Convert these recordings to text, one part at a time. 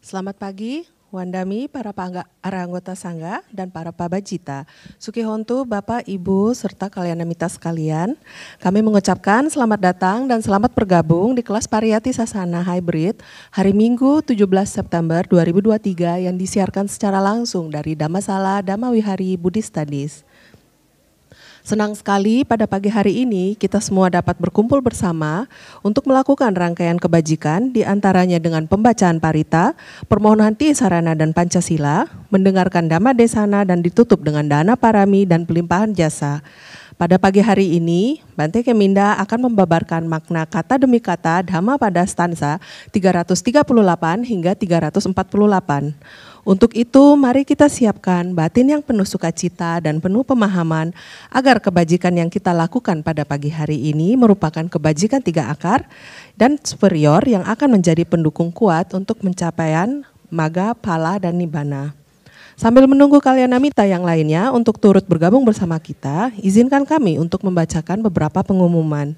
Selamat pagi, Wandami, para anggota Sangga, dan para Pabajita. Sukihontu, Bapak, Ibu, serta kalian namita sekalian. Kami mengucapkan selamat datang dan selamat bergabung di kelas Pariyati Sasana Hybrid hari Minggu 17 September 2023 yang disiarkan secara langsung dari Dhammasala Dhamma Wihari Buddhist Studies. Senang sekali pada pagi hari ini kita semua dapat berkumpul bersama untuk melakukan rangkaian kebajikan di antaranya dengan pembacaan parita, permohonan Tisarana dan Pancasila, mendengarkan Dhamma Desana dan ditutup dengan dana parami dan pelimpahan jasa. Pada pagi hari ini, Bante Keminda akan membabarkan makna kata demi kata Dhamma pada stanza 338 hingga 348. Untuk itu, mari kita siapkan batin yang penuh sukacita dan penuh pemahaman agar kebajikan yang kita lakukan pada pagi hari ini merupakan kebajikan 3 akar dan superior yang akan menjadi pendukung kuat untuk pencapaian maga, pala, dan nibbana. Sambil menunggu kalian namita yang lainnya untuk turut bergabung bersama kita, izinkan kami untuk membacakan beberapa pengumuman.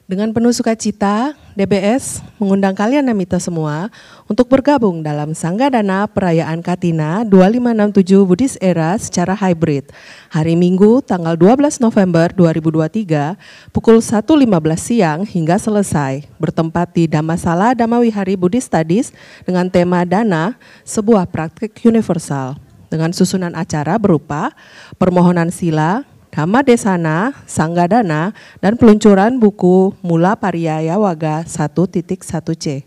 Dengan penuh sukacita, DBS mengundang kalian namita semua untuk bergabung dalam Sanggadana Perayaan Katina 2567 Buddhist Era secara hybrid. Hari Minggu tanggal 12 November 2023 pukul 1.15 siang hingga selesai, bertempat di Dhammasala Dhamma Wihari Buddhist Studies dengan tema Dana, sebuah praktik universal. Dengan susunan acara berupa permohonan sila, Dhamma Desana, Sanggadana, dan peluncuran buku Mula Pariyaya Waga 1.1c.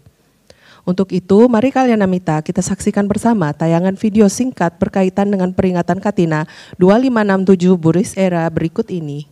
Untuk itu, mari kalian namita kita saksikan bersama tayangan video singkat berkaitan dengan peringatan Katina 2567 Buddhist Era berikut ini.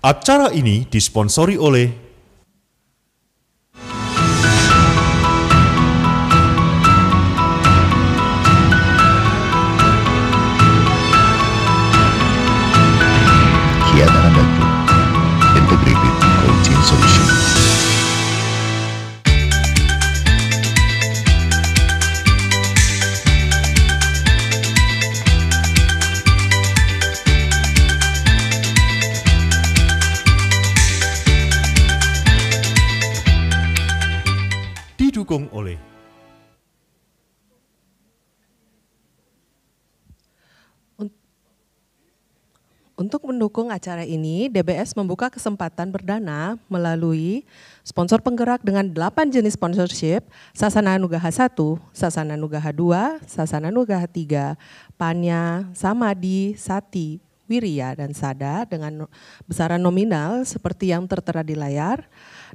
Acara ini disponsori oleh Kiadana Group, Integrated Coaching Solution. didukung oleh Untuk mendukung acara ini, DBS membuka kesempatan berdana melalui sponsor penggerak dengan 8 jenis sponsorship, Sasana Nugaha 1, Sasana Nugaha 2, Sasana Nugaha 3, Panya, Samadhi, Sati, Wirya, dan Sada dengan besaran nominal seperti yang tertera di layar.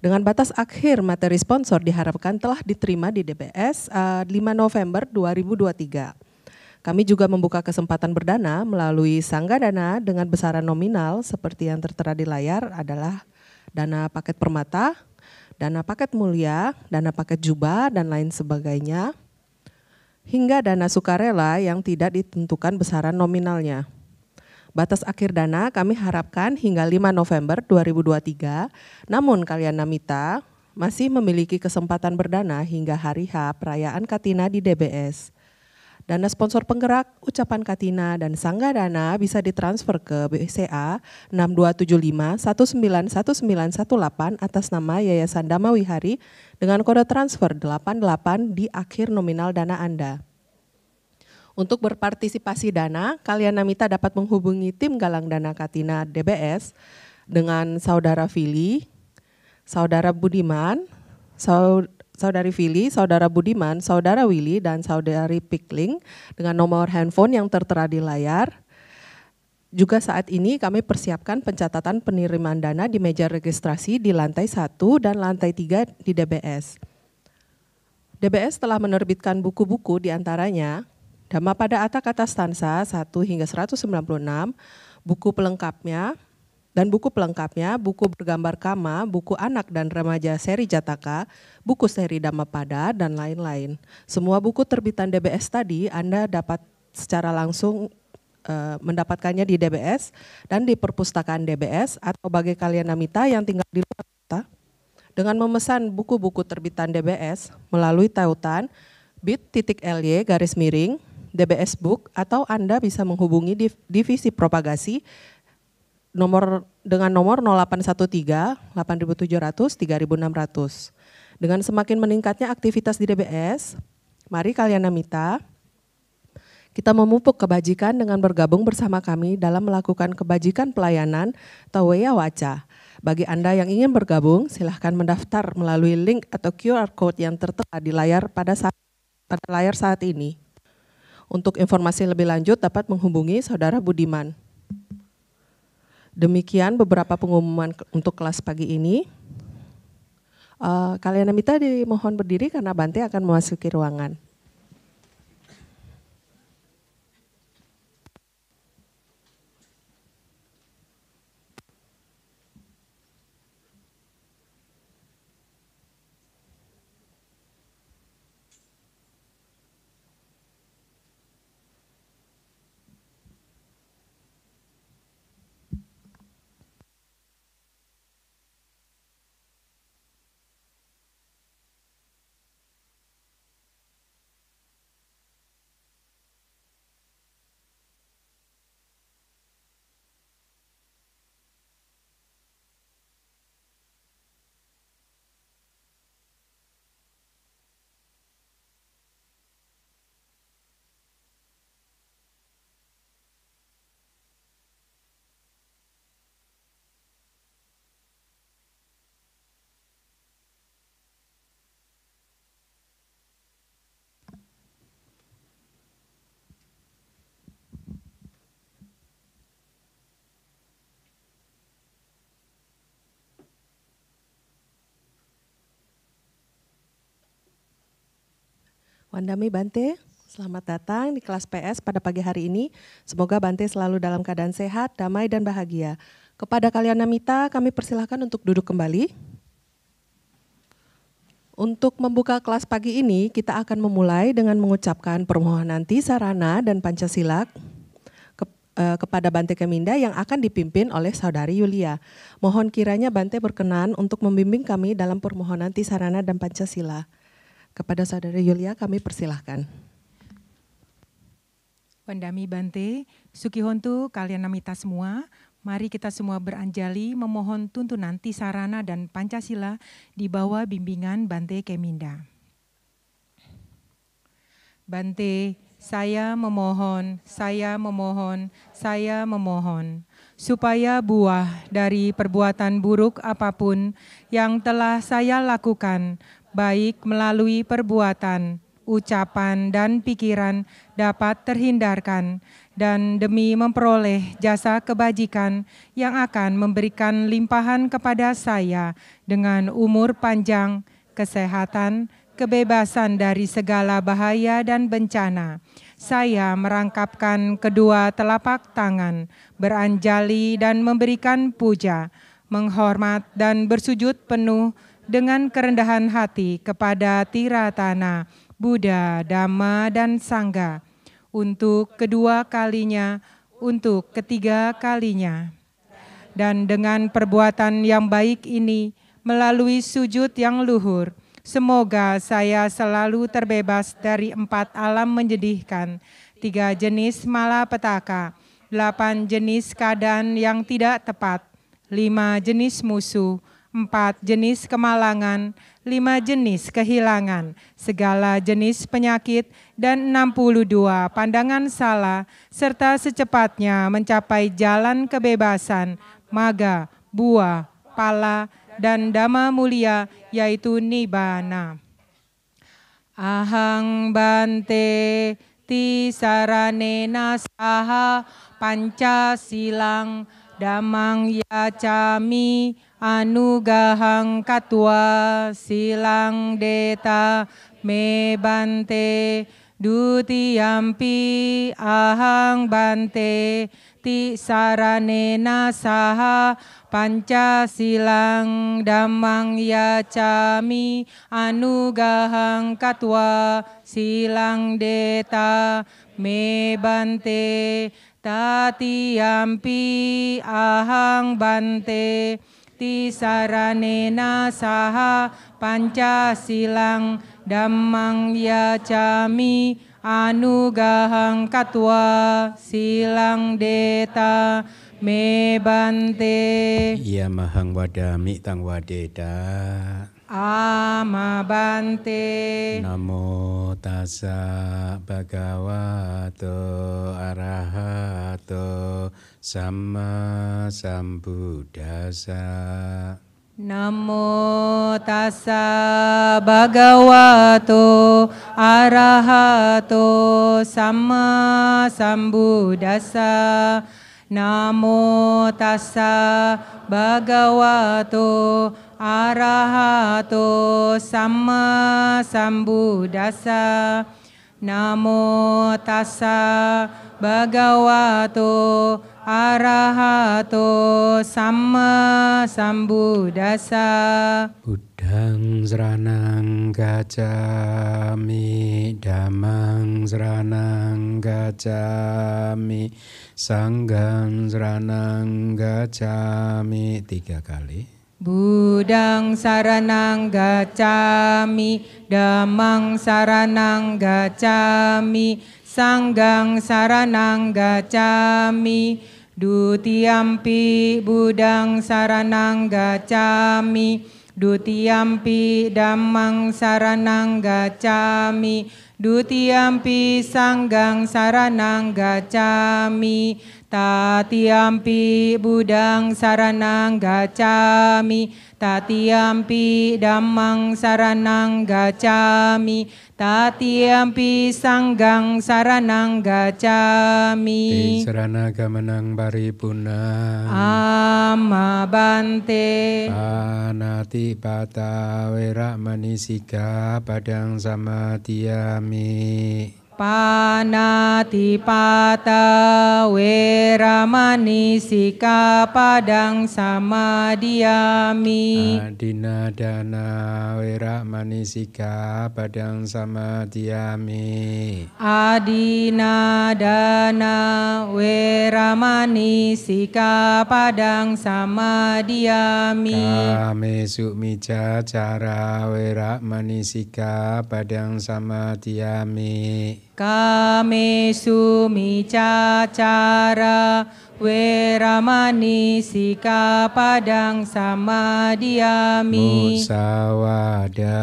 Dengan batas akhir materi sponsor diharapkan telah diterima di DBS 5 November 2023. Kami juga membuka kesempatan berdana melalui Sanggadana dengan besaran nominal seperti yang tertera di layar adalah dana paket permata, dana paket mulia, dana paket jubah, dan lain sebagainya, hingga dana sukarela yang tidak ditentukan besaran nominalnya. Batas akhir dana kami harapkan hingga 5 November 2023, namun kalian namita masih memiliki kesempatan berdana hingga hari H perayaan Katina di DBS. Dana sponsor penggerak, ucapan Katina, dan Sanggadana bisa ditransfer ke BCA 6275191918 atas nama Yayasan Dhamma Wihari dengan kode transfer 88 di akhir nominal dana Anda. Untuk berpartisipasi dana, kalian namita dapat menghubungi tim Galang Dana Katina DBS dengan Saudara Vili, Saudara Budiman, Saudari Vili, Saudara Budiman, Saudara Willy, dan Saudari Pikling dengan nomor handphone yang tertera di layar. Juga saat ini kami persiapkan pencatatan penerimaan dana di meja registrasi di lantai 1 dan lantai 3 di DBS. DBS telah menerbitkan buku-buku diantaranya Dhamma pada Atak Kata Stansa 1 hingga 196, buku pelengkapnya, buku bergambar Kama, buku anak dan remaja seri Jataka, buku seri Dhamma Pada, dan lain-lain. Semua buku terbitan DBS tadi Anda dapat secara langsung mendapatkannya di DBS dan di perpustakaan DBS atau bagi kalian Namita yang tinggal di luar kota dengan memesan buku-buku terbitan DBS melalui tautan bit.ly DBS Book atau Anda bisa menghubungi divisi propagasi dengan nomor 0813 8700 3600. Dengan semakin meningkatnya aktivitas di DBS, mari kalian Namita kita memupuk kebajikan dengan bergabung bersama kami dalam melakukan kebajikan pelayanan atau Weya Waca. Bagi Anda yang ingin bergabung, silahkan mendaftar melalui link atau QR Code yang tertera di layar pada layar saat ini. Untuk informasi lebih lanjut dapat menghubungi Saudara Budiman. Demikian beberapa pengumuman untuk kelas pagi ini. Kalian Namita dimohon berdiri karena Bante akan memasuki ruangan. Wandami Bante, selamat datang di kelas PS pada pagi hari ini. Semoga Bante selalu dalam keadaan sehat, damai, dan bahagia. Kepada kalian Namita, kami persilahkan untuk duduk kembali. Untuk membuka kelas pagi ini, kita akan memulai dengan mengucapkan permohonan Tisarana dan Pancasila kepada Bante Keminda yang akan dipimpin oleh Saudari Yulia. Mohon kiranya Bante berkenan untuk membimbing kami dalam permohonan Tisarana dan Pancasila. Kepada Saudari Yulia kami persilahkan. Wandami Bante, Sukihontu, kalian Namita semua, mari kita semua beranjali memohon tuntunan Tisarana dan Pancasila di bawah bimbingan Bante Keminda. Bante, saya memohon, supaya buah dari perbuatan buruk apapun yang telah saya lakukan, baik melalui perbuatan, ucapan, dan pikiran dapat terhindarkan, dan demi memperoleh jasa kebajikan yang akan memberikan limpahan kepada saya dengan umur panjang, kesehatan, kebebasan dari segala bahaya dan bencana. Saya merangkapkan kedua telapak tangan, beranjali dan memberikan puja, menghormat dan bersujud penuh dengan kerendahan hati kepada Tiratana, Buddha, Dhamma, dan Sangha, untuk kedua kalinya, untuk ketiga kalinya. Dan dengan perbuatan yang baik ini, melalui sujud yang luhur, semoga saya selalu terbebas dari 4 alam menyedihkan, 3 jenis malapetaka, 8 jenis keadaan yang tidak tepat, 5 jenis musuh, 4 jenis kemalangan, 5 jenis kehilangan, segala jenis penyakit, dan 62 pandangan salah, serta secepatnya mencapai jalan kebebasan, maga, buah, pala, dan dhamma mulia, yaitu nibbana. Ahang bante tisaranena saha pancasilang dhammang yacami anugahang katwa silang deta me bante dutiyampi ahang bante tisaranena saha pancasilang dhammang yacami anugahang katwa silang deta me bante tatiyampi ahang bante tisaranena saha pancasilang dhammang yacami anugahang katwa silang deta me bante. Yamahang wadami tang wadeda. Ama bante. Namo tassa bhagavato arahato samma sambuddhassa. Namo tassa bhagavato arahato samma sambuddhassa. Namo tassa bhagavato arahato samma sambuddhassa. Namo tassa bhagavato arahato samma sambuddhassa. Buddhang saranang gacchami, dhammang saranang gacchami, sanghang saranang gacchami. 3 kali. Buddhang saranang gacchami, dhammang saranang gacchami, sanghang saranang gacchami. Dutiyampi buddhang saranang gacchami, dutiyampi dhammang saranang gacchami, dutiyampi sanghang saranang gacchami. Tatiyampi buddhang saranang gacchami, tatiyampi dhammang saranang gacchami, tatiyampi sanghang saranang gacchami. Tisarana gamanang paripurna. Amma bante. Panati pata weramani sikapadang samadhiyami. Panatipata weramani sikapadang samadhiyami. Adinadana weramani sikapadang samadhiyami. Adinadana weramani sikapadang samadhiyami. Kamesu micacara weramani sikapadang samadhiyami. Kamesu micacara weramani sikapadang samadhiyami. Musawada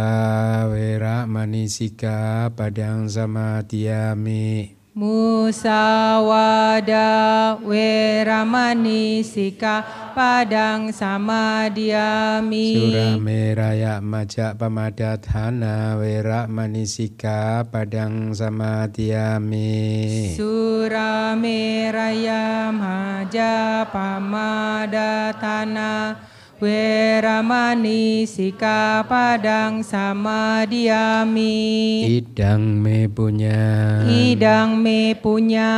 weramani sikapadang samadhiyami. Musawada weramani sikapadang samadhiyami. Surameraya majak pamadatana weramani sikapadang samadhiyami. Surameraya maja pamadatana weramani sikapadang samadhiyami. Idang me punya. Idang me punya.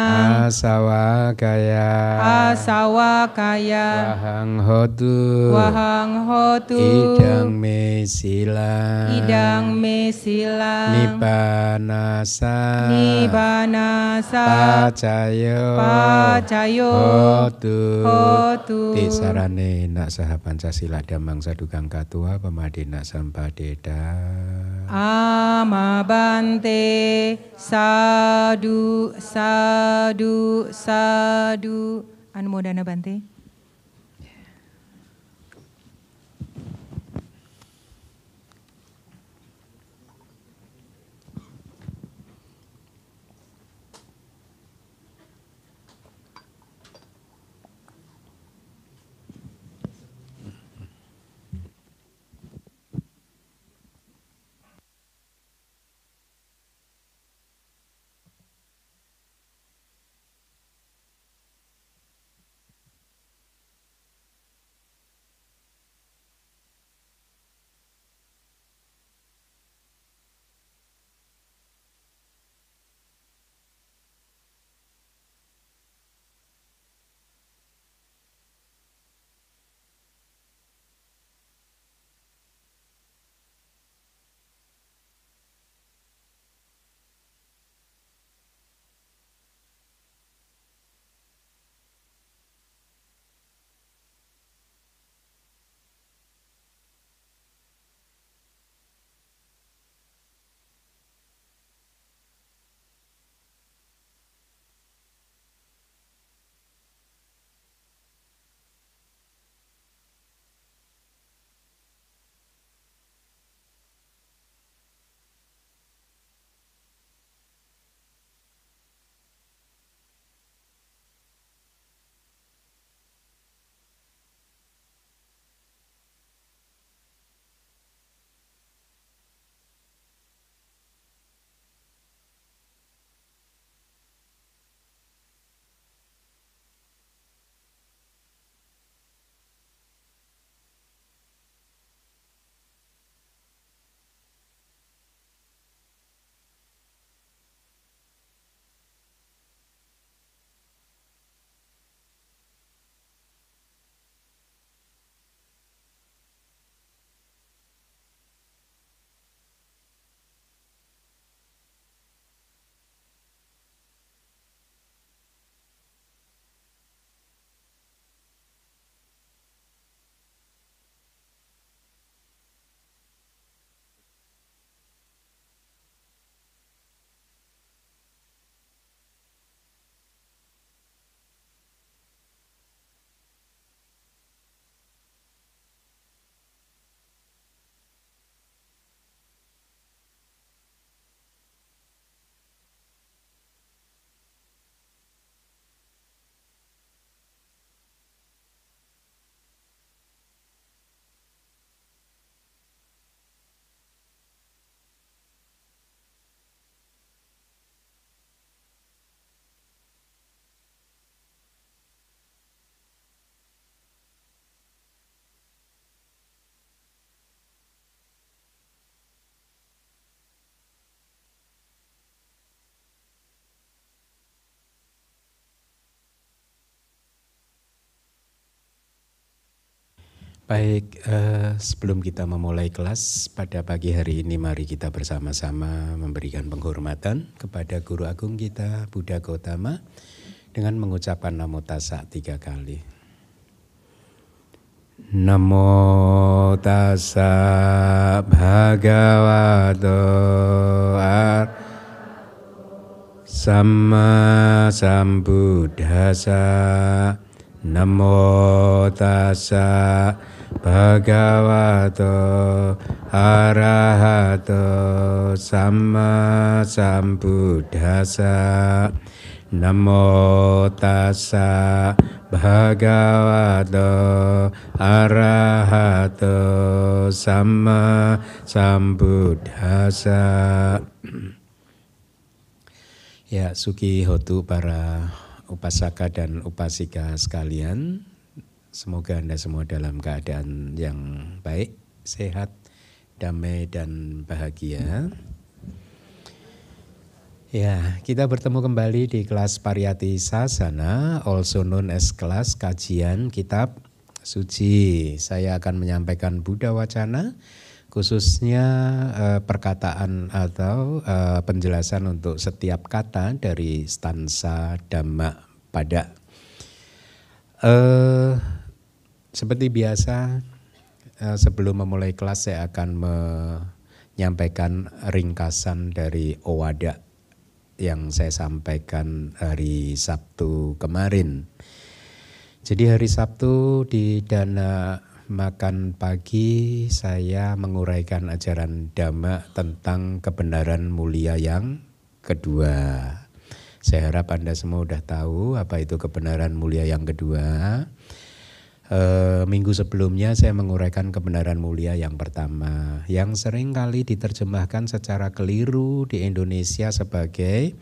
Asawa kaya. Asawa kaya. Wahang hotu. Wahang hotu. Idang me silang. Idang me silang. Nibbanasa. Nibbanasa. Pacayo. Pacayo. Hotu. Hotu. Tisarane nak saha Pancasila dhammang sadukang katua pamadena sampadeda. Ama bante. Sadu sadu sadu. Anumodana bante. Baik, sebelum kita memulai kelas pada pagi hari ini, mari kita bersama-sama memberikan penghormatan kepada Guru Agung kita, Buddha Gautama, dengan mengucapkan Namo Tassa 3 kali. Namo Tassa Bhagavato Samma Sambuddhassa. Namo Tassa Bhagavato Arahato Samma Sambuddhassa. Namo Tassa Bhagavato Arahato Samma Sambuddhassa. Ya, Suki Hotu para upasaka dan upasika sekalian, semoga Anda semua dalam keadaan yang baik, sehat, damai dan bahagia. Ya, kita bertemu kembali di kelas Pariyati Sasana, also known as kelas kajian kitab suci. Saya akan menyampaikan Buddha Wacana, khususnya perkataan atau penjelasan untuk setiap kata dari stansa Dhamma Pada. Seperti biasa, sebelum memulai kelas saya akan menyampaikan ringkasan dari Owada yang saya sampaikan hari Sabtu kemarin. Jadi hari Sabtu di Dana Makan Pagi saya menguraikan ajaran Dhamma tentang kebenaran mulia yang kedua. Saya harap Anda semua sudah tahu apa itu kebenaran mulia yang kedua. Minggu sebelumnya saya menguraikan kebenaran mulia yang pertama, yang seringkali diterjemahkan secara keliru di Indonesia sebagai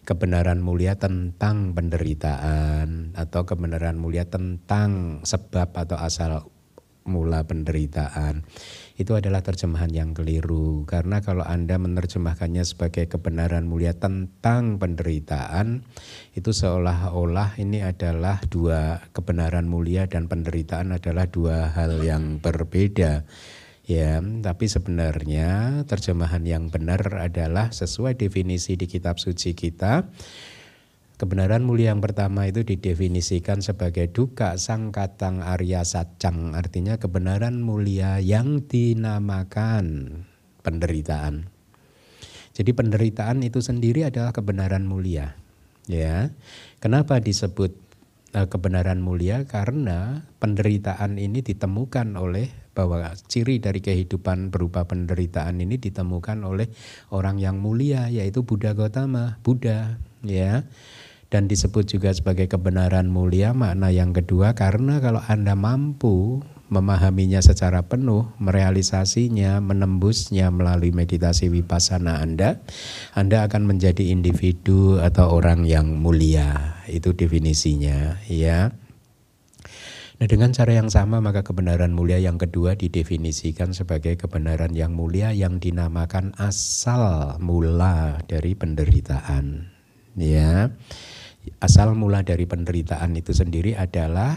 kebenaran mulia tentang penderitaan atau kebenaran mulia tentang sebab atau asal mula penderitaan. Itu adalah terjemahan yang keliru, karena kalau Anda menerjemahkannya sebagai kebenaran mulia tentang penderitaan, itu seolah-olah ini adalah dua, kebenaran mulia dan penderitaan adalah dua hal yang berbeda. Ya, tapi sebenarnya terjemahan yang benar adalah sesuai definisi di kitab suci kita. Kebenaran mulia yang pertama itu didefinisikan sebagai dukkha sangkatang arya satcang, artinya kebenaran mulia yang dinamakan penderitaan. Jadi penderitaan itu sendiri adalah kebenaran mulia. Ya, kenapa disebut kebenaran mulia? Karena penderitaan ini ditemukan oleh bahwa ciri dari kehidupan berupa penderitaan ini ditemukan oleh orang yang mulia, yaitu Buddha Gautama, Buddha, ya. Dan disebut juga sebagai kebenaran mulia makna yang kedua karena kalau Anda mampu memahaminya secara penuh, merealisasinya, menembusnya melalui meditasi vipassana Anda akan menjadi individu atau orang yang mulia. Itu definisinya, ya. Nah, dengan cara yang sama maka kebenaran mulia yang kedua didefinisikan sebagai kebenaran yang mulia yang dinamakan asal mula dari penderitaan. Ya, asal mula dari penderitaan itu sendiri adalah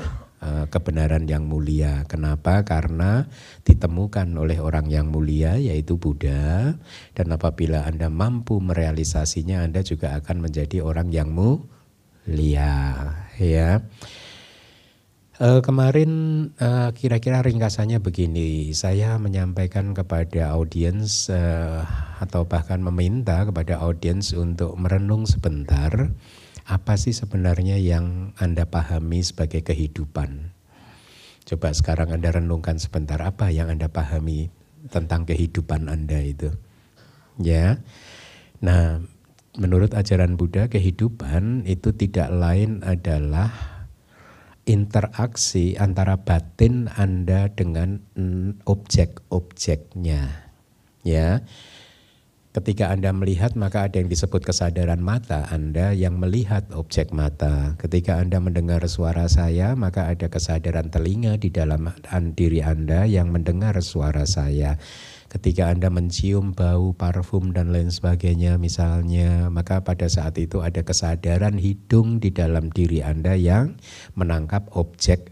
kebenaran yang mulia. Kenapa? Karena ditemukan oleh orang yang mulia yaitu Buddha, dan apabila Anda mampu merealisasinya Anda juga akan menjadi orang yang mulia. Ya. Kemarin kira-kira ringkasannya begini, saya menyampaikan kepada audiens atau bahkan meminta kepada audiens untuk merenung sebentar, apa sih sebenarnya yang Anda pahami sebagai kehidupan. Coba sekarang Anda renungkan sebentar, apa yang Anda pahami tentang kehidupan Anda itu. Ya, nah menurut ajaran Buddha kehidupan itu tidak lain adalah interaksi antara batin Anda dengan objek-objeknya. Ya, ketika Anda melihat maka ada yang disebut kesadaran mata Anda yang melihat objek mata. Ketika Anda mendengar suara saya maka ada kesadaran telinga di dalam diri Anda yang mendengar suara saya. Ketika Anda mencium bau parfum dan lain sebagainya misalnya, maka pada saat itu ada kesadaran hidung di dalam diri Anda yang menangkap objek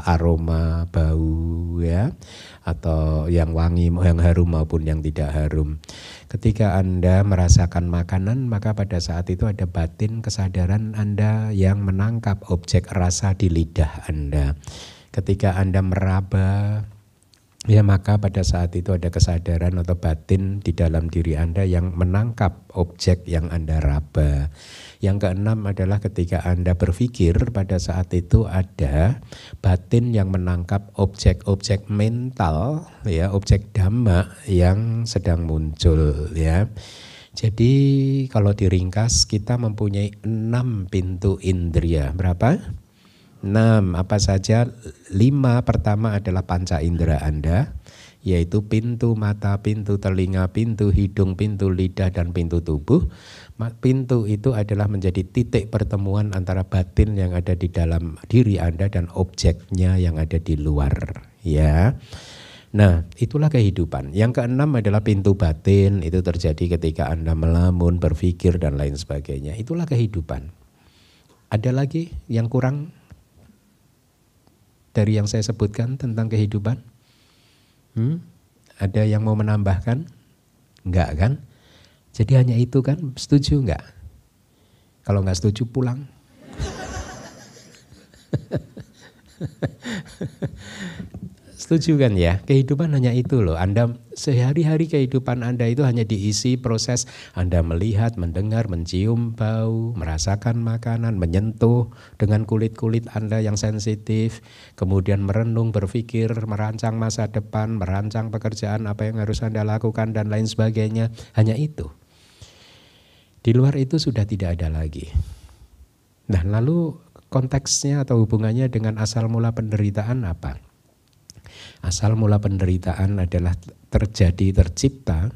aroma, bau ya, atau yang wangi, yang harum maupun yang tidak harum. Ketika Anda merasakan makanan, maka pada saat itu ada batin kesadaran Anda yang menangkap objek rasa di lidah Anda. Ketika Anda meraba, ya maka pada saat itu ada kesadaran atau batin di dalam diri Anda yang menangkap objek yang Anda raba. Yang keenam adalah ketika Anda berpikir, pada saat itu ada batin yang menangkap objek-objek mental, ya, objek dhamma yang sedang muncul, ya. Jadi kalau diringkas kita mempunyai 6 pintu indria. Berapa? 6. Apa saja? 5 pertama adalah panca indera Anda, yaitu pintu mata, pintu telinga, pintu hidung, pintu lidah, dan pintu tubuh. Pintu itu adalah menjadi titik pertemuan antara batin yang ada di dalam diri Anda dan objeknya yang ada di luar, ya. Nah, itulah kehidupan. Yang keenam adalah pintu batin, itu terjadi ketika Anda melamun, berpikir, dan lain sebagainya. Itulah kehidupan. Ada lagi yang kurang dari yang saya sebutkan tentang kehidupan? Ada yang mau menambahkan? Enggak kan? Jadi hanya itu kan? Setuju enggak? Kalau enggak setuju pulang. Setuju kan ya? Kehidupan hanya itu loh. Anda sehari-hari kehidupan Anda itu hanya diisi proses Anda melihat, mendengar, mencium bau, merasakan makanan, menyentuh dengan kulit-kulit Anda yang sensitif, kemudian merenung, berpikir, merancang masa depan, merancang pekerjaan apa yang harus Anda lakukan dan lain sebagainya. Hanya itu. Di luar itu sudah tidak ada lagi. Nah, lalu konteksnya atau hubungannya dengan asal mula penderitaan apa? Asal mula penderitaan adalah tercipta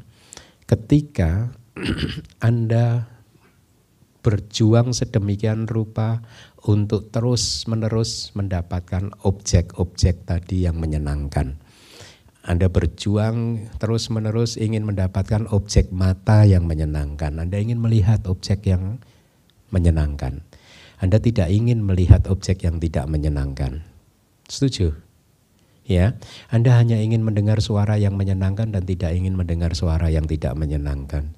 ketika Anda berjuang sedemikian rupa untuk terus-menerus mendapatkan objek-objek tadi yang menyenangkan. Anda berjuang terus-menerus ingin mendapatkan objek mata yang menyenangkan. Anda ingin melihat objek yang menyenangkan. Anda tidak ingin melihat objek yang tidak menyenangkan. Setuju? Ya, Anda hanya ingin mendengar suara yang menyenangkan dan tidak ingin mendengar suara yang tidak menyenangkan.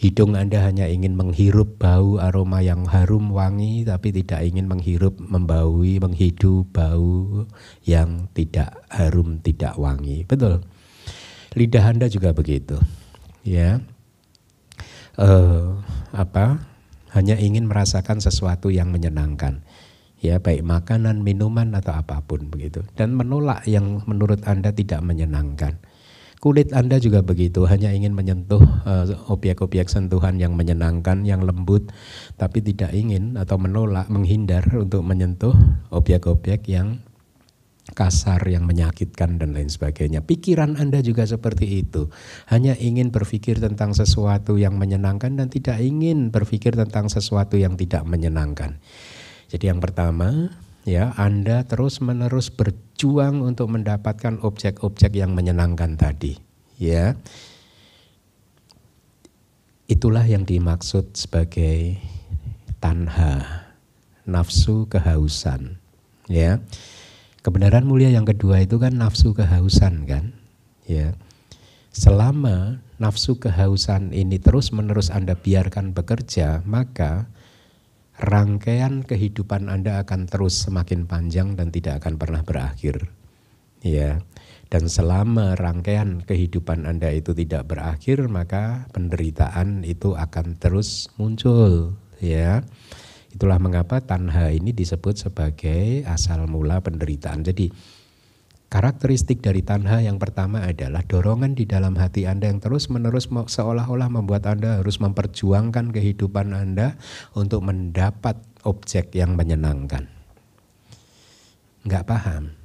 Hidung Anda hanya ingin menghirup bau aroma yang harum wangi, tapi tidak ingin menghirup, membaui, menghidup bau yang tidak harum, tidak wangi. Betul. Lidah Anda juga begitu. Ya, hanya ingin merasakan sesuatu yang menyenangkan. Ya, baik makanan, minuman atau apapun begitu, dan menolak yang menurut Anda tidak menyenangkan. Kulit Anda juga begitu, hanya ingin menyentuh objek-objek sentuhan yang menyenangkan, yang lembut, tapi tidak ingin atau menolak, menghindar untuk menyentuh objek-objek yang kasar, yang menyakitkan dan lain sebagainya. Pikiran Anda juga seperti itu, hanya ingin berpikir tentang sesuatu yang menyenangkan dan tidak ingin berpikir tentang sesuatu yang tidak menyenangkan. Jadi yang pertama, ya, Anda terus-menerus berjuang untuk mendapatkan objek-objek yang menyenangkan tadi, ya. Itulah yang dimaksud sebagai tanha, nafsu kehausan, ya. Kebenaran mulia yang kedua itu kan nafsu kehausan kan, ya. Selama nafsu kehausan ini terus-menerus Anda biarkan bekerja, maka rangkaian kehidupan Anda akan terus semakin panjang dan tidak akan pernah berakhir. Ya. Dan selama rangkaian kehidupan Anda itu tidak berakhir, maka penderitaan itu akan terus muncul, ya. Itulah mengapa tanha ini disebut sebagai asal mula penderitaan. Jadi karakteristik dari tanha yang pertama adalah dorongan di dalam hati Anda yang terus-menerus seolah-olah membuat Anda harus memperjuangkan kehidupan Anda untuk mendapat objek yang menyenangkan. Enggak paham?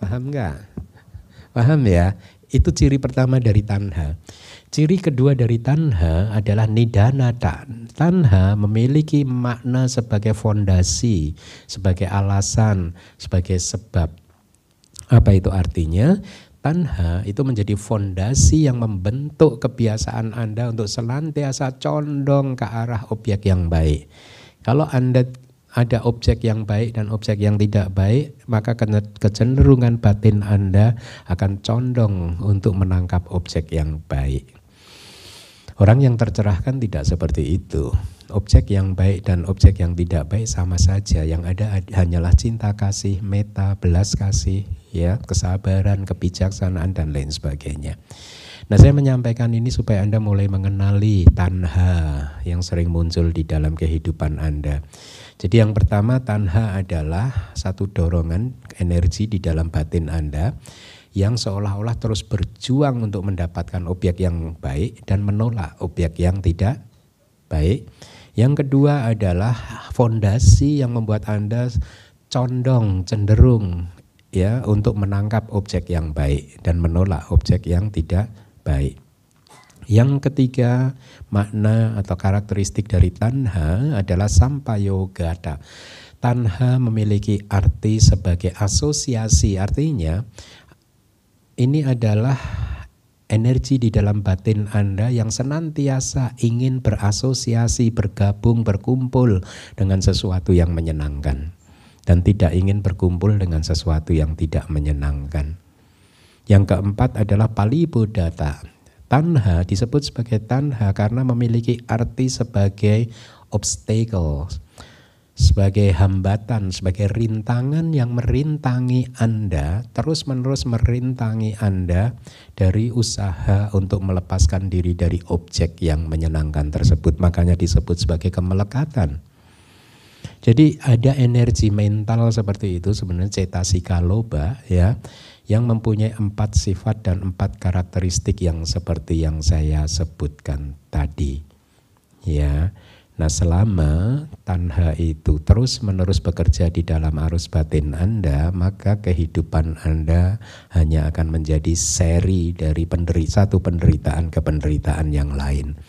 Paham enggak? Paham ya? Itu ciri pertama dari tanha. Ciri kedua dari tanha adalah nidana. Tanha memiliki makna sebagai fondasi, sebagai alasan, sebagai sebab. Apa itu artinya? Tanha itu menjadi fondasi yang membentuk kebiasaan Anda untuk senantiasa condong ke arah objek yang baik. Kalau Anda ada objek yang baik dan objek yang tidak baik, maka kecenderungan batin Anda akan condong untuk menangkap objek yang baik. Orang yang tercerahkan tidak seperti itu. Objek yang baik dan objek yang tidak baik sama saja. Yang ada hanyalah cinta kasih, meta, belas kasih, ya, kesabaran, kebijaksanaan dan lain sebagainya. Nah, saya menyampaikan ini supaya Anda mulai mengenali tanha yang sering muncul di dalam kehidupan Anda. Jadi yang pertama, tanha adalah satu dorongan energi di dalam batin Anda yang seolah-olah terus berjuang untuk mendapatkan objek yang baik dan menolak objek yang tidak baik. Yang kedua adalah fondasi yang membuat Anda condong, cenderung ya untuk menangkap objek yang baik dan menolak objek yang tidak baik. Yang ketiga, makna atau karakteristik dari tanha adalah sampayogata. Tanha memiliki arti sebagai asosiasi, artinya ini adalah energi di dalam batin Anda yang senantiasa ingin berasosiasi, bergabung, berkumpul dengan sesuatu yang menyenangkan dan tidak ingin berkumpul dengan sesuatu yang tidak menyenangkan. Yang keempat adalah palibodata. Tanha disebut sebagai tanha karena memiliki arti sebagai obstacle, sebagai hambatan, sebagai rintangan yang merintangi Anda, terus-menerus merintangi Anda dari usaha untuk melepaskan diri dari objek yang menyenangkan tersebut. Makanya disebut sebagai kemelekatan. Jadi ada energi mental seperti itu sebenarnya cetasika loba ya, yang mempunyai 4 sifat dan 4 karakteristik yang seperti yang saya sebutkan tadi. Ya. Nah, selama tanha itu terus-menerus bekerja di dalam arus batin Anda, maka kehidupan Anda hanya akan menjadi seri dari satu penderitaan ke penderitaan yang lain.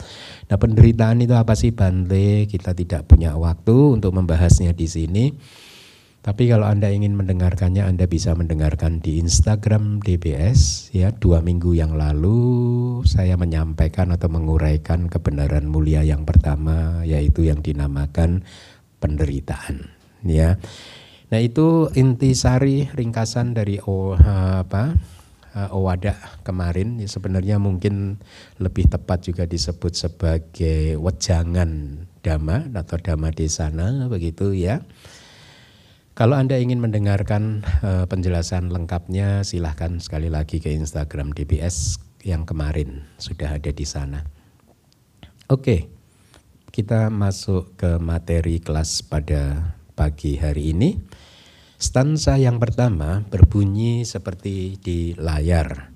Nah, penderitaan itu apa sih, Bante? Kita tidak punya waktu untuk membahasnya di sini. Tapi kalau Anda ingin mendengarkannya, Anda bisa mendengarkan di Instagram DBS. Ya, 2 minggu yang lalu saya menyampaikan atau menguraikan kebenaran mulia yang pertama, yaitu yang dinamakan penderitaan. Ya, nah itu intisari ringkasan dari Owada kemarin. Ya, sebenarnya mungkin lebih tepat juga disebut sebagai wejangan dhamma atau dhamma desana, begitu ya. Kalau Anda ingin mendengarkan penjelasan lengkapnya, silahkan sekali lagi ke Instagram DBS yang kemarin sudah ada di sana. Oke, kita masuk ke materi kelas pada pagi hari ini. Stanza yang pertama berbunyi seperti di layar.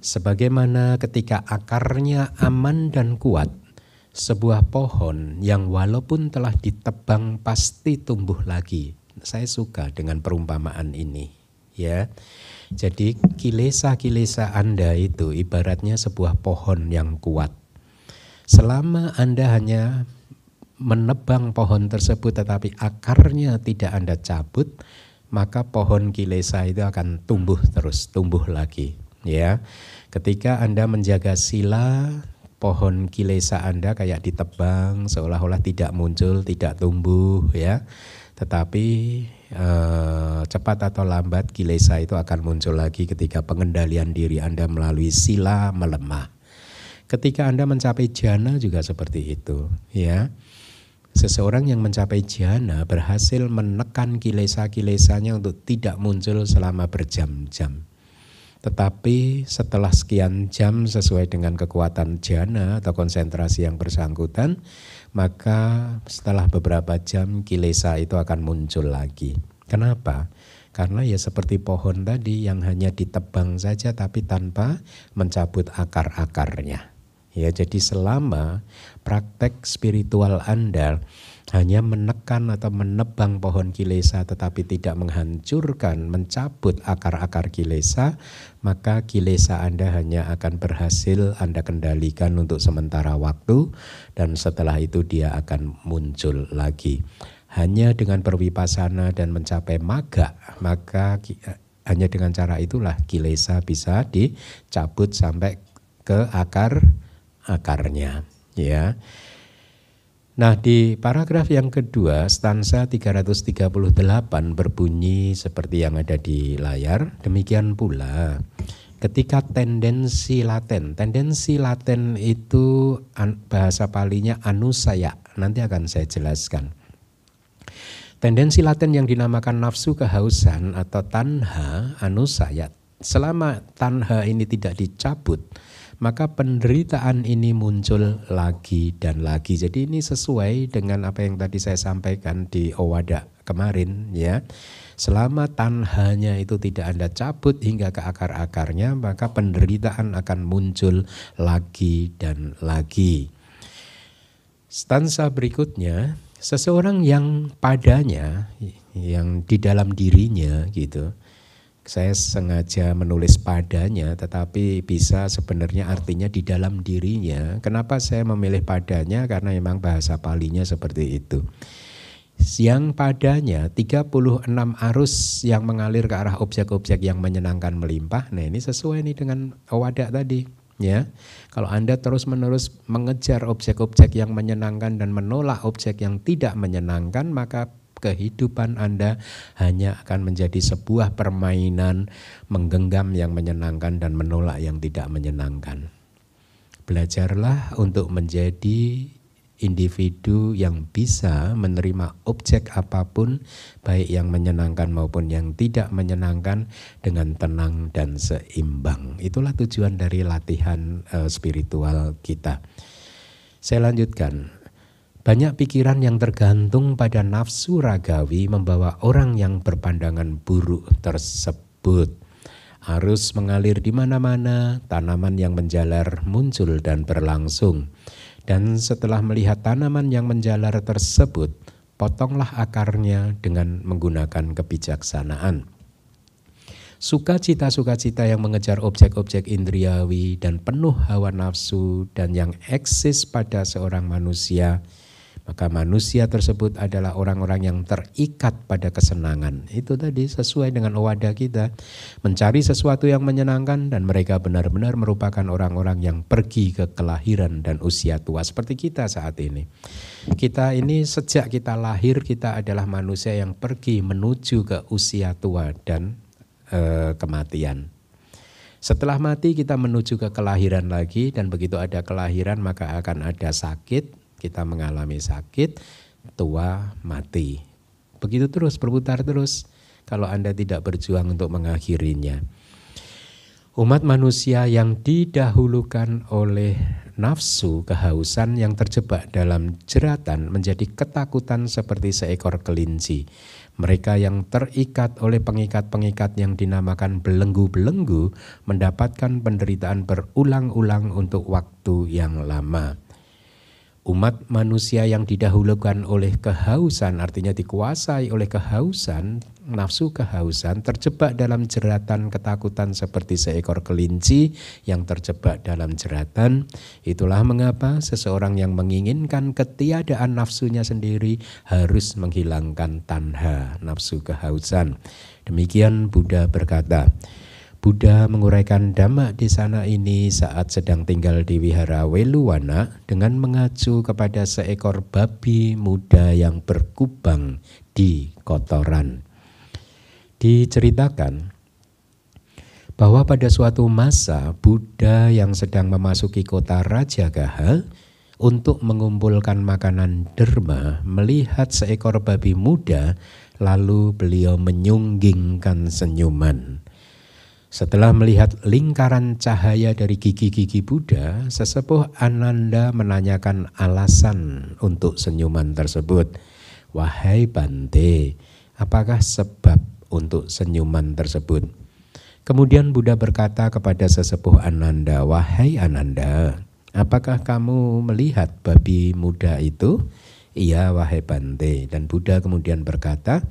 Sebagaimana ketika akarnya aman dan kuat, sebuah pohon yang walaupun telah ditebang pasti tumbuh lagi. Saya suka dengan perumpamaan ini, ya. Jadi kilesa-kilesa Anda itu ibaratnya sebuah pohon yang kuat. Selama Anda hanya menebang pohon tersebut tetapi akarnya tidak Anda cabut, maka pohon kilesa itu akan tumbuh terus, tumbuh lagi, ya. Ketika Anda menjaga sila, pohon kilesa Anda kayak ditebang, seolah-olah tidak muncul, tidak tumbuh, ya. Tetapi cepat atau lambat kilesa itu akan muncul lagi ketika pengendalian diri Anda melalui sila melemah. Ketika Anda mencapai jhana juga seperti itu, ya. Seseorang yang mencapai jhana berhasil menekan kilesa-kilesanya untuk tidak muncul selama berjam-jam. Tetapi setelah sekian jam sesuai dengan kekuatan jhana atau konsentrasi yang bersangkutan, maka setelah beberapa jam kilesa itu akan muncul lagi. Kenapa? Karena ya seperti pohon tadi yang hanya ditebang saja tapi tanpa mencabut akar-akarnya. Ya, jadi selama praktek spiritual Anda hanya menekan atau menebang pohon kilesa tetapi tidak menghancurkan, mencabut akar-akar kilesa, maka kilesa Anda hanya akan berhasil Anda kendalikan untuk sementara waktu dan setelah itu dia akan muncul lagi. Hanya dengan berwipasana dan mencapai magga, maka hanya dengan cara itulah kilesa bisa dicabut sampai ke akarnya, ya. Nah, di paragraf yang kedua, stansa 338 berbunyi seperti yang ada di layar. Demikian pula ketika tendensi laten itu bahasa palinya anusaya. Nanti akan saya jelaskan. Tendensi laten yang dinamakan nafsu kehausan atau tanha anusaya. Selama tanha ini tidak dicabut, maka penderitaan ini muncul lagi dan lagi. Jadi ini sesuai dengan apa yang tadi saya sampaikan di Owada kemarin ya. Selama tanhanya itu tidak Anda cabut hingga ke akar-akarnya, maka penderitaan akan muncul lagi dan lagi. Stansa berikutnya, seseorang yang padanya, yang di dalam dirinya gitu. Saya sengaja menulis padanya, tetapi bisa sebenarnya artinya di dalam dirinya. Kenapa saya memilih padanya? Karena memang bahasa palinya seperti itu. Yang padanya 36 arus yang mengalir ke arah objek-objek yang menyenangkan melimpah. Nah ini sesuai nih dengan Owada tadi. Ya, kalau Anda terus-menerus mengejar objek-objek yang menyenangkan dan menolak objek yang tidak menyenangkan, maka kehidupan Anda hanya akan menjadi sebuah permainan menggenggam yang menyenangkan dan menolak yang tidak menyenangkan. Belajarlah untuk menjadi individu yang bisa menerima objek apapun, baik yang menyenangkan maupun yang tidak menyenangkan, dengan tenang dan seimbang. Itulah tujuan dari latihan spiritual kita. Saya lanjutkan. Banyak pikiran yang tergantung pada nafsu ragawi membawa orang yang berpandangan buruk tersebut. Arus mengalir di mana-mana, tanaman yang menjalar muncul dan berlangsung. Dan setelah melihat tanaman yang menjalar tersebut, potonglah akarnya dengan menggunakan kebijaksanaan. Sukacita-sukacita yang mengejar objek-objek indriawi dan penuh hawa nafsu dan yang eksis pada seorang manusia, maka manusia tersebut adalah orang-orang yang terikat pada kesenangan. Itu tadi sesuai dengan Owada kita. Mencari sesuatu yang menyenangkan dan mereka benar-benar merupakan orang-orang yang pergi ke kelahiran dan usia tua. Seperti kita saat ini. Kita ini sejak kita lahir kita adalah manusia yang pergi menuju ke usia tua dan kematian. Setelah mati kita menuju ke kelahiran lagi dan begitu ada kelahiran maka akan ada sakit. Kita mengalami sakit, tua, mati. Begitu terus, berputar terus kalau Anda tidak berjuang untuk mengakhirinya. Umat manusia yang didahulukan oleh nafsu kehausan yang terjebak dalam jeratan menjadi ketakutan seperti seekor kelinci. Mereka yang terikat oleh pengikat-pengikat yang dinamakan belenggu-belenggu mendapatkan penderitaan berulang-ulang untuk waktu yang lama. Umat manusia yang didahulukan oleh kehausan, artinya dikuasai oleh kehausan, nafsu kehausan, terjebak dalam jeratan ketakutan seperti seekor kelinci yang terjebak dalam jeratan. Itulah mengapa seseorang yang menginginkan ketiadaan nafsunya sendiri harus menghilangkan tanha, nafsu kehausan. Demikian Buddha berkata. Buddha menguraikan Dhamma di sana ini saat sedang tinggal di wihara Weluwana dengan mengacu kepada seekor babi muda yang berkubang di kotoran. Diceritakan bahwa pada suatu masa Buddha yang sedang memasuki kota Rajagaha untuk mengumpulkan makanan derma melihat seekor babi muda, lalu beliau menyunggingkan senyuman. Setelah melihat lingkaran cahaya dari gigi-gigi Buddha, sesepuh Ananda menanyakan alasan untuk senyuman tersebut. Wahai Bante, apakah sebab untuk senyuman tersebut? Kemudian Buddha berkata kepada sesepuh Ananda, wahai Ananda, apakah kamu melihat babi muda itu? Iya, wahai Bante. Dan Buddha kemudian berkata,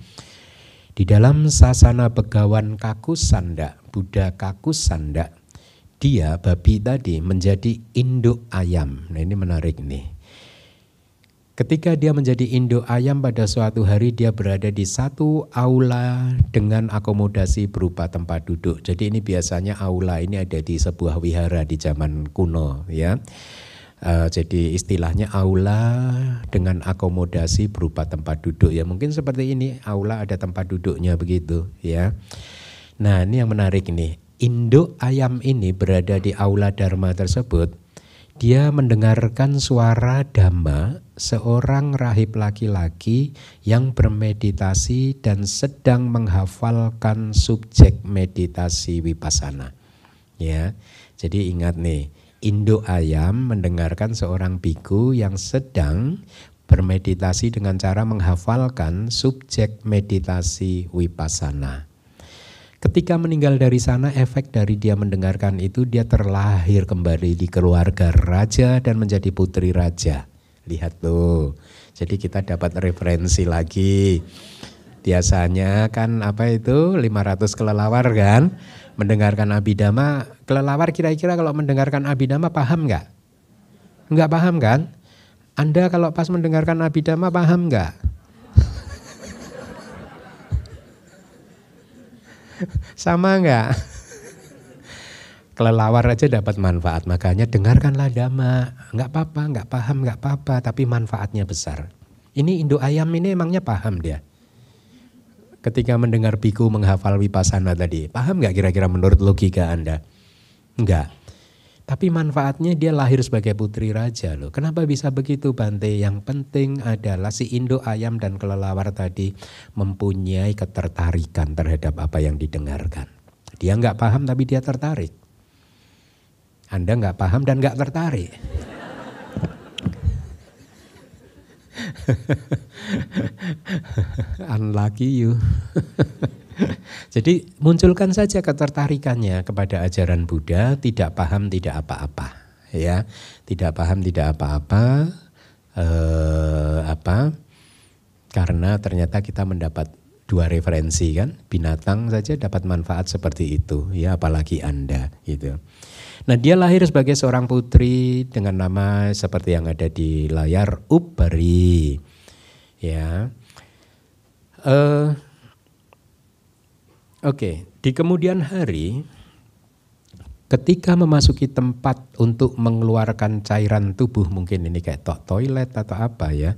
di dalam sasana begawan Kakusanda, Buddha Kakusanda, dia babi tadi menjadi induk ayam. Nah ini menarik nih. Ketika dia menjadi induk ayam pada suatu hari dia berada di satu aula dengan akomodasi berupa tempat duduk. Jadi ini biasanya aula ini ada di sebuah wihara di zaman kuno ya. Jadi istilahnya aula dengan akomodasi berupa tempat duduk ya, mungkin seperti ini, aula ada tempat duduknya begitu ya. Nah ini yang menarik nih, induk ayam ini berada di aula dharma tersebut. Dia mendengarkan suara dhamma seorang rahib laki-laki yang bermeditasi dan sedang menghafalkan subjek meditasi vipassana. Ya, jadi ingat nih, induk ayam mendengarkan seorang biku yang sedang bermeditasi dengan cara menghafalkan subjek meditasi vipassana. Ketika meninggal dari sana, efek dari dia mendengarkan itu, dia terlahir kembali di keluarga raja dan menjadi putri raja. Lihat tuh, jadi kita dapat referensi lagi. Biasanya kan apa itu 500 kelelawar kan, mendengarkan Abhidhamma. Kelelawar kira-kira kalau mendengarkan Abhidhamma paham nggak? Nggak paham kan? Anda kalau pas mendengarkan Abhidhamma paham nggak? Sama enggak? Kelelawar aja dapat manfaat, makanya dengarkanlah dhamma. Enggak apa-apa, enggak paham, enggak apa-apa, tapi manfaatnya besar. Ini induk ayam ini emangnya paham dia? Ketika mendengar biku menghafal vipassana tadi, paham enggak kira-kira menurut logika Anda? Enggak. Tapi manfaatnya dia lahir sebagai putri raja loh. Kenapa bisa begitu Bante? Yang penting adalah si induk ayam dan kelelawar tadi mempunyai ketertarikan terhadap apa yang didengarkan. Dia nggak paham tapi dia tertarik. Anda nggak paham dan nggak tertarik. Unlucky you. Jadi munculkan saja ketertarikannya kepada ajaran Buddha, tidak paham tidak apa-apa, ya, tidak paham tidak apa-apa, karena ternyata kita mendapat dua referensi kan, binatang saja dapat manfaat seperti itu, ya apalagi Anda gitu. Nah dia lahir sebagai seorang putri dengan nama seperti yang ada di layar, Ubari, ya. Oke, di kemudian hari ketika memasuki tempat untuk mengeluarkan cairan tubuh, mungkin ini kayak toilet atau apa ya,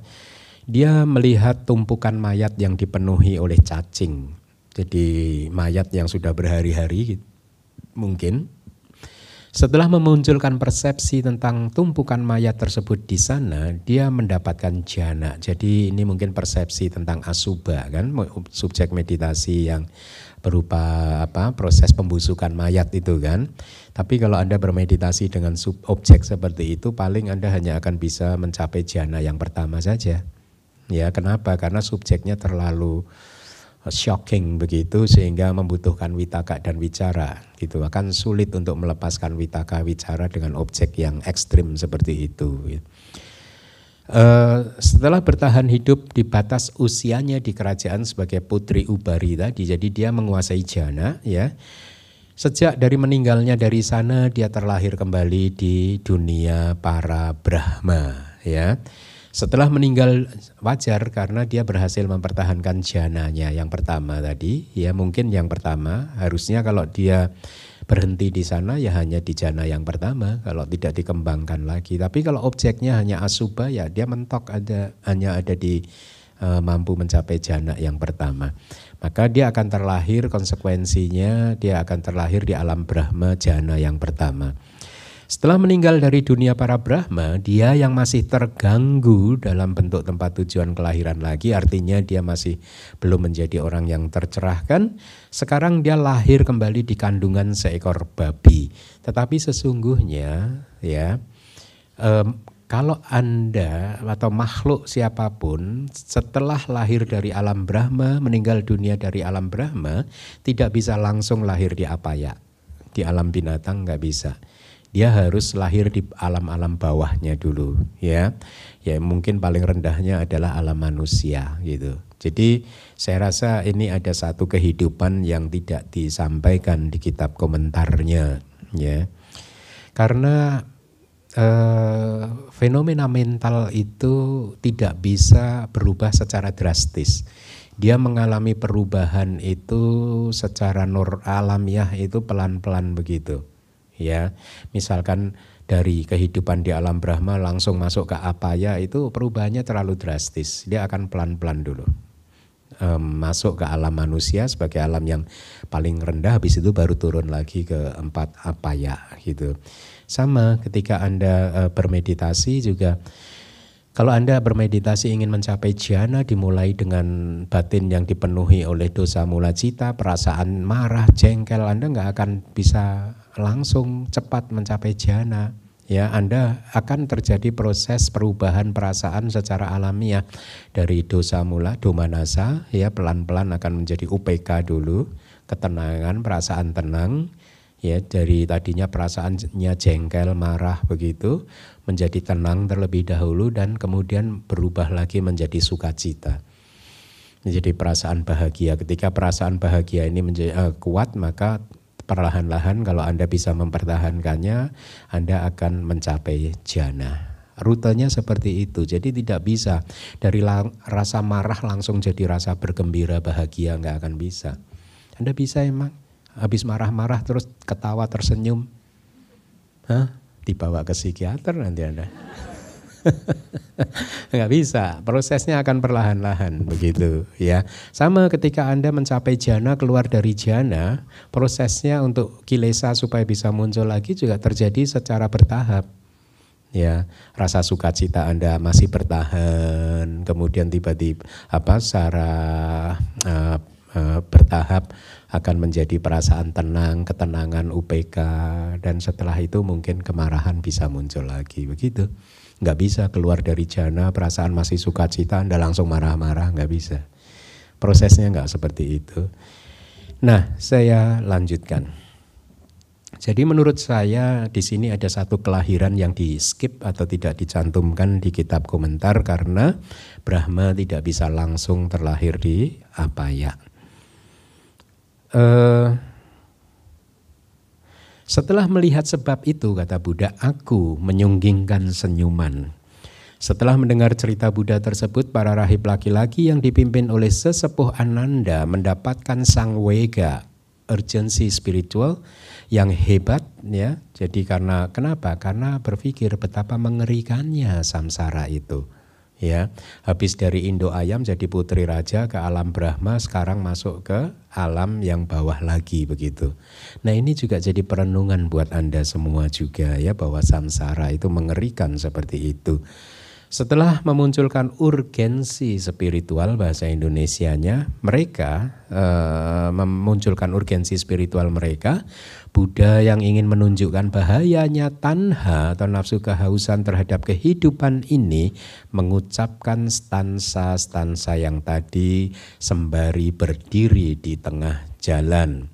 dia melihat tumpukan mayat yang dipenuhi oleh cacing. Jadi mayat yang sudah berhari-hari mungkin. Setelah memunculkan persepsi tentang tumpukan mayat tersebut di sana, dia mendapatkan jhana. Jadi ini mungkin persepsi tentang asubha kan, subjek meditasi yang berupa proses pembusukan mayat itu kan. Tapi kalau Anda bermeditasi dengan objek seperti itu, paling Anda hanya akan bisa mencapai jhana yang pertama saja. Ya, kenapa? Karena subjeknya terlalu shocking begitu sehingga membutuhkan vitaka dan wicara gitu. Akan sulit untuk melepaskan vitaka wicara dengan objek yang ekstrim seperti itu. Setelah bertahan hidup di batas usianya di kerajaan sebagai putri Ubari tadi, jadi dia menguasai jhana ya. Sejak dari meninggalnya dari sana dia terlahir kembali di dunia para Brahma ya. Setelah meninggal wajar karena dia berhasil mempertahankan jhananya yang pertama tadi ya, mungkin yang pertama harusnya kalau dia berhenti di sana ya hanya di jhana yang pertama kalau tidak dikembangkan lagi. Tapi kalau objeknya hanya asubha ya dia mentok hanya ada di mampu mencapai jhana yang pertama. Maka dia akan terlahir, konsekuensinya dia akan terlahir di alam Brahma jhana yang pertama. Setelah meninggal dari dunia para Brahma, dia yang masih terganggu dalam bentuk tempat tujuan kelahiran lagi, artinya dia masih belum menjadi orang yang tercerahkan. Sekarang dia lahir kembali di kandungan seekor babi. Tetapi sesungguhnya ya, kalau Anda atau makhluk siapapun setelah lahir dari alam Brahma, meninggal dunia dari alam Brahma, tidak bisa langsung lahir di apaya. Di alam binatang nggak bisa. Dia harus lahir di alam-alam bawahnya dulu ya. Ya mungkin paling rendahnya adalah alam manusia gitu. Jadi saya rasa ini ada satu kehidupan yang tidak disampaikan di kitab komentarnya ya. Karena fenomena mental itu tidak bisa berubah secara drastis. Dia mengalami perubahan itu secara alamiah itu pelan-pelan begitu. Ya, misalkan dari kehidupan di alam Brahma langsung masuk ke apaya itu perubahannya terlalu drastis. Dia akan pelan-pelan dulu. Masuk ke alam manusia sebagai alam yang paling rendah, habis itu baru turun lagi ke 4 apaya gitu. Sama ketika Anda bermeditasi juga, kalau Anda bermeditasi ingin mencapai jhana dimulai dengan batin yang dipenuhi oleh dosa mula cita, perasaan marah, jengkel, Anda nggak akan bisa langsung cepat mencapai jhana. Ya, Anda akan terjadi proses perubahan perasaan secara alamiah dari dosa mula, domanasa, ya pelan-pelan akan menjadi UPK dulu, ketenangan, perasaan tenang, ya dari tadinya perasaannya jengkel, marah begitu, menjadi tenang terlebih dahulu dan kemudian berubah lagi menjadi sukacita. Menjadi perasaan bahagia. Ketika perasaan bahagia ini menjadi kuat, maka perlahan-lahan kalau Anda bisa mempertahankannya, Anda akan mencapai jhana. Rutenya seperti itu. Jadi tidak bisa dari rasa marah langsung jadi rasa bergembira, bahagia, nggak akan bisa. Anda bisa emang habis marah-marah terus ketawa tersenyum, dibawa ke psikiater nanti Anda. Nggak bisa, prosesnya akan perlahan-lahan begitu ya. Sama ketika Anda mencapai jhana, keluar dari jhana, prosesnya untuk kilesa supaya bisa muncul lagi juga terjadi secara bertahap. Ya, rasa sukacita Anda masih bertahan, kemudian tiba-tiba secara bertahap akan menjadi perasaan tenang, ketenangan, UPK, dan setelah itu mungkin kemarahan bisa muncul lagi begitu. Nggak bisa keluar dari jhana, perasaan masih sukacita, Anda langsung marah-marah, nggak bisa. Prosesnya nggak seperti itu. Nah, saya lanjutkan. Jadi menurut saya di sini ada satu kelahiran yang di skip atau tidak dicantumkan di kitab komentar karena Brahma tidak bisa langsung terlahir di apaya. Setelah melihat sebab itu, kata Buddha, aku menyunggingkan senyuman. Setelah mendengar cerita Buddha tersebut, para rahib laki-laki yang dipimpin oleh sesepuh Ananda mendapatkan sangwega, urgensi spiritual yang hebat ya. Jadi kenapa? Karena berpikir betapa mengerikannya samsara itu. Ya, habis dari Indo ayam jadi putri raja ke alam Brahma, sekarang masuk ke alam yang bawah lagi begitu. Nah, ini juga jadi perenungan buat Anda semua juga ya, bahwa samsara itu mengerikan seperti itu. Setelah memunculkan urgensi spiritual, bahasa Indonesianya, mereka memunculkan urgensi spiritual mereka, Buddha yang ingin menunjukkan bahayanya tanha atau nafsu kehausan terhadap kehidupan ini, mengucapkan stansa-stansa yang tadi sembari berdiri di tengah jalan.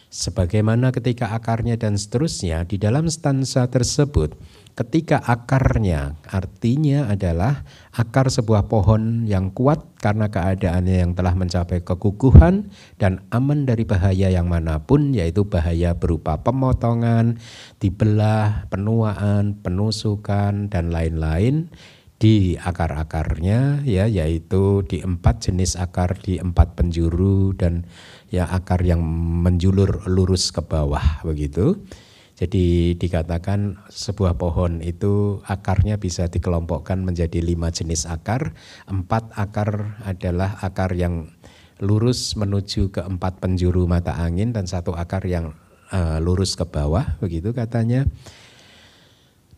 Sebagaimana ketika akarnya dan seterusnya, di dalam stansa tersebut, ketika akarnya artinya adalah akar sebuah pohon yang kuat karena keadaannya yang telah mencapai kekukuhan dan aman dari bahaya yang manapun, yaitu bahaya berupa pemotongan, dibelah, penuaan, penusukan, dan lain-lain. Di akar-akarnya ya, yaitu di 4 jenis akar di 4 penjuru dan ya akar yang menjulur lurus ke bawah begitu. Jadi dikatakan sebuah pohon itu akarnya bisa dikelompokkan menjadi 5 jenis akar. 4 akar adalah akar yang lurus menuju ke 4 penjuru mata angin dan 1 akar yang lurus ke bawah begitu katanya.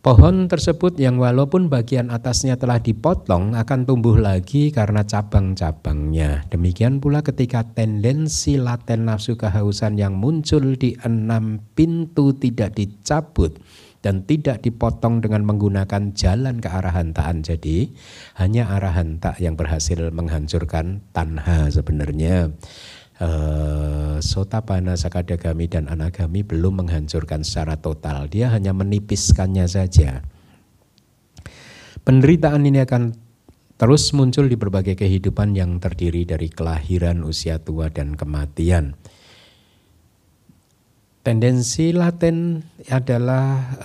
Pohon tersebut yang walaupun bagian atasnya telah dipotong akan tumbuh lagi karena cabang-cabangnya. Demikian pula ketika tendensi laten nafsu kehausan yang muncul di 6 pintu tidak dicabut dan tidak dipotong dengan menggunakan jalan ke arahantaan. Jadi hanya arahanta yang berhasil menghancurkan tanha sebenarnya. Sotapanna, Sakadagami dan Anagami belum menghancurkan secara total, dia hanya menipiskannya saja. Penderitaan ini akan terus muncul di berbagai kehidupan yang terdiri dari kelahiran, usia tua, dan kematian. Tendensi laten adalah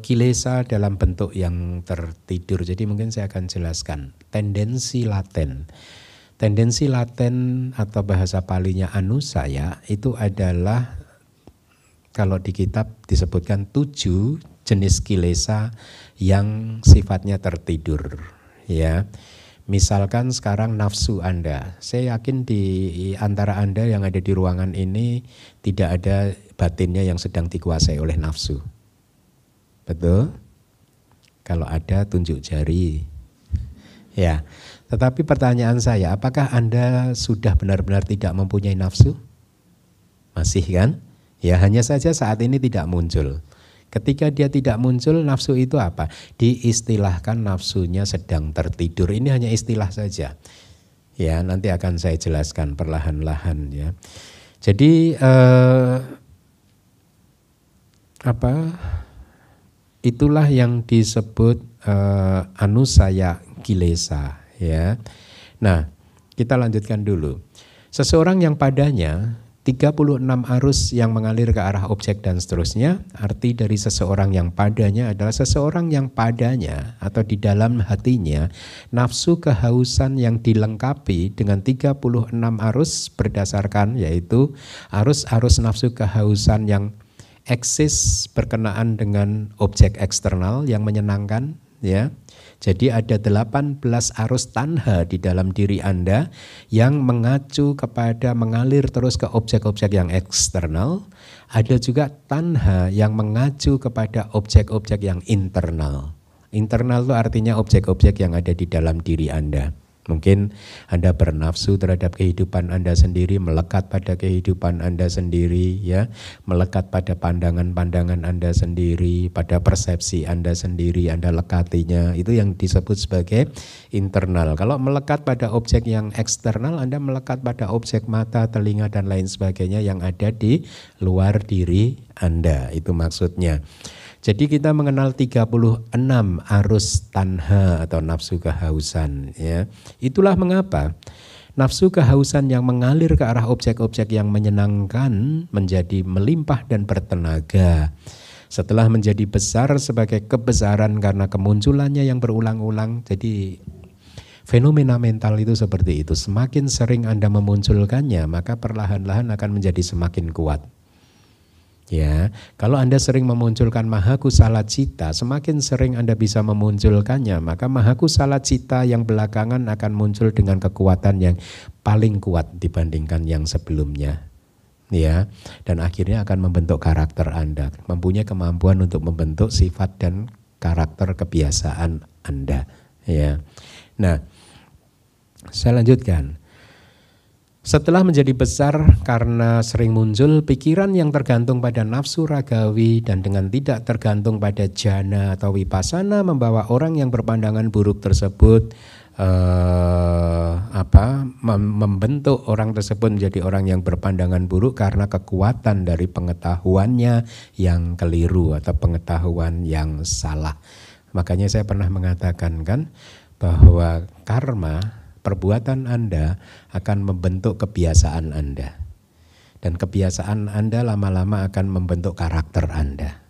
kilesa dalam bentuk yang tertidur. Jadi mungkin saya akan jelaskan tendensi laten. Tendensi laten atau bahasa palinya anusaya itu adalah kalau di kitab disebutkan 7 jenis kilesa yang sifatnya tertidur, ya. Misalkan sekarang nafsu Anda, saya yakin di antara Anda yang ada di ruangan ini tidak ada batinnya yang sedang dikuasai oleh nafsu. Betul? Kalau ada tunjuk jari. Ya, tetapi pertanyaan saya, apakah Anda sudah benar-benar tidak mempunyai nafsu? Masih kan? Ya, hanya saja saat ini tidak muncul. Ketika dia tidak muncul, nafsu itu apa? Diistilahkan nafsunya sedang tertidur. Ini hanya istilah saja. Ya, nanti akan saya jelaskan perlahan-lahan ya. Jadi itulah yang disebut anusaya kilesa ya. Nah, kita lanjutkan dulu. Seseorang yang padanya 36 arus yang mengalir ke arah objek dan seterusnya. Arti dari seseorang yang padanya adalah seseorang yang padanya atau di dalam hatinya nafsu kehausan yang dilengkapi dengan 36 arus berdasarkan yaitu arus-arus nafsu kehausan yang eksis berkenaan dengan objek eksternal yang menyenangkan ya. Jadi ada 18 arus tanha di dalam diri Anda yang mengacu kepada mengalir terus ke objek-objek yang eksternal. Ada juga tanha yang mengacu kepada objek-objek yang internal. Internal itu artinya objek-objek yang ada di dalam diri Anda. Mungkin Anda bernafsu terhadap kehidupan Anda sendiri, melekat pada kehidupan Anda sendiri, ya, melekat pada pandangan-pandangan Anda sendiri, pada persepsi Anda sendiri, Anda lekatinya. Itu yang disebut sebagai internal. Kalau melekat pada objek yang eksternal, Anda melekat pada objek mata, telinga, dan lain sebagainya yang ada di luar diri Anda. Itu maksudnya. Jadi kita mengenal 36 arus tanha atau nafsu kehausan ya. Itulah mengapa nafsu kehausan yang mengalir ke arah objek-objek yang menyenangkan menjadi melimpah dan bertenaga. Setelah menjadi besar sebagai kebesaran karena kemunculannya yang berulang-ulang. Jadi fenomena mental itu seperti itu. Semakin sering Anda memunculkannya, maka perlahan-lahan akan menjadi semakin kuat. Ya, kalau Anda sering memunculkan mahakusala cita, semakin sering Anda bisa memunculkannya, maka mahakusala cita yang belakangan akan muncul dengan kekuatan yang paling kuat dibandingkan yang sebelumnya. Ya, dan akhirnya akan membentuk karakter Anda, mempunyai kemampuan untuk membentuk sifat dan karakter kebiasaan Anda. Ya. Nah, saya lanjutkan. Setelah menjadi besar karena sering muncul pikiran yang tergantung pada nafsu ragawi dan dengan tidak tergantung pada jana atau vipassana membawa orang yang berpandangan buruk tersebut membentuk orang tersebut menjadi orang yang berpandangan buruk karena kekuatan dari pengetahuannya yang keliru atau pengetahuan yang salah. Makanya saya pernah mengatakan kan bahwa karma perbuatan Anda akan membentuk kebiasaan Anda. Dan kebiasaan Anda lama-lama akan membentuk karakter Anda.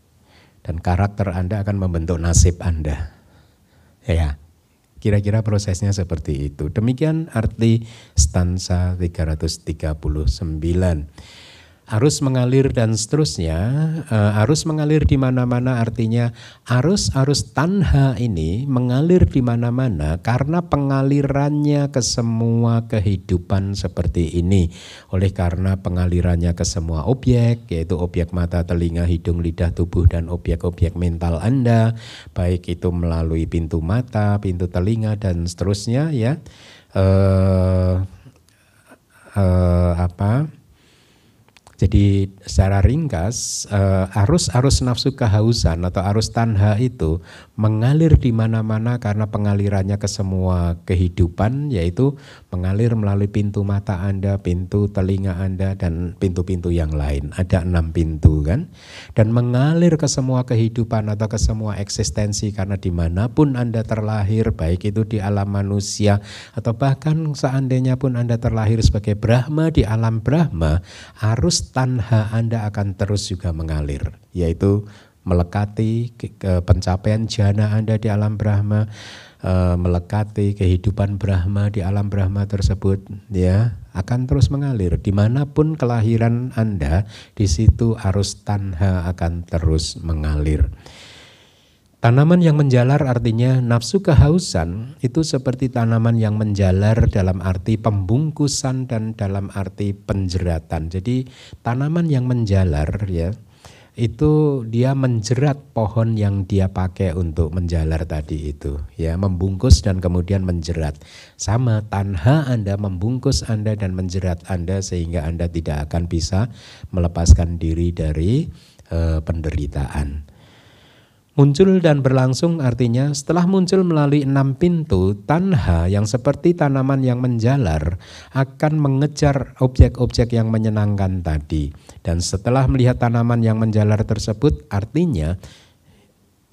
Dan karakter Anda akan membentuk nasib Anda. Ya, kira-kira prosesnya seperti itu. Demikian arti stanza 339. Arus mengalir dan seterusnya. Arus mengalir di mana-mana artinya arus-arus tanha ini mengalir di mana-mana karena pengalirannya ke semua kehidupan seperti ini. Oleh karena pengalirannya ke semua objek, yaitu objek mata, telinga, hidung, lidah, tubuh, dan objek-objek mental Anda, baik itu melalui pintu mata, pintu telinga, dan seterusnya ya. Jadi secara ringkas arus-arus nafsu kehausan atau arus tanha itu mengalir di mana-mana karena pengalirannya ke semua kehidupan, yaitu mengalir melalui pintu mata Anda, pintu telinga Anda, dan pintu-pintu yang lain. Ada 6 pintu kan, dan mengalir ke semua kehidupan atau ke semua eksistensi karena dimanapun Anda terlahir, baik itu di alam manusia atau bahkan seandainya pun Anda terlahir sebagai Brahma di alam Brahma, arus tanha Anda akan terus juga mengalir, yaitu melekati pencapaian jana Anda di alam Brahma, melekati kehidupan Brahma di alam Brahma tersebut, ya akan terus mengalir. Dimanapun kelahiran Anda, di situ arus tanha akan terus mengalir. Tanaman yang menjalar artinya nafsu kehausan itu seperti tanaman yang menjalar dalam arti pembungkusan dan dalam arti penjeratan. Jadi tanaman yang menjalar ya itu dia menjerat pohon yang dia pakai untuk menjalar tadi itu ya, membungkus dan kemudian menjerat. Sama, tanha Anda membungkus Anda dan menjerat Anda sehingga Anda tidak akan bisa melepaskan diri dari penderitaan. Muncul dan berlangsung artinya setelah muncul melalui 6 pintu, tanha yang seperti tanaman yang menjalar akan mengejar objek-objek yang menyenangkan tadi. Dan setelah melihat tanaman yang menjalar tersebut artinya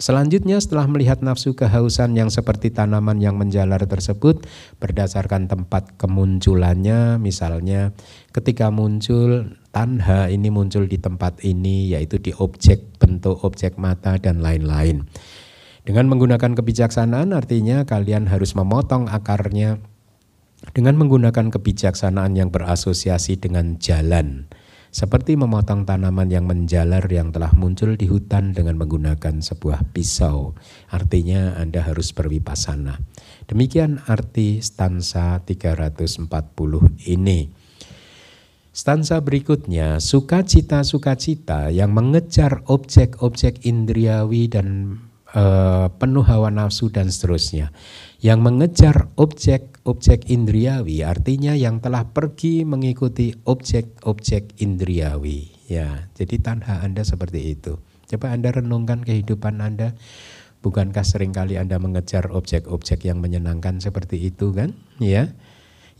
selanjutnya setelah melihat nafsu kehausan yang seperti tanaman yang menjalar tersebut berdasarkan tempat kemunculannya, misalnya ketika muncul tanha ini muncul di tempat ini, yaitu di objek, bentuk objek mata dan lain-lain. Dengan menggunakan kebijaksanaan artinya kalian harus memotong akarnya dengan menggunakan kebijaksanaan yang berasosiasi dengan jalan. Seperti memotong tanaman yang menjalar yang telah muncul di hutan dengan menggunakan sebuah pisau. Artinya Anda harus berwipasana. Demikian arti stansa 340 ini. Stansa berikutnya, sukacita-sukacita yang mengejar objek-objek indriawi dan penuh hawa nafsu dan seterusnya. Yang mengejar objek-objek indriawi artinya yang telah pergi mengikuti objek-objek indriawi. Ya, jadi tanha Anda seperti itu. Coba Anda renungkan kehidupan Anda. Bukankah seringkali Anda mengejar objek-objek yang menyenangkan seperti itu kan? Ya.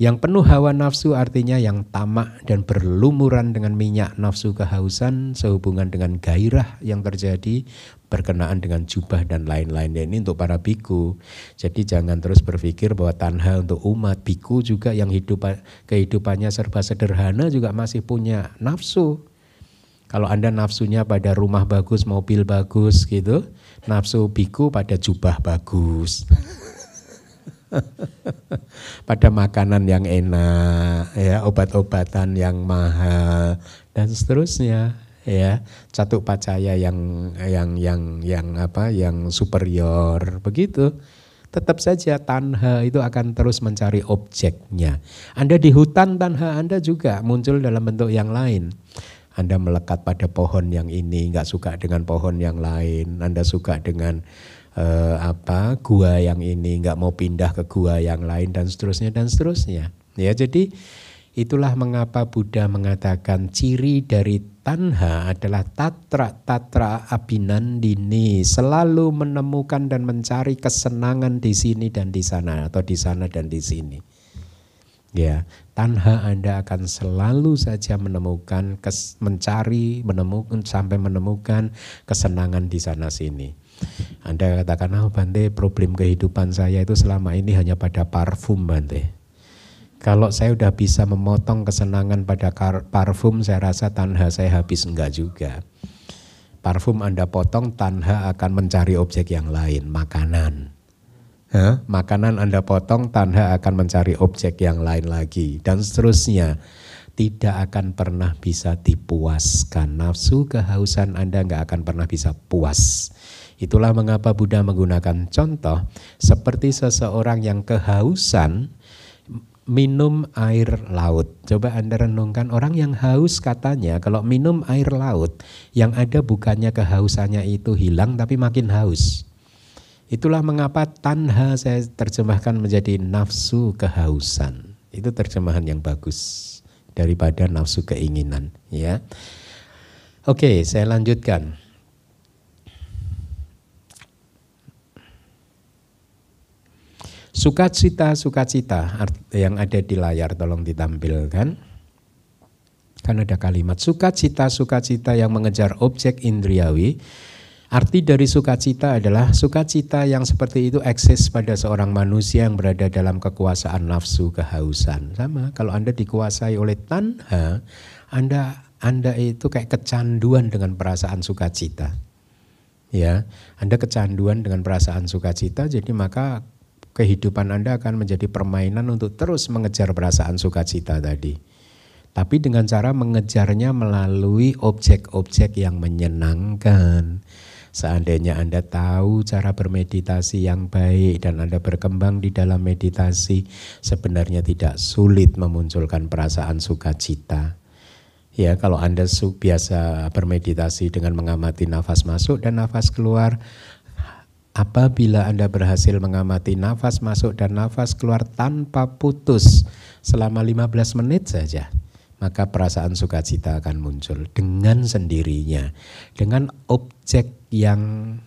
Yang penuh hawa nafsu artinya yang tamak dan berlumuran dengan minyak nafsu kehausan sehubungan dengan gairah yang terjadi berkenaan dengan jubah dan lain-lain. Ini untuk para biku. Jadi jangan terus berpikir bahwa tanha untuk umat. Biku juga yang kehidupannya serba sederhana juga masih punya nafsu. Kalau Anda nafsunya pada rumah bagus, mobil bagus gitu, nafsu biku pada jubah bagus. Pada makanan yang enak, ya, obat-obatan yang mahal dan seterusnya, ya, catuk pacaya yang superior, begitu. Tetap saja tanha itu akan terus mencari objeknya. Anda di hutan, tanha Anda juga muncul dalam bentuk yang lain. Anda melekat pada pohon yang ini, nggak suka dengan pohon yang lain. Anda suka dengan gua yang ini, nggak mau pindah ke gua yang lain dan seterusnya. Ya, jadi itulah mengapa Buddha mengatakan ciri dari tanha adalah tatra abhinandini, selalu menemukan dan mencari kesenangan di sini dan di sana atau di sana dan di sini. Ya, tanha Anda akan selalu saja menemukan, sampai menemukan kesenangan di sana sini. Anda katakan, Bante, problem kehidupan saya itu selama ini hanya pada parfum, Bante. Kalau saya udah bisa memotong kesenangan pada parfum, saya rasa tanha saya habis. Enggak juga. Parfum Anda potong, tanha akan mencari objek yang lain, makanan. Makanan Anda potong, tanha akan mencari objek yang lain lagi, dan seterusnya. Tidak akan pernah bisa dipuaskan. Nafsu kehausan Anda nggak akan pernah bisa puas. Itulah mengapa Buddha menggunakan contoh seperti seseorang yang kehausan minum air laut. Coba Anda renungkan, orang yang haus katanya kalau minum air laut yang ada bukannya kehausannya itu hilang tapi makin haus. Itulah mengapa tanha saya terjemahkan menjadi nafsu kehausan. Itu terjemahan yang bagus daripada nafsu keinginan, ya. Oke, saya lanjutkan. Sukacita yang ada di layar tolong ditampilkan. Kan ada kalimat sukacita yang mengejar objek indriawi. Arti dari sukacita adalah sukacita yang seperti itu eksis pada seorang manusia yang berada dalam kekuasaan nafsu kehausan. Sama, kalau Anda dikuasai oleh tanha, Anda itu kayak kecanduan dengan perasaan sukacita. Ya, Anda kecanduan dengan perasaan sukacita, jadi maka kehidupan Anda akan menjadi permainan untuk terus mengejar perasaan sukacita tadi. Tapi dengan cara mengejarnya melalui objek-objek yang menyenangkan. Seandainya Anda tahu cara bermeditasi yang baik dan Anda berkembang di dalam meditasi, sebenarnya tidak sulit memunculkan perasaan sukacita. Ya, kalau Anda biasa bermeditasi dengan mengamati nafas masuk dan nafas keluar, apabila Anda berhasil mengamati nafas masuk dan nafas keluar tanpa putus selama 15 menit saja, maka perasaan sukacita akan muncul dengan sendirinya, dengan objek yang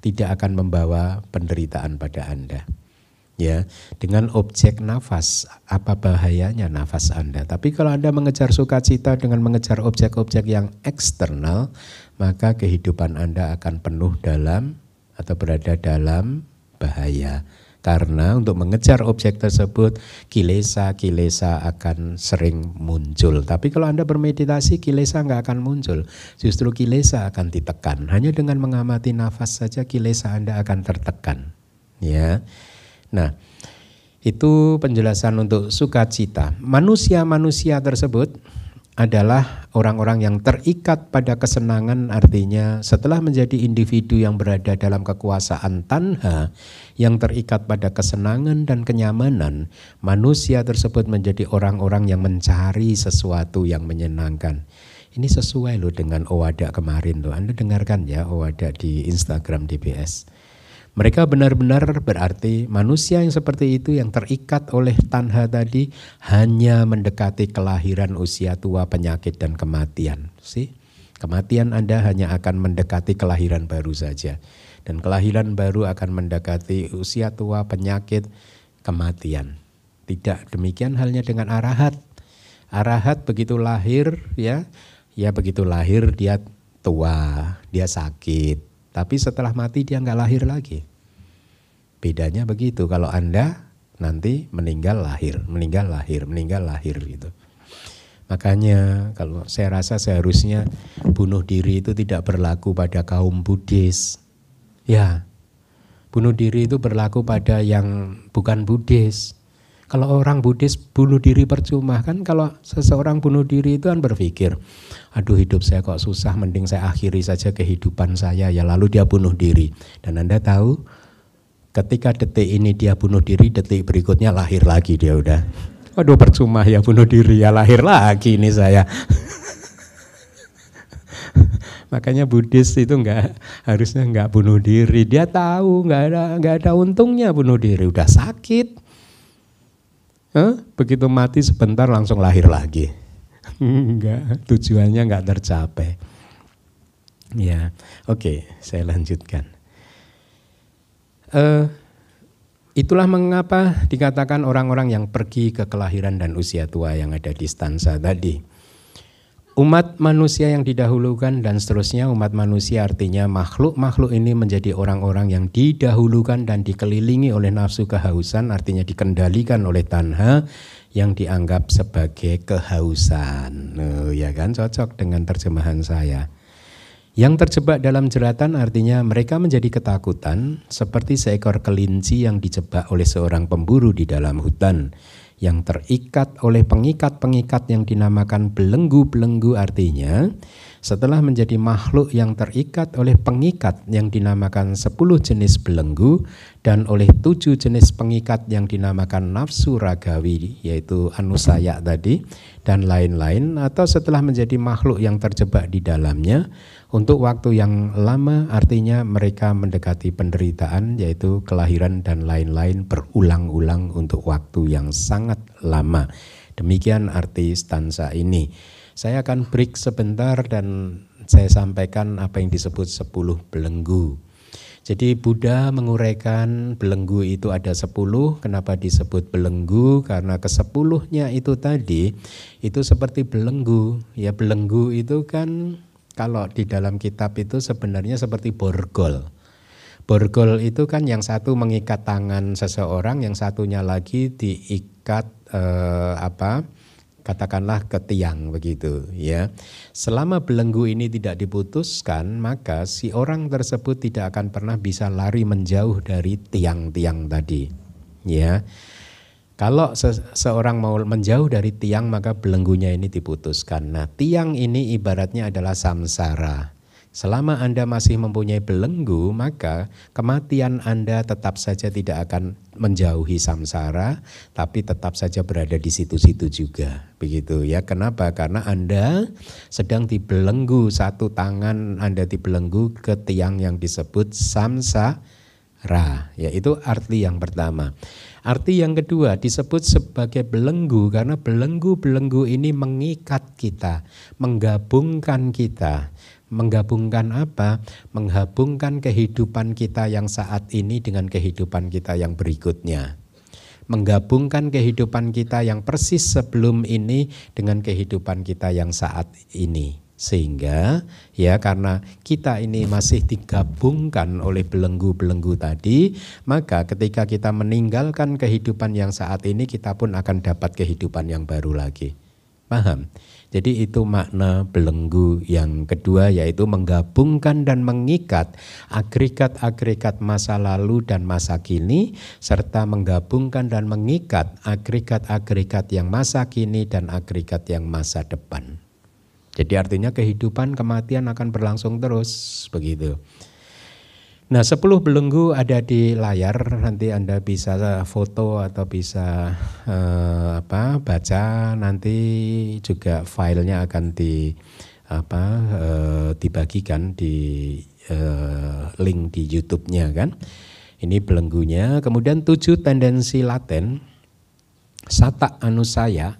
tidak akan membawa penderitaan pada Anda. Ya, dengan objek nafas, apa bahayanya nafas Anda? Tapi kalau Anda mengejar sukacita dengan mengejar objek-objek yang eksternal, maka kehidupan Anda akan penuh dalam atau berada dalam bahaya. Karena untuk mengejar objek tersebut, kilesa-kilesa akan sering muncul. Tapi kalau Anda bermeditasi, kilesa nggak akan muncul. Justru kilesa akan ditekan. Hanya dengan mengamati nafas saja kilesa Anda akan tertekan. Ya. Nah, itu penjelasan untuk sukacita. Manusia-manusia tersebut adalah orang-orang yang terikat pada kesenangan, artinya setelah menjadi individu yang berada dalam kekuasaan tanha, yang terikat pada kesenangan dan kenyamanan, manusia tersebut menjadi orang-orang yang mencari sesuatu yang menyenangkan. Ini sesuai loh dengan Owada kemarin loh. Anda dengarkan ya Owada di Instagram DBS. Mereka benar-benar berarti manusia yang seperti itu yang terikat oleh tanha tadi hanya mendekati kelahiran, usia tua, penyakit dan kematian. Kematian Anda hanya akan mendekati kelahiran baru saja. Dan kelahiran baru akan mendekati usia tua, penyakit, kematian. Tidak demikian halnya dengan arahat. Arahat begitu lahir ya begitu lahir dia tua, dia sakit. Tapi setelah mati dia nggak lahir lagi. Bedanya begitu. Kalau Anda nanti meninggal lahir gitu. Makanya kalau saya rasa seharusnya bunuh diri itu tidak berlaku pada kaum Buddhis. Ya, bunuh diri itu berlaku pada yang bukan Buddhis. Kalau orang Buddhis bunuh diri percuma kan, kalau seseorang bunuh diri itu kan berpikir, aduh hidup saya kok susah, mending saya akhiri saja kehidupan saya, ya lalu dia bunuh diri. Dan Anda tahu ketika detik ini dia bunuh diri, detik berikutnya lahir lagi dia udah. Aduh percuma ya bunuh diri, ya lahir lagi ini saya. Makanya Buddhis itu harusnya nggak bunuh diri. Dia tahu nggak ada untungnya bunuh diri, udah sakit. Begitu mati sebentar langsung lahir lagi. Enggak, tujuannya enggak tercapai. Ya, oke, saya lanjutkan. Itulah mengapa dikatakan orang-orang yang pergi ke kelahiran dan usia tua yang ada di stanza tadi. Umat manusia yang didahulukan dan seterusnya, umat manusia artinya makhluk-makhluk ini menjadi orang-orang yang didahulukan dan dikelilingi oleh nafsu kehausan, artinya dikendalikan oleh tanha yang dianggap sebagai kehausan. Ya kan, cocok dengan terjemahan saya. Yang terjebak dalam jeratan artinya mereka menjadi ketakutan seperti seekor kelinci yang dijebak oleh seorang pemburu di dalam hutan, yang terikat oleh pengikat-pengikat yang dinamakan belenggu-belenggu, artinya setelah menjadi makhluk yang terikat oleh pengikat yang dinamakan 10 jenis belenggu dan oleh 7 jenis pengikat yang dinamakan nafsu ragawi, yaitu anusaya tadi dan lain-lain, atau setelah menjadi makhluk yang terjebak di dalamnya untuk waktu yang lama, artinya mereka mendekati penderitaan yaitu kelahiran dan lain-lain berulang-ulang untuk waktu yang sangat lama. Demikian arti stanza ini. Saya akan break sebentar dan saya sampaikan apa yang disebut 10 belenggu. Jadi Buddha menguraikan belenggu itu ada 10. Kenapa disebut belenggu? Karena ke-10-nya itu tadi itu seperti belenggu. Ya, belenggu itu kan kalau di dalam kitab itu sebenarnya seperti borgol. Borgol itu kan yang satu mengikat tangan seseorang, yang satunya lagi diikat katakanlah ke tiang begitu ya. Selama belenggu ini tidak diputuskan, maka si orang tersebut tidak akan pernah bisa lari menjauh dari tiang-tiang tadi ya. Kalau seseorang mau menjauh dari tiang, maka belenggunya ini diputuskan. Nah, tiang ini ibaratnya adalah samsara. Selama Anda masih mempunyai belenggu, maka kematian Anda tetap saja tidak akan menjauhi samsara, tapi tetap saja berada di situ-situ juga. Begitu ya. Kenapa? Karena Anda sedang dibelenggu, satu tangan Anda dibelenggu ke tiang yang disebut samsara. Ya, itu arti yang pertama. Arti yang kedua disebut sebagai belenggu karena belenggu-belenggu ini mengikat kita, menggabungkan kita. Menggabungkan apa? Menggabungkan kehidupan kita yang saat ini dengan kehidupan kita yang berikutnya. Menggabungkan kehidupan kita yang persis sebelum ini dengan kehidupan kita yang saat ini. Sehingga ya karena kita ini masih digabungkan oleh belenggu-belenggu tadi, maka ketika kita meninggalkan kehidupan yang saat ini, kita pun akan dapat kehidupan yang baru lagi. Paham? Jadi itu makna belenggu yang kedua, yaitu menggabungkan dan mengikat agregat-agregat masa lalu dan masa kini, serta menggabungkan dan mengikat agregat-agregat yang masa kini dan agregat yang masa depan. Jadi artinya kehidupan kematian akan berlangsung terus, begitu. Nah, 10 belenggu ada di layar, nanti Anda bisa foto atau bisa baca, nanti juga filenya akan dibagikan di link di YouTube-nya kan. Ini belenggunya. Kemudian 7 tendensi laten, sata anusaya.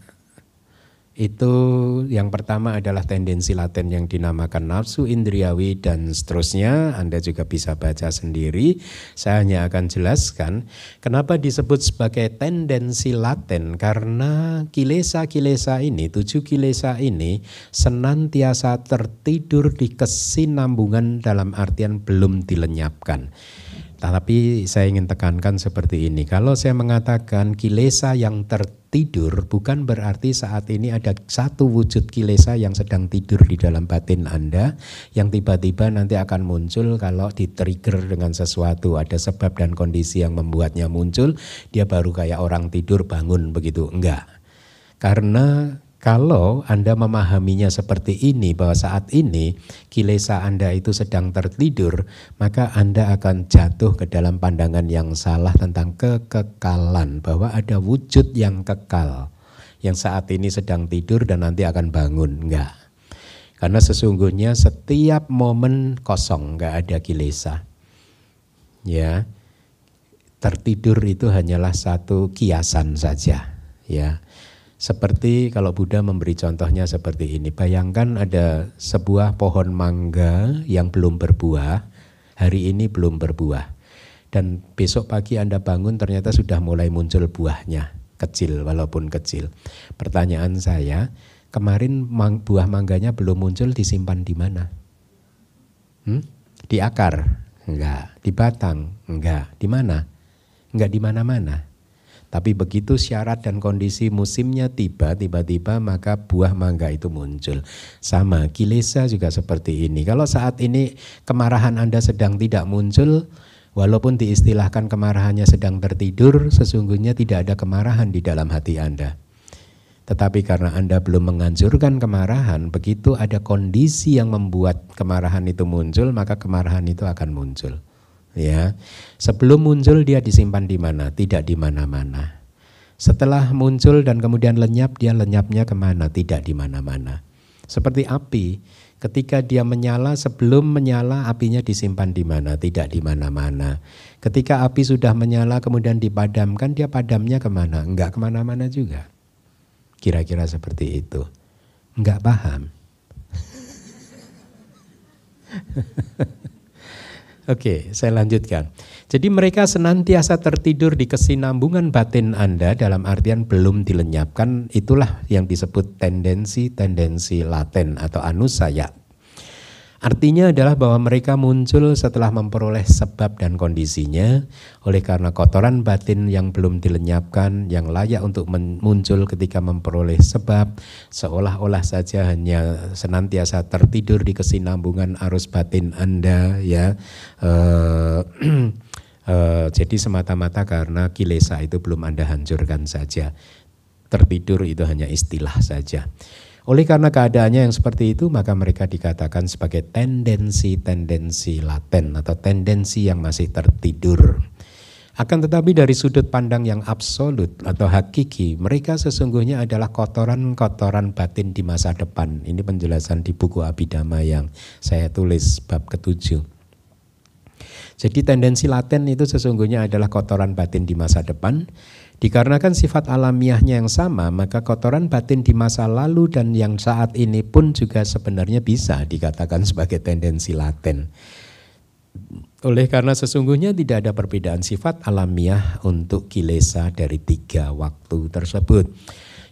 Itu yang pertama adalah tendensi laten yang dinamakan nafsu indriawi dan seterusnya. Anda juga bisa baca sendiri. Saya hanya akan jelaskan kenapa disebut sebagai tendensi laten. Karena kilesa-kilesa ini, 7 kilesa ini senantiasa tertidur di kesinambungan dalam artian belum dilenyapkan. Tapi saya ingin tekankan seperti ini. Kalau saya mengatakan kilesa yang tertidur, bukan berarti saat ini ada satu wujud kilesa yang sedang tidur di dalam batin Anda, yang tiba-tiba nanti akan muncul kalau di-trigger dengan sesuatu. Ada sebab dan kondisi yang membuatnya muncul, dia baru kayak orang tidur bangun begitu. Enggak. Karena kalau Anda memahaminya seperti ini, bahwa saat ini kilesa Anda itu sedang tertidur, maka Anda akan jatuh ke dalam pandangan yang salah tentang kekekalan, bahwa ada wujud yang kekal, yang saat ini sedang tidur dan nanti akan bangun. Enggak. Karena sesungguhnya setiap momen kosong, enggak ada kilesa. Ya, tertidur itu hanyalah satu kiasan saja. Ya. Seperti kalau Buddha memberi contohnya seperti ini. Bayangkan ada sebuah pohon mangga yang belum berbuah, hari ini belum berbuah. Dan besok pagi Anda bangun ternyata sudah mulai muncul buahnya, kecil walaupun kecil. Pertanyaan saya, kemarin buah mangganya belum muncul, disimpan di mana? Di akar? Enggak. Di batang? Enggak. Di mana? Enggak di mana-mana. Tapi begitu syarat dan kondisi musimnya tiba-tiba maka buah mangga itu muncul. Sama, kilesa juga seperti ini. Kalau saat ini kemarahan Anda sedang tidak muncul, walaupun diistilahkan kemarahannya sedang tertidur, sesungguhnya tidak ada kemarahan di dalam hati Anda. Tetapi karena Anda belum menganjurkan kemarahan, begitu ada kondisi yang membuat kemarahan itu muncul, maka kemarahan itu akan muncul. Ya, sebelum muncul dia disimpan di mana? Tidak di mana-mana. Setelah muncul dan kemudian lenyap, dia lenyapnya kemana? Tidak di mana-mana. Seperti api, ketika dia menyala, sebelum menyala apinya disimpan di mana? Tidak di mana-mana. Ketika api sudah menyala kemudian dipadamkan, dia padamnya kemana? Enggak kemana-mana juga. Kira-kira seperti itu. Enggak paham. Oke, saya lanjutkan. Jadi mereka senantiasa tertidur di kesinambungan batin Anda dalam artian belum dilenyapkan. Itulah yang disebut tendensi laten atau anusaya. Artinya adalah bahwa mereka muncul setelah memperoleh sebab dan kondisinya. Oleh karena kotoran batin yang belum dilenyapkan, yang layak untuk muncul ketika memperoleh sebab, seolah-olah saja hanya senantiasa tertidur di kesinambungan arus batin Anda, ya. Jadi semata-mata karena kilesa itu belum Anda hancurkan saja. Tertidur itu hanya istilah saja. Oleh karena keadaannya yang seperti itu, maka mereka dikatakan sebagai tendensi-tendensi laten atau tendensi yang masih tertidur. Akan tetapi dari sudut pandang yang absolut atau hakiki, mereka sesungguhnya adalah kotoran-kotoran batin di masa depan. Ini penjelasan di buku Abhidhamma yang saya tulis bab ke-7. Jadi tendensi laten itu sesungguhnya adalah kotoran batin di masa depan. Dikarenakan sifat alamiahnya yang sama, maka kotoran batin di masa lalu dan yang saat ini pun juga sebenarnya bisa dikatakan sebagai tendensi laten. Oleh karena sesungguhnya tidak ada perbedaan sifat alamiah untuk kilesa dari 3 waktu tersebut.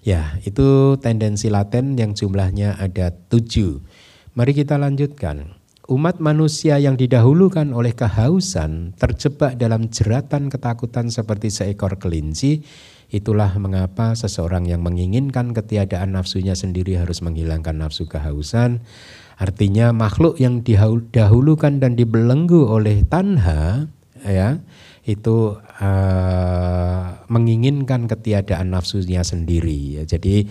Ya, itu tendensi laten yang jumlahnya ada 7. Mari kita lanjutkan. Umat manusia yang didahulukan oleh kehausan terjebak dalam jeratan ketakutan seperti seekor kelinci. Itulah mengapa seseorang yang menginginkan ketiadaan nafsunya sendiri harus menghilangkan nafsu kehausan. Artinya makhluk yang didahulukan dan dibelenggu oleh tanha, ya, itu menginginkan ketiadaan nafsunya sendiri. Ya. Jadi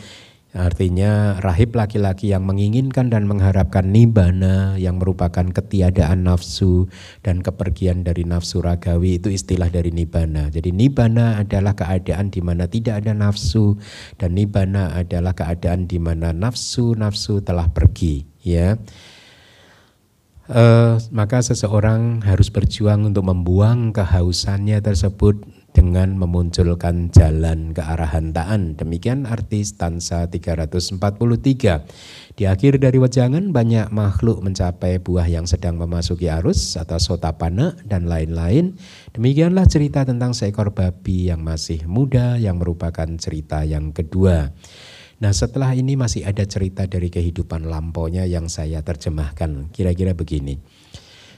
artinya rahib laki-laki yang menginginkan dan mengharapkan nibbana yang merupakan ketiadaan nafsu dan kepergian dari nafsu ragawi, itu istilah dari nibbana. Jadi nibbana adalah keadaan di mana tidak ada nafsu dan nibbana adalah keadaan di mana nafsu telah pergi, ya. Maka seseorang harus berjuang untuk membuang kehausannya tersebut dengan memunculkan jalan kearahantaan. Demikian arti stansa 343. Di akhir dari wejangan banyak makhluk mencapai buah yang sedang memasuki arus atau sotapanna dan lain-lain. Demikianlah cerita tentang seekor babi yang masih muda yang merupakan cerita yang kedua. Nah, setelah ini masih ada cerita dari kehidupan lampaunya yang saya terjemahkan. Kira-kira begini.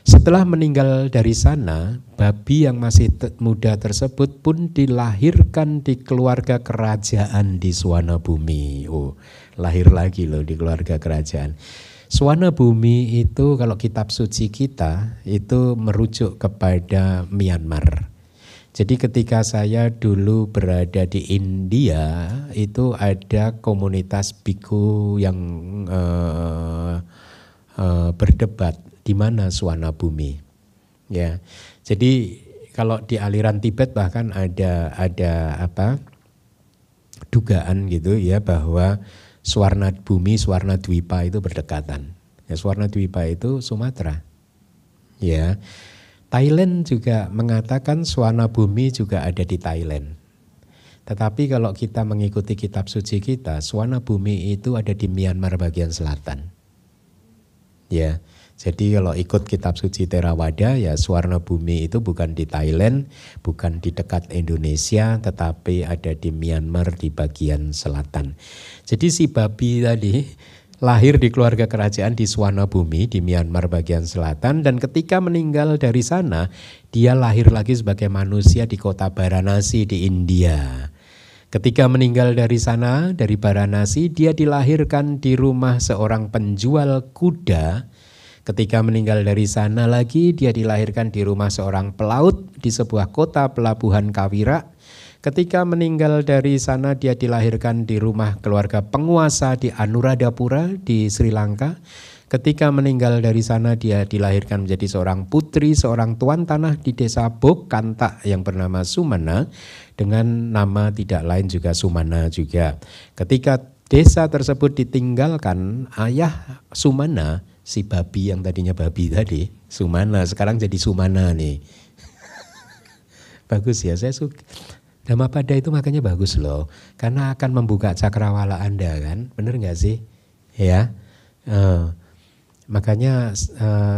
Setelah meninggal dari sana, babi yang masih muda tersebut pun dilahirkan di keluarga kerajaan di Swana Bumi. Oh, lahir lagi loh di keluarga kerajaan. Swana Bumi itu kalau kitab suci kita itu merujuk kepada Myanmar. Jadi ketika saya dulu berada di India, itu ada komunitas biku yang berdebat di mana Swana Bumi. Ya, jadi kalau di aliran Tibet bahkan ada dugaan gitu ya bahwa Swarna Bumi, Swarna Dwipa itu berdekatan. Ya, Swarna Dwipa itu Sumatera. Ya. Thailand juga mengatakan Swana Bumi juga ada di Thailand. Tetapi kalau kita mengikuti kitab suci kita, Swana Bumi itu ada di Myanmar bagian selatan. Ya, jadi kalau ikut kitab suci Theravada ya Swana Bumi itu bukan di Thailand, bukan di dekat Indonesia, tetapi ada di Myanmar di bagian selatan. Jadi si babi tadi lahir di keluarga kerajaan di Swana Bumi di Myanmar bagian selatan, dan ketika meninggal dari sana dia lahir lagi sebagai manusia di kota Varanasi di India. Ketika meninggal dari sana dari Varanasi dia dilahirkan di rumah seorang penjual kuda. Ketika meninggal dari sana lagi dia dilahirkan di rumah seorang pelaut di sebuah kota pelabuhan Kawira. Ketika meninggal dari sana dia dilahirkan di rumah keluarga penguasa di Anuradhapura di Sri Lanka. Ketika meninggal dari sana dia dilahirkan menjadi seorang putri, seorang tuan tanah di desa Bokanta yang bernama Sumana dengan nama tidak lain juga Sumana juga. Ketika desa tersebut ditinggalkan, ayah Sumana, si babi yang tadinya babi tadi, Sumana sekarang jadi Sumana nih. Bagus ya, saya suka. Dhammapada itu makanya bagus loh, karena akan membuka cakrawala Anda kan, bener gak sih? Ya, makanya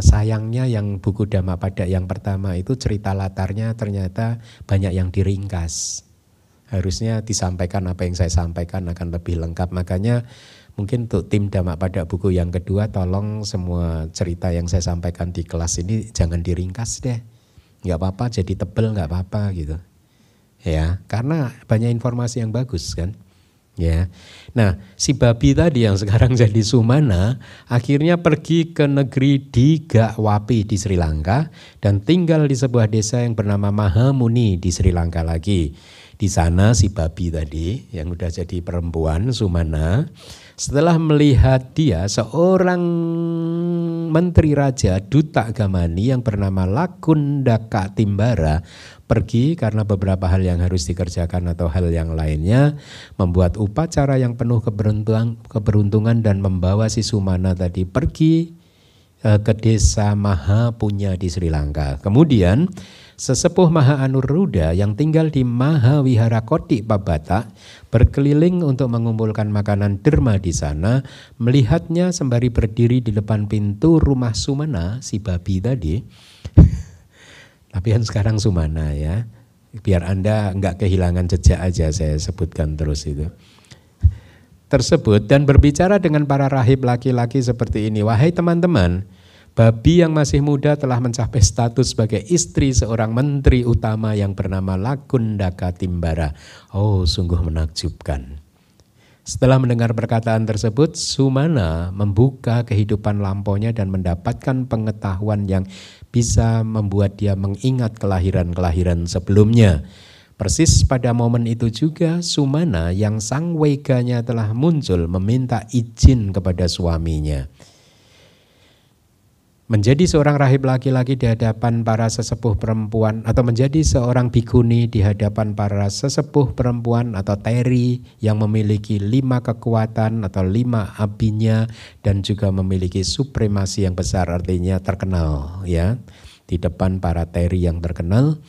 sayangnya yang buku Dhammapada yang pertama itu cerita latarnya ternyata banyak yang diringkas. Harusnya disampaikan apa yang saya sampaikan akan lebih lengkap, makanya mungkin untuk tim Dhammapada buku yang kedua tolong semua cerita yang saya sampaikan di kelas ini jangan diringkas deh, gak apa-apa jadi tebel gak apa-apa gitu. Ya, karena banyak informasi yang bagus kan. Ya. Nah, si babi tadi yang sekarang jadi Sumana akhirnya pergi ke negeri Digawati di Sri Lanka dan tinggal di sebuah desa yang bernama Mahamuni di Sri Lanka lagi. Di sana si babi tadi yang udah jadi perempuan, Sumana, setelah melihat dia seorang menteri raja Duta Gamani yang bernama Lakundaka Timbara pergi karena beberapa hal yang harus dikerjakan atau hal yang lainnya, membuat upacara yang penuh keberuntungan dan membawa si Sumana tadi pergi ke desa Mahapunya di Sri Lanka. Kemudian sesepuh Maha Anuruddha yang tinggal di Mahawihara Koti Pabata berkeliling untuk mengumpulkan makanan derma di sana, melihatnya sembari berdiri di depan pintu rumah Sumana, si babi tadi. Tapi kan sekarang Sumana ya, biar Anda enggak kehilangan jejak aja saya sebutkan terus itu. Tersebut dan berbicara dengan para rahib laki-laki seperti ini, wahai teman-teman, babi yang masih muda telah mencapai status sebagai istri seorang menteri utama yang bernama Lakundaka Timbara. Oh, sungguh menakjubkan. Setelah mendengar perkataan tersebut, Sumana membuka kehidupan lampaunya dan mendapatkan pengetahuan yang bisa membuat dia mengingat kelahiran-kelahiran sebelumnya. Persis pada momen itu juga Sumana yang sang weganya telah muncul meminta izin kepada suaminya. Menjadi seorang rahib laki-laki di hadapan para sesepuh perempuan atau menjadi seorang bikuni di hadapan para sesepuh perempuan atau teri yang memiliki 5 kekuatan atau 5 abinya dan juga memiliki supremasi yang besar, artinya terkenal ya di depan para teri yang terkenal.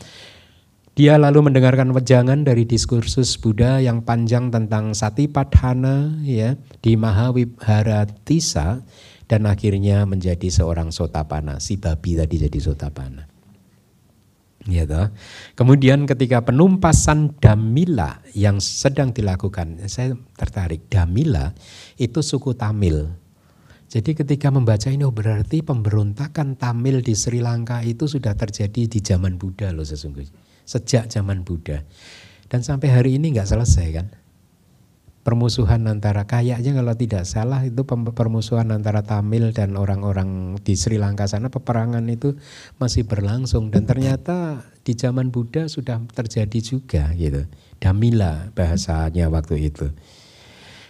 Dia lalu mendengarkan wejangan dari diskursus Buddha yang panjang tentang Satipatthana ya di Mahawihara Tisa dan akhirnya menjadi seorang Sotapanna. Si babi tadi jadi Sotapanna. Ya toh. Kemudian ketika penumpasan Damila yang sedang dilakukan, saya tertarik. Damila itu suku Tamil. Jadi ketika membaca ini berarti pemberontakan Tamil di Sri Lanka itu sudah terjadi di zaman Buddha loh sesungguhnya. Sejak zaman Buddha. Dan sampai hari ini nggak selesai kan. Permusuhan antara, kayaknya kalau tidak salah itu permusuhan antara Tamil dan orang-orang di Sri Lanka sana, peperangan itu masih berlangsung. Dan ternyata di zaman Buddha sudah terjadi juga gitu. Damila bahasanya waktu itu.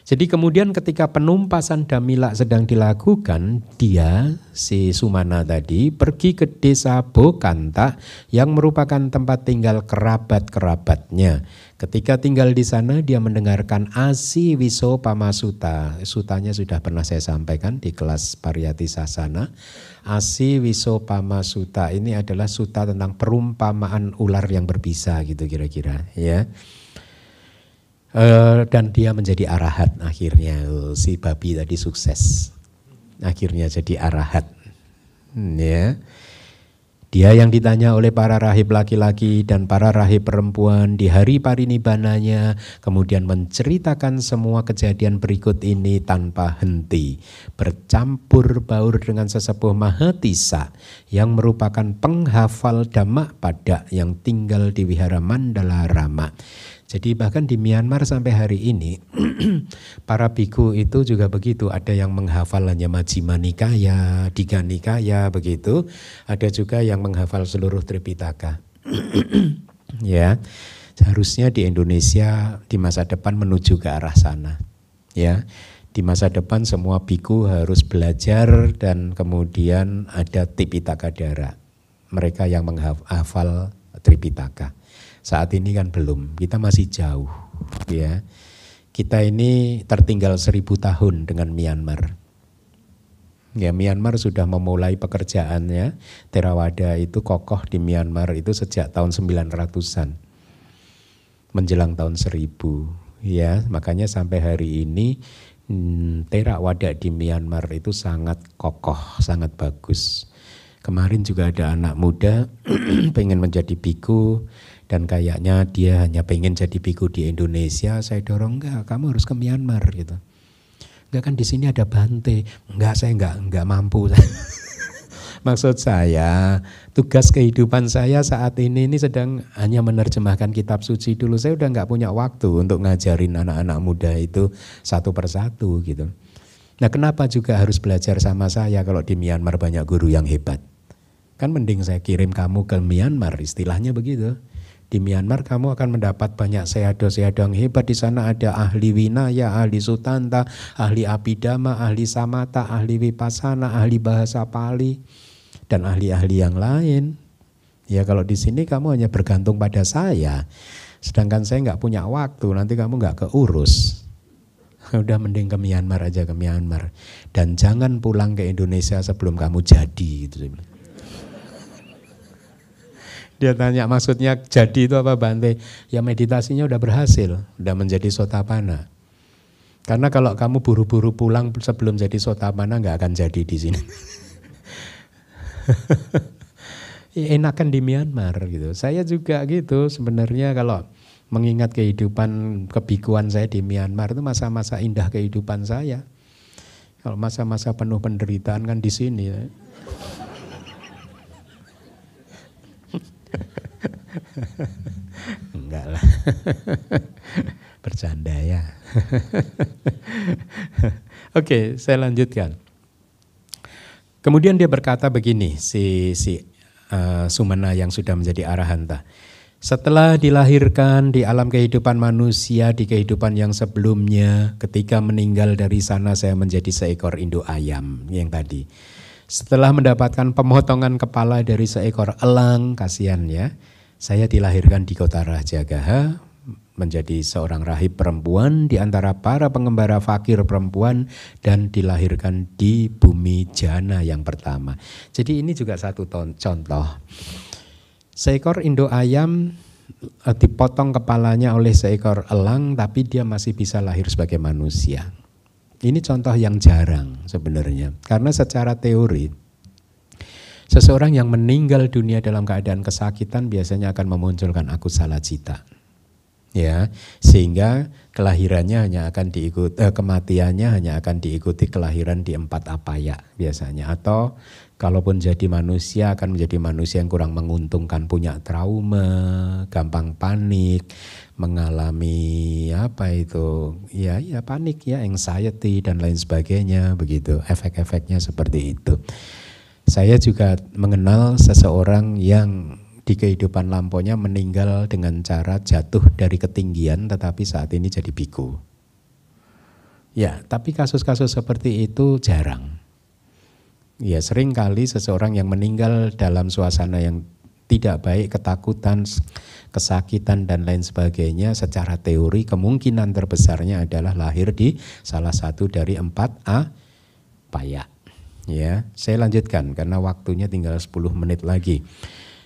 Jadi kemudian ketika penumpasan Damila sedang dilakukan, dia, si Sumana tadi, pergi ke desa Bokanta yang merupakan tempat tinggal kerabat-kerabatnya. Ketika tinggal di sana, dia mendengarkan Asi Wisopama Sutta. Sutanya sudah pernah saya sampaikan di kelas Pariyati Sasana. Asi Wisopama Sutta ini adalah sutta tentang perumpamaan ular yang berbisa gitu kira-kira ya. Dan dia menjadi arahat akhirnya. Si babi tadi sukses akhirnya jadi arahat ya. Dia yang ditanya oleh para rahib laki-laki dan para rahib perempuan di hari parinibbananya, kemudian menceritakan semua kejadian berikut ini tanpa henti, bercampur baur dengan sesepuh Mahatisa yang merupakan penghafal Dhammapada yang tinggal di Wihara Mandalarama. Jadi bahkan di Myanmar sampai hari ini para biku itu juga begitu. Ada yang menghafal hanya Majjhima Nikaya, Digha Nikaya begitu. Ada juga yang menghafal seluruh Tripitaka. Ya, seharusnya di Indonesia di masa depan menuju ke arah sana. Ya, di masa depan semua biku harus belajar dan kemudian ada Tipitaka Dara. Mereka yang menghafal Tripitaka. Saat ini kan belum, kita masih jauh ya. Kita ini tertinggal 1000 tahun dengan Myanmar. Ya, Myanmar sudah memulai pekerjaannya. Theravada itu kokoh di Myanmar itu sejak tahun 900-an. Menjelang tahun 1000 ya. Makanya sampai hari ini Theravada di Myanmar itu sangat kokoh, sangat bagus. Kemarin juga ada anak muda pengen menjadi biku dan kayaknya dia hanya pengen jadi biku di Indonesia. Saya dorong, enggak, kamu harus ke Myanmar gitu. Enggak, kan di sini ada Bante. Enggak, saya enggak mampu. Maksud saya, tugas kehidupan saya saat ini sedang hanya menerjemahkan kitab suci dulu. Saya udah enggak punya waktu untuk ngajarin anak-anak muda itu satu persatu gitu. Nah, kenapa juga harus belajar sama saya kalau di Myanmar banyak guru yang hebat? Kan mending saya kirim kamu ke Myanmar, istilahnya begitu. Di Myanmar kamu akan mendapat banyak sayadaw-sayadaw yang hebat. Di sana ada ahli winaya, ahli sutanta, ahli abhidhamma, ahli samatha, ahli vipassana, ahli bahasa Pali, dan ahli-ahli yang lain. Ya kalau di sini kamu hanya bergantung pada saya, sedangkan saya nggak punya waktu, nanti kamu nggak keurus. Udah mending ke Myanmar aja, ke Myanmar. Dan jangan pulang ke Indonesia sebelum kamu jadi. Gitu. Dia tanya maksudnya jadi itu apa Bante? Ya meditasinya udah berhasil, udah menjadi Sotapanna. Karena kalau kamu buru-buru pulang sebelum jadi Sotapanna nggak akan jadi di sini. Ya, enakan di Myanmar gitu. Saya juga gitu sebenarnya kalau mengingat kehidupan kebikuan saya di Myanmar itu masa-masa indah kehidupan saya. Kalau masa-masa penuh penderitaan kan di sini. Ya. Enggak lah. Bercanda ya. Oke, saya lanjutkan. Kemudian dia berkata begini, si Sumana yang sudah menjadi arahanta. Setelah dilahirkan di alam kehidupan manusia, di kehidupan yang sebelumnya, ketika meninggal dari sana saya menjadi seekor induk ayam yang tadi. Setelah mendapatkan pemotongan kepala dari seekor elang, kasihan ya, saya dilahirkan di kota Rajagaha, menjadi seorang rahib perempuan di antara para pengembara fakir perempuan dan dilahirkan di bumi jana yang pertama. Jadi ini juga satu contoh. Seekor induk ayam dipotong kepalanya oleh seekor elang tapi dia masih bisa lahir sebagai manusia. Ini contoh yang jarang sebenarnya. Karena secara teori seseorang yang meninggal dunia dalam keadaan kesakitan biasanya akan memunculkan akusala cita. Ya, sehingga kelahirannya hanya akan kematiannya hanya akan diikuti kelahiran di 4 apaya biasanya, atau kalaupun jadi manusia akan menjadi manusia yang kurang menguntungkan, punya trauma, gampang panik, mengalami panik ya, anxiety dan lain sebagainya begitu, efek-efeknya seperti itu. Saya juga mengenal seseorang yang di kehidupan lampaunya meninggal dengan cara jatuh dari ketinggian tetapi saat ini jadi biku. Ya, tapi kasus-kasus seperti itu jarang. Ya, sering kali seseorang yang meninggal dalam suasana yang tidak baik, ketakutan, kesakitan dan lain sebagainya, secara teori kemungkinan terbesarnya adalah lahir di salah satu dari 4 apaya. Ya, saya lanjutkan karena waktunya tinggal 10 menit lagi.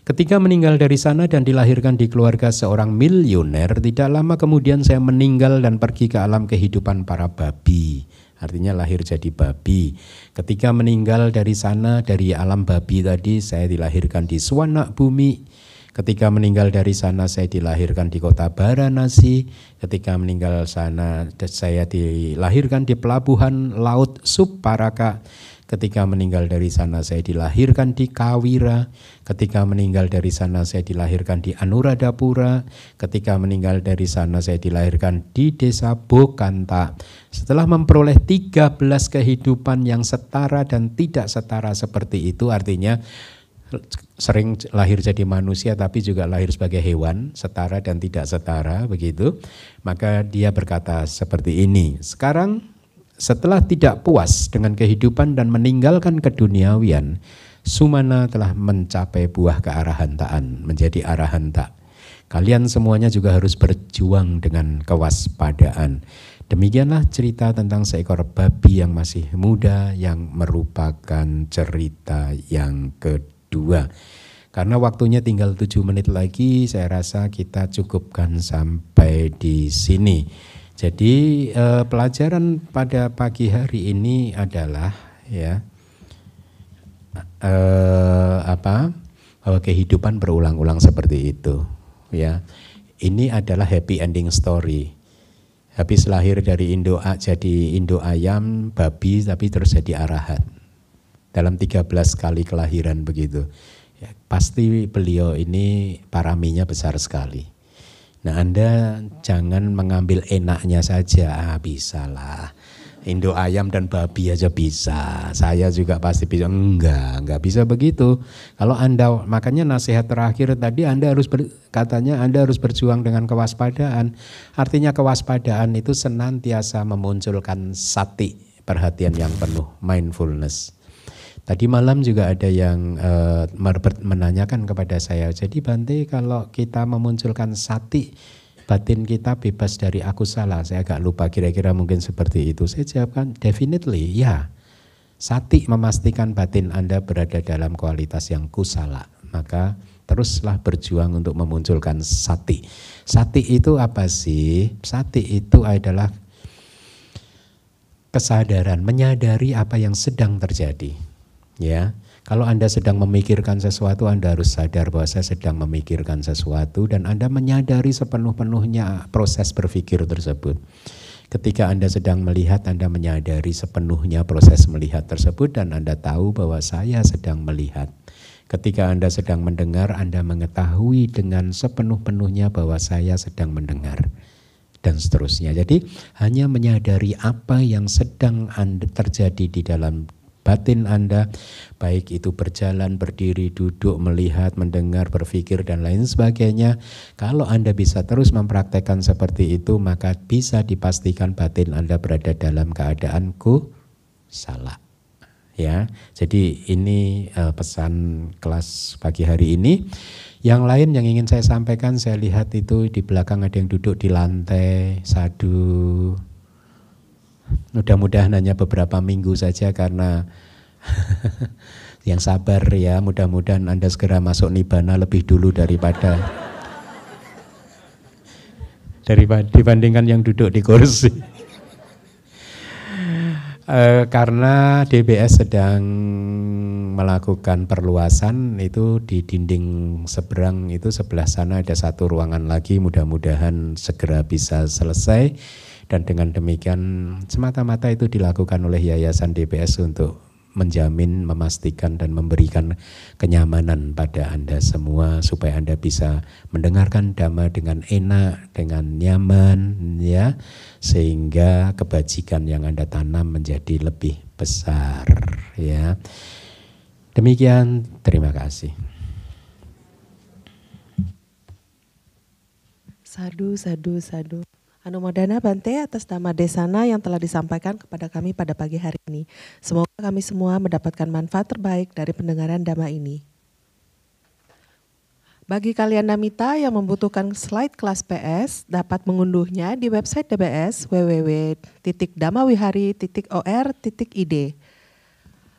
Ketika meninggal dari sana dan dilahirkan di keluarga seorang miliuner, tidak lama kemudian saya meninggal dan pergi ke alam kehidupan para babi. Artinya lahir jadi babi. Ketika meninggal dari sana, dari alam babi tadi, saya dilahirkan di Swana bumi. Ketika meninggal dari sana, saya dilahirkan di kota Varanasi. Ketika meninggal sana, saya dilahirkan di pelabuhan laut Subparaka. Ketika meninggal dari sana saya dilahirkan di Kawira. Ketika meninggal dari sana saya dilahirkan di Anuradhapura. Ketika meninggal dari sana saya dilahirkan di desa Bokanta. Setelah memperoleh 13 kehidupan yang setara dan tidak setara seperti itu, artinya sering lahir jadi manusia tapi juga lahir sebagai hewan, setara dan tidak setara begitu. Maka dia berkata seperti ini, sekarang setelah tidak puas dengan kehidupan dan meninggalkan keduniawian, Sumana telah mencapai buah kearahantaan, menjadi arahanta. Kalian semuanya juga harus berjuang dengan kewaspadaan. Demikianlah cerita tentang seekor babi yang masih muda yang merupakan cerita yang kedua. Karena waktunya tinggal 7 menit lagi, saya rasa kita cukupkan sampai di sini. Jadi pelajaran pada pagi hari ini adalah bahwa kehidupan berulang-ulang seperti itu. Ya, ini adalah happy ending story. Habis lahir dari jadi induk ayam, babi, tapi terus jadi arahat. Dalam 13 kali kelahiran begitu. Ya, pasti beliau ini paraminya besar sekali. Nah, Anda jangan mengambil enaknya saja, bisa lah. Indo ayam dan babi aja bisa. Saya juga pasti bisa. Enggak bisa begitu. Kalau Anda, makanya nasihat terakhir tadi katanya Anda harus berjuang dengan kewaspadaan. Artinya kewaspadaan itu senantiasa memunculkan sati, perhatian yang penuh, mindfulness. Tadi malam juga ada yang menanyakan kepada saya, jadi Bante kalau kita memunculkan sati, batin kita bebas dari aku salah. Saya agak lupa kira-kira mungkin seperti itu. Saya jawabkan definitely ya. Sati memastikan batin Anda berada dalam kualitas yang kusala. Maka teruslah berjuang untuk memunculkan sati. Sati itu apa sih? Sati itu adalah kesadaran, menyadari apa yang sedang terjadi. Ya. Kalau Anda sedang memikirkan sesuatu, Anda harus sadar bahwa saya sedang memikirkan sesuatu dan Anda menyadari sepenuh-penuhnya proses berpikir tersebut. Ketika Anda sedang melihat, Anda menyadari sepenuhnya proses melihat tersebut dan Anda tahu bahwa saya sedang melihat. Ketika Anda sedang mendengar, Anda mengetahui dengan sepenuh-penuhnya bahwa saya sedang mendengar. Dan seterusnya. Jadi hanya menyadari apa yang sedang terjadi di dalam batin Anda, baik itu berjalan, berdiri, duduk, melihat, mendengar, berpikir, dan lain sebagainya. Kalau Anda bisa terus mempraktekkan seperti itu, maka bisa dipastikan batin Anda berada dalam keadaan kusala. Ya, jadi ini pesan kelas pagi hari ini. Yang lain yang ingin saya sampaikan, saya lihat itu di belakang ada yang duduk di lantai, sadu. Mudah-mudahan hanya beberapa minggu saja karena yang sabar ya, mudah-mudahan Anda segera masuk Nibbana lebih dulu dibandingkan yang duduk di kursi. Karena DBS sedang melakukan perluasan itu di dinding seberang itu sebelah sana ada satu ruangan lagi, mudah-mudahan segera bisa selesai. Dan dengan demikian semata-mata itu dilakukan oleh Yayasan DBS untuk menjamin, memastikan dan memberikan kenyamanan pada Anda semua supaya Anda bisa mendengarkan Dhamma dengan enak, dengan nyaman ya, sehingga kebajikan yang Anda tanam menjadi lebih besar ya. Demikian, terima kasih. Sadu. Anumodana Bante atas Dhamma Desana yang telah disampaikan kepada kami pada pagi hari ini. Semoga kami semua mendapatkan manfaat terbaik dari pendengaran Dhamma ini. Bagi kalian Namita yang membutuhkan slide kelas PS, dapat mengunduhnya di website DBS www.dhammawihari.or.id.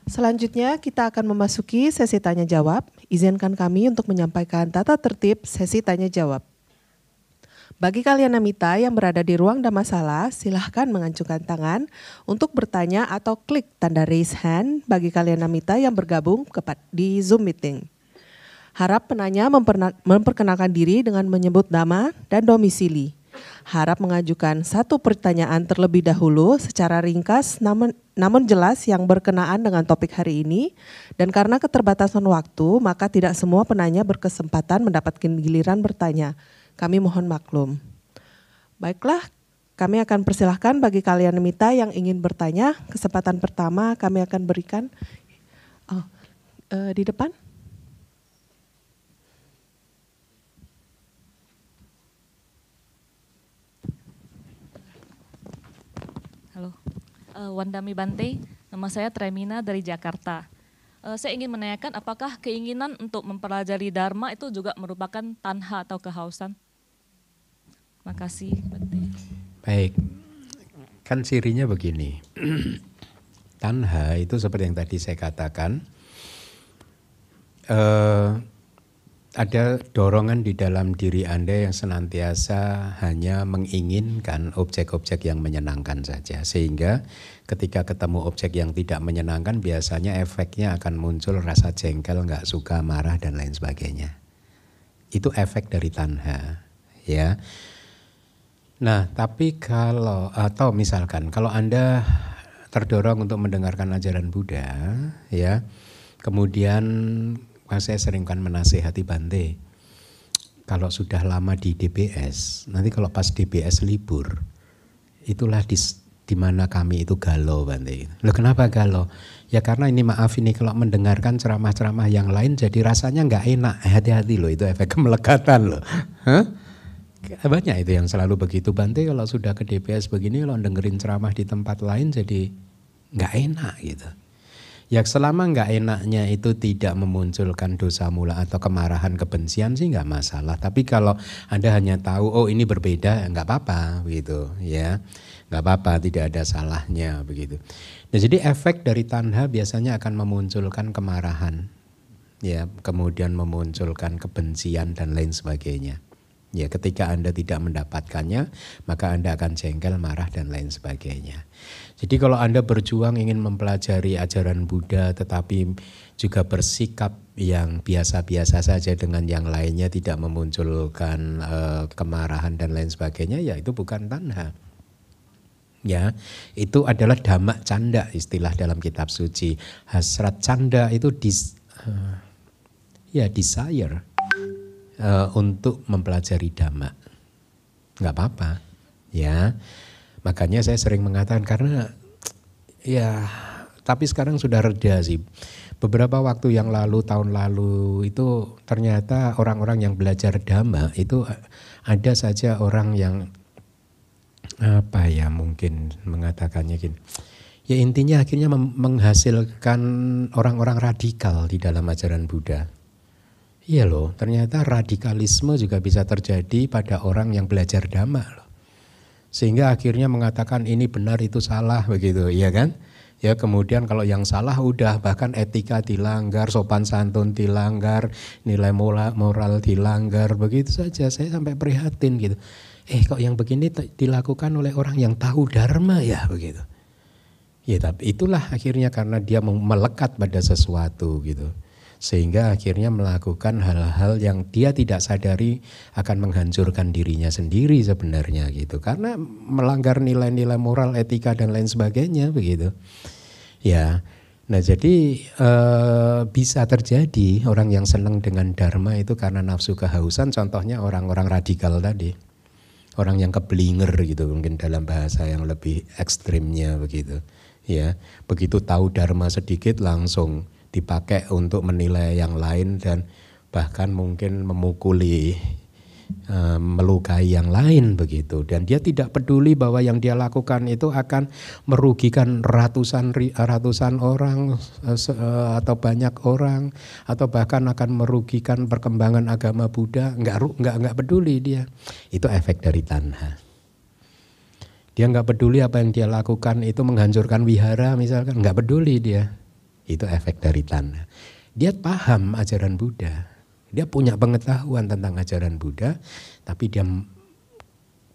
Selanjutnya kita akan memasuki sesi tanya jawab. Izinkan kami untuk menyampaikan tata tertib sesi tanya jawab. Bagi kalian Namita yang berada di ruang Dhammasala, silahkan mengancungkan tangan untuk bertanya atau klik tanda raise hand bagi kalian Namita yang bergabung di Zoom meeting. Harap penanya memperkenalkan diri dengan menyebut nama dan domisili. Harap mengajukan satu pertanyaan terlebih dahulu secara ringkas namun jelas yang berkenaan dengan topik hari ini. Dan karena keterbatasan waktu, maka tidak semua penanya berkesempatan mendapatkan giliran bertanya. Kami mohon maklum. Baiklah, kami akan persilahkan bagi kalian Namita yang ingin bertanya. Kesempatan pertama kami akan berikan di depan. Halo, Wandami Bante, nama saya Tremina dari Jakarta. Saya ingin menanyakan apakah keinginan untuk mempelajari Dharma itu juga merupakan tanha atau kehausan? Terima kasih, Bante. Baik, kan cirinya begini. Tanha itu seperti yang tadi saya katakan, ada dorongan di dalam diri Anda yang senantiasa hanya menginginkan objek-objek yang menyenangkan saja. Sehingga ketika ketemu objek yang tidak menyenangkan, biasanya efeknya akan muncul rasa jengkel, nggak suka, marah, dan lain sebagainya. Itu efek dari tanha, ya. Nah, tapi atau misalkan kalau Anda terdorong untuk mendengarkan ajaran Buddha, ya, kemudian saya sering kan menasehati Bante, kalau sudah lama di DBS, nanti kalau pas DBS libur, itulah di mana kami itu galau, Bante. Loh kenapa galau? Ya karena ini maaf ini kalau mendengarkan ceramah-ceramah yang lain jadi rasanya nggak enak. Hati-hati loh, itu efek kemelekatan loh. Hah? Banyak itu yang selalu begitu, Bante. Kalau sudah ke DPS begini, kalau dengerin ceramah di tempat lain jadi nggak enak gitu. Ya selama nggak enaknya itu tidak memunculkan dosa mula atau kemarahan, kebencian sih nggak masalah. Tapi kalau Anda hanya tahu oh ini berbeda, nggak apa-apa gitu ya. Nggak apa-apa, tidak ada salahnya begitu. Nah, jadi efek dari tanha biasanya akan memunculkan kemarahan, ya, kemudian memunculkan kebencian dan lain sebagainya. Ya, ketika Anda tidak mendapatkannya, maka Anda akan jengkel, marah dan lain sebagainya. Jadi kalau Anda berjuang ingin mempelajari ajaran Buddha, tetapi juga bersikap yang biasa-biasa saja dengan yang lainnya, tidak memunculkan kemarahan dan lain sebagainya, ya itu bukan tanha. Ya, itu adalah dhamma canda istilah dalam kitab suci. Hasrat canda itu desire untuk mempelajari dhamma. Nggak apa-apa, ya. Makanya saya sering mengatakan karena ya, tapi sekarang sudah reda sih. Beberapa waktu yang lalu, tahun lalu itu ternyata orang-orang yang belajar dhamma itu ada saja orang yang apa ya mungkin mengatakannya gini. Ya intinya akhirnya menghasilkan orang-orang radikal di dalam ajaran Buddha. Iya loh, ternyata radikalisme juga bisa terjadi pada orang yang belajar dhamma loh. Sehingga akhirnya mengatakan ini benar itu salah begitu, iya kan? Ya kemudian kalau yang salah udah bahkan etika dilanggar, sopan santun dilanggar, nilai moral dilanggar, begitu saja. Saya sampai prihatin gitu. Kok yang begini dilakukan oleh orang yang tahu dharma ya begitu. Ya tapi itulah akhirnya karena dia melekat pada sesuatu gitu. Sehingga akhirnya melakukan hal-hal yang dia tidak sadari akan menghancurkan dirinya sendiri sebenarnya gitu. Karena melanggar nilai-nilai moral, etika dan lain sebagainya begitu. Ya, nah jadi bisa terjadi orang yang senang dengan dharma itu karena nafsu kehausan. Contohnya orang-orang radikal tadi. Orang yang keblinger gitu mungkin dalam bahasa yang lebih ekstrimnya begitu. Ya, begitu tahu dharma sedikit langsung dipakai untuk menilai yang lain dan bahkan mungkin memukuli, melukai yang lain begitu. Dan dia tidak peduli bahwa yang dia lakukan itu akan merugikan ratusan orang atau banyak orang atau bahkan akan merugikan perkembangan agama Buddha. Enggak peduli dia. Itu efek dari tanha. Dia enggak peduli apa yang dia lakukan itu menghancurkan wihara misalkan, enggak peduli dia. Itu efek dari tanha. Dia paham ajaran Buddha. Dia punya pengetahuan tentang ajaran Buddha, tapi dia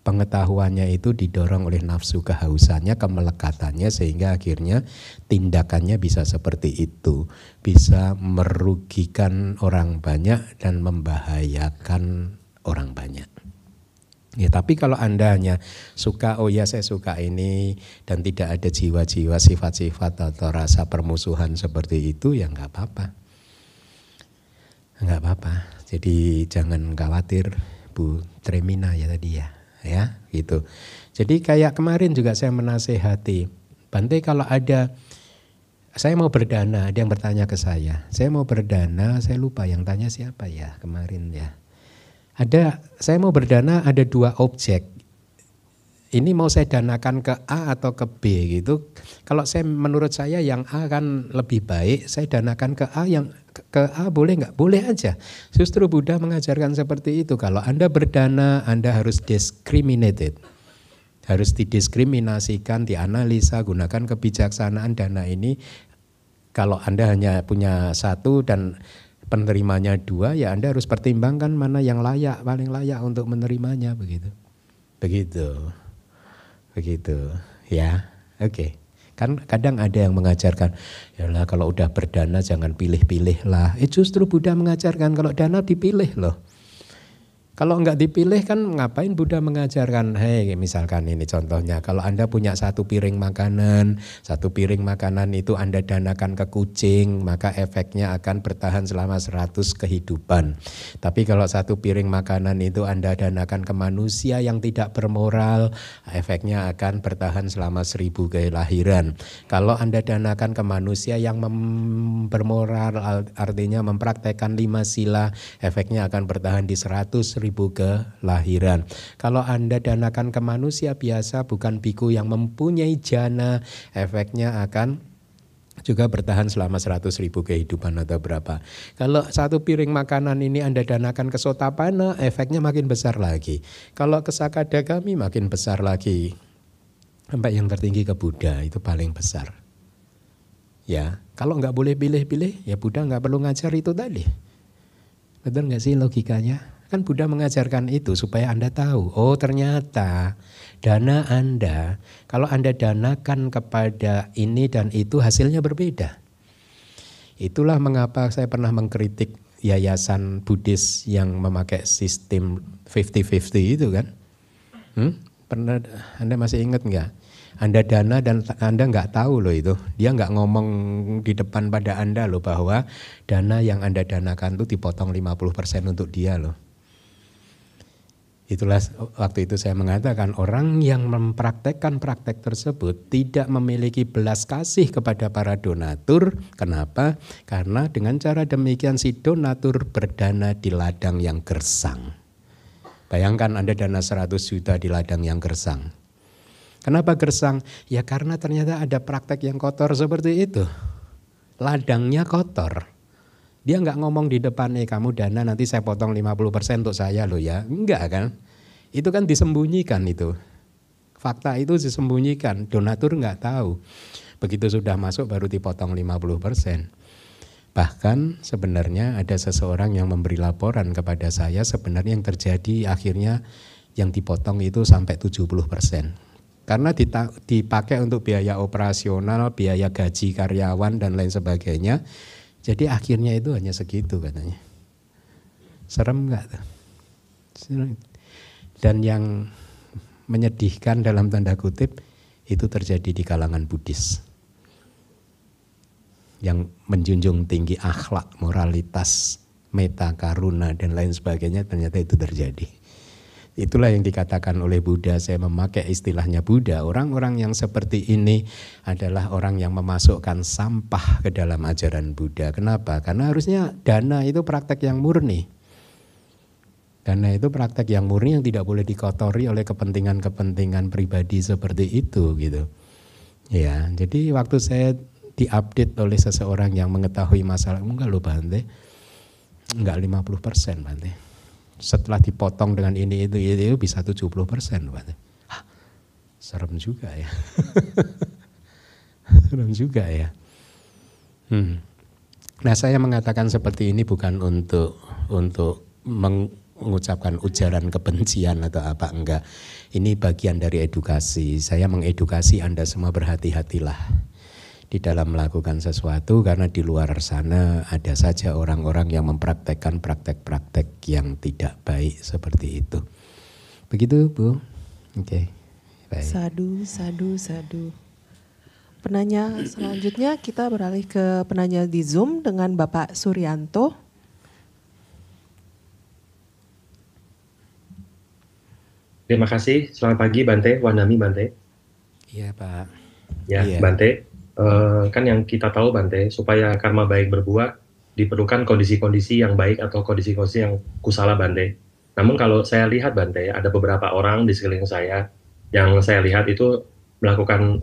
pengetahuannya itu didorong oleh nafsu kehausannya, kemelekatannya, sehingga akhirnya tindakannya bisa seperti itu, bisa merugikan orang banyak dan membahayakan orang banyak. Ya, tapi kalau Anda hanya suka, oh ya saya suka ini dan tidak ada jiwa-jiwa sifat-sifat atau rasa permusuhan seperti itu, ya nggak apa-apa. Enggak apa-apa, jadi jangan khawatir Bu Tremina ya tadi ya gitu. Jadi kayak kemarin juga saya menasehati, Bante kalau ada, saya mau berdana, ada yang bertanya ke saya mau berdana, saya lupa yang tanya siapa ya kemarin ya. Saya mau berdana ada 2 objek, ini mau saya danakan ke A atau ke B gitu. Kalau menurut saya yang A kan lebih baik, saya danakan ke A, yang ke A boleh nggak? Boleh aja. Justru Buddha mengajarkan seperti itu. Kalau Anda berdana, Anda harus discriminated. Harus didiskriminasikan, dianalisa, gunakan kebijaksanaan dana ini. Kalau Anda hanya punya 1 dan penerimanya 2, ya Anda harus pertimbangkan mana yang layak, paling layak untuk menerimanya begitu. Begitu ya, oke. Kan kadang ada yang mengajarkan, yalah kalau udah berdana jangan pilih-pilih lah. Justru Buddha mengajarkan kalau dana dipilih loh. Kalau enggak dipilih kan ngapain Buddha mengajarkan, hei misalkan ini contohnya, kalau Anda punya 1 piring makanan, 1 piring makanan itu Anda danakan ke kucing, maka efeknya akan bertahan selama 100 kehidupan. Tapi kalau 1 piring makanan itu Anda danakan ke manusia yang tidak bermoral, efeknya akan bertahan selama 1000 kelahiran. Kalau Anda danakan ke manusia yang bermoral, artinya mempraktekkan 5 sila, efeknya akan bertahan di 100.000 kelahiran. Kalau Anda danakan ke manusia biasa, bukan biku yang mempunyai jana, efeknya akan juga bertahan selama 100.000 kehidupan atau berapa. Kalau 1 piring makanan ini Anda danakan ke Sotapana, efeknya makin besar lagi. Kalau ke Sakadagami makin besar lagi. Sampai yang tertinggi ke Buddha, itu paling besar. Ya, kalau nggak boleh pilih-pilih, ya Buddha nggak perlu ngajar itu tadi. Betul nggak sih logikanya? Kan Buddha mengajarkan itu supaya Anda tahu, oh ternyata dana Anda, kalau Anda danakan kepada ini dan itu hasilnya berbeda. Itulah mengapa saya pernah mengkritik yayasan Buddhis yang memakai sistem 50-50 itu kan. Pernah Anda masih ingat nggak? Anda dana dan Anda nggak tahu loh itu. Dia nggak ngomong di depan pada Anda loh bahwa dana yang Anda danakan itu dipotong 50% untuk dia loh. Itulah waktu itu saya mengatakan orang yang mempraktekkan praktek tersebut tidak memiliki belas kasih kepada para donatur. Kenapa? Karena dengan cara demikian si donatur berdana di ladang yang gersang. Bayangkan Anda dana 100 juta di ladang yang gersang. Kenapa gersang? Ya karena ternyata ada praktek yang kotor seperti itu. Ladangnya kotor. Dia nggak ngomong di depan, kamu dana nanti saya potong 50% untuk saya loh ya. Enggak kan. Itu kan disembunyikan itu. Fakta itu disembunyikan. Donatur nggak tahu. Begitu sudah masuk baru dipotong 50%. Bahkan sebenarnya ada seseorang yang memberi laporan kepada saya, sebenarnya yang terjadi akhirnya yang dipotong itu sampai 70%. Karena dipakai untuk biaya operasional, biaya gaji karyawan dan lain sebagainya. Jadi akhirnya itu hanya segitu katanya. Serem enggak tuh? Dan yang menyedihkan dalam tanda kutip itu terjadi di kalangan Buddhis. Yang menjunjung tinggi akhlak, moralitas, meta, karuna dan lain sebagainya, ternyata itu terjadi. Itulah yang dikatakan oleh Buddha, saya memakai istilahnya Buddha, orang-orang yang seperti ini adalah orang yang memasukkan sampah ke dalam ajaran Buddha. Kenapa? Karena harusnya dana itu praktek yang murni. Dana itu praktek yang murni yang tidak boleh dikotori oleh kepentingan-kepentingan pribadi seperti itu gitu. Ya, jadi waktu saya diupdate oleh seseorang yang mengetahui masalah, enggak loh Bante, enggak 50% Bante. Setelah dipotong dengan ini itu bisa 70%. Serem juga ya. Serem juga ya. Nah saya mengatakan seperti ini bukan untuk mengucapkan ujaran kebencian atau apa, enggak. Ini bagian dari edukasi. Saya mengedukasi Anda semua, berhati-hatilah di dalam melakukan sesuatu, karena di luar sana ada saja orang-orang yang mempraktekkan praktek-praktek yang tidak baik seperti itu. Begitu Bu? Oke, baik. Sadu. Penanya selanjutnya kita beralih ke penanya di Zoom dengan Bapak Suryanto. Terima kasih. Selamat pagi Bante, Wandami Bante. Iya Pak. Ya iya. Bante. Kan yang kita tahu Bante, supaya karma baik berbuah diperlukan kondisi-kondisi yang baik atau kondisi-kondisi yang kusala Bante. Namun kalau saya lihat Bante, ada beberapa orang di sekeliling saya yang saya lihat itu melakukan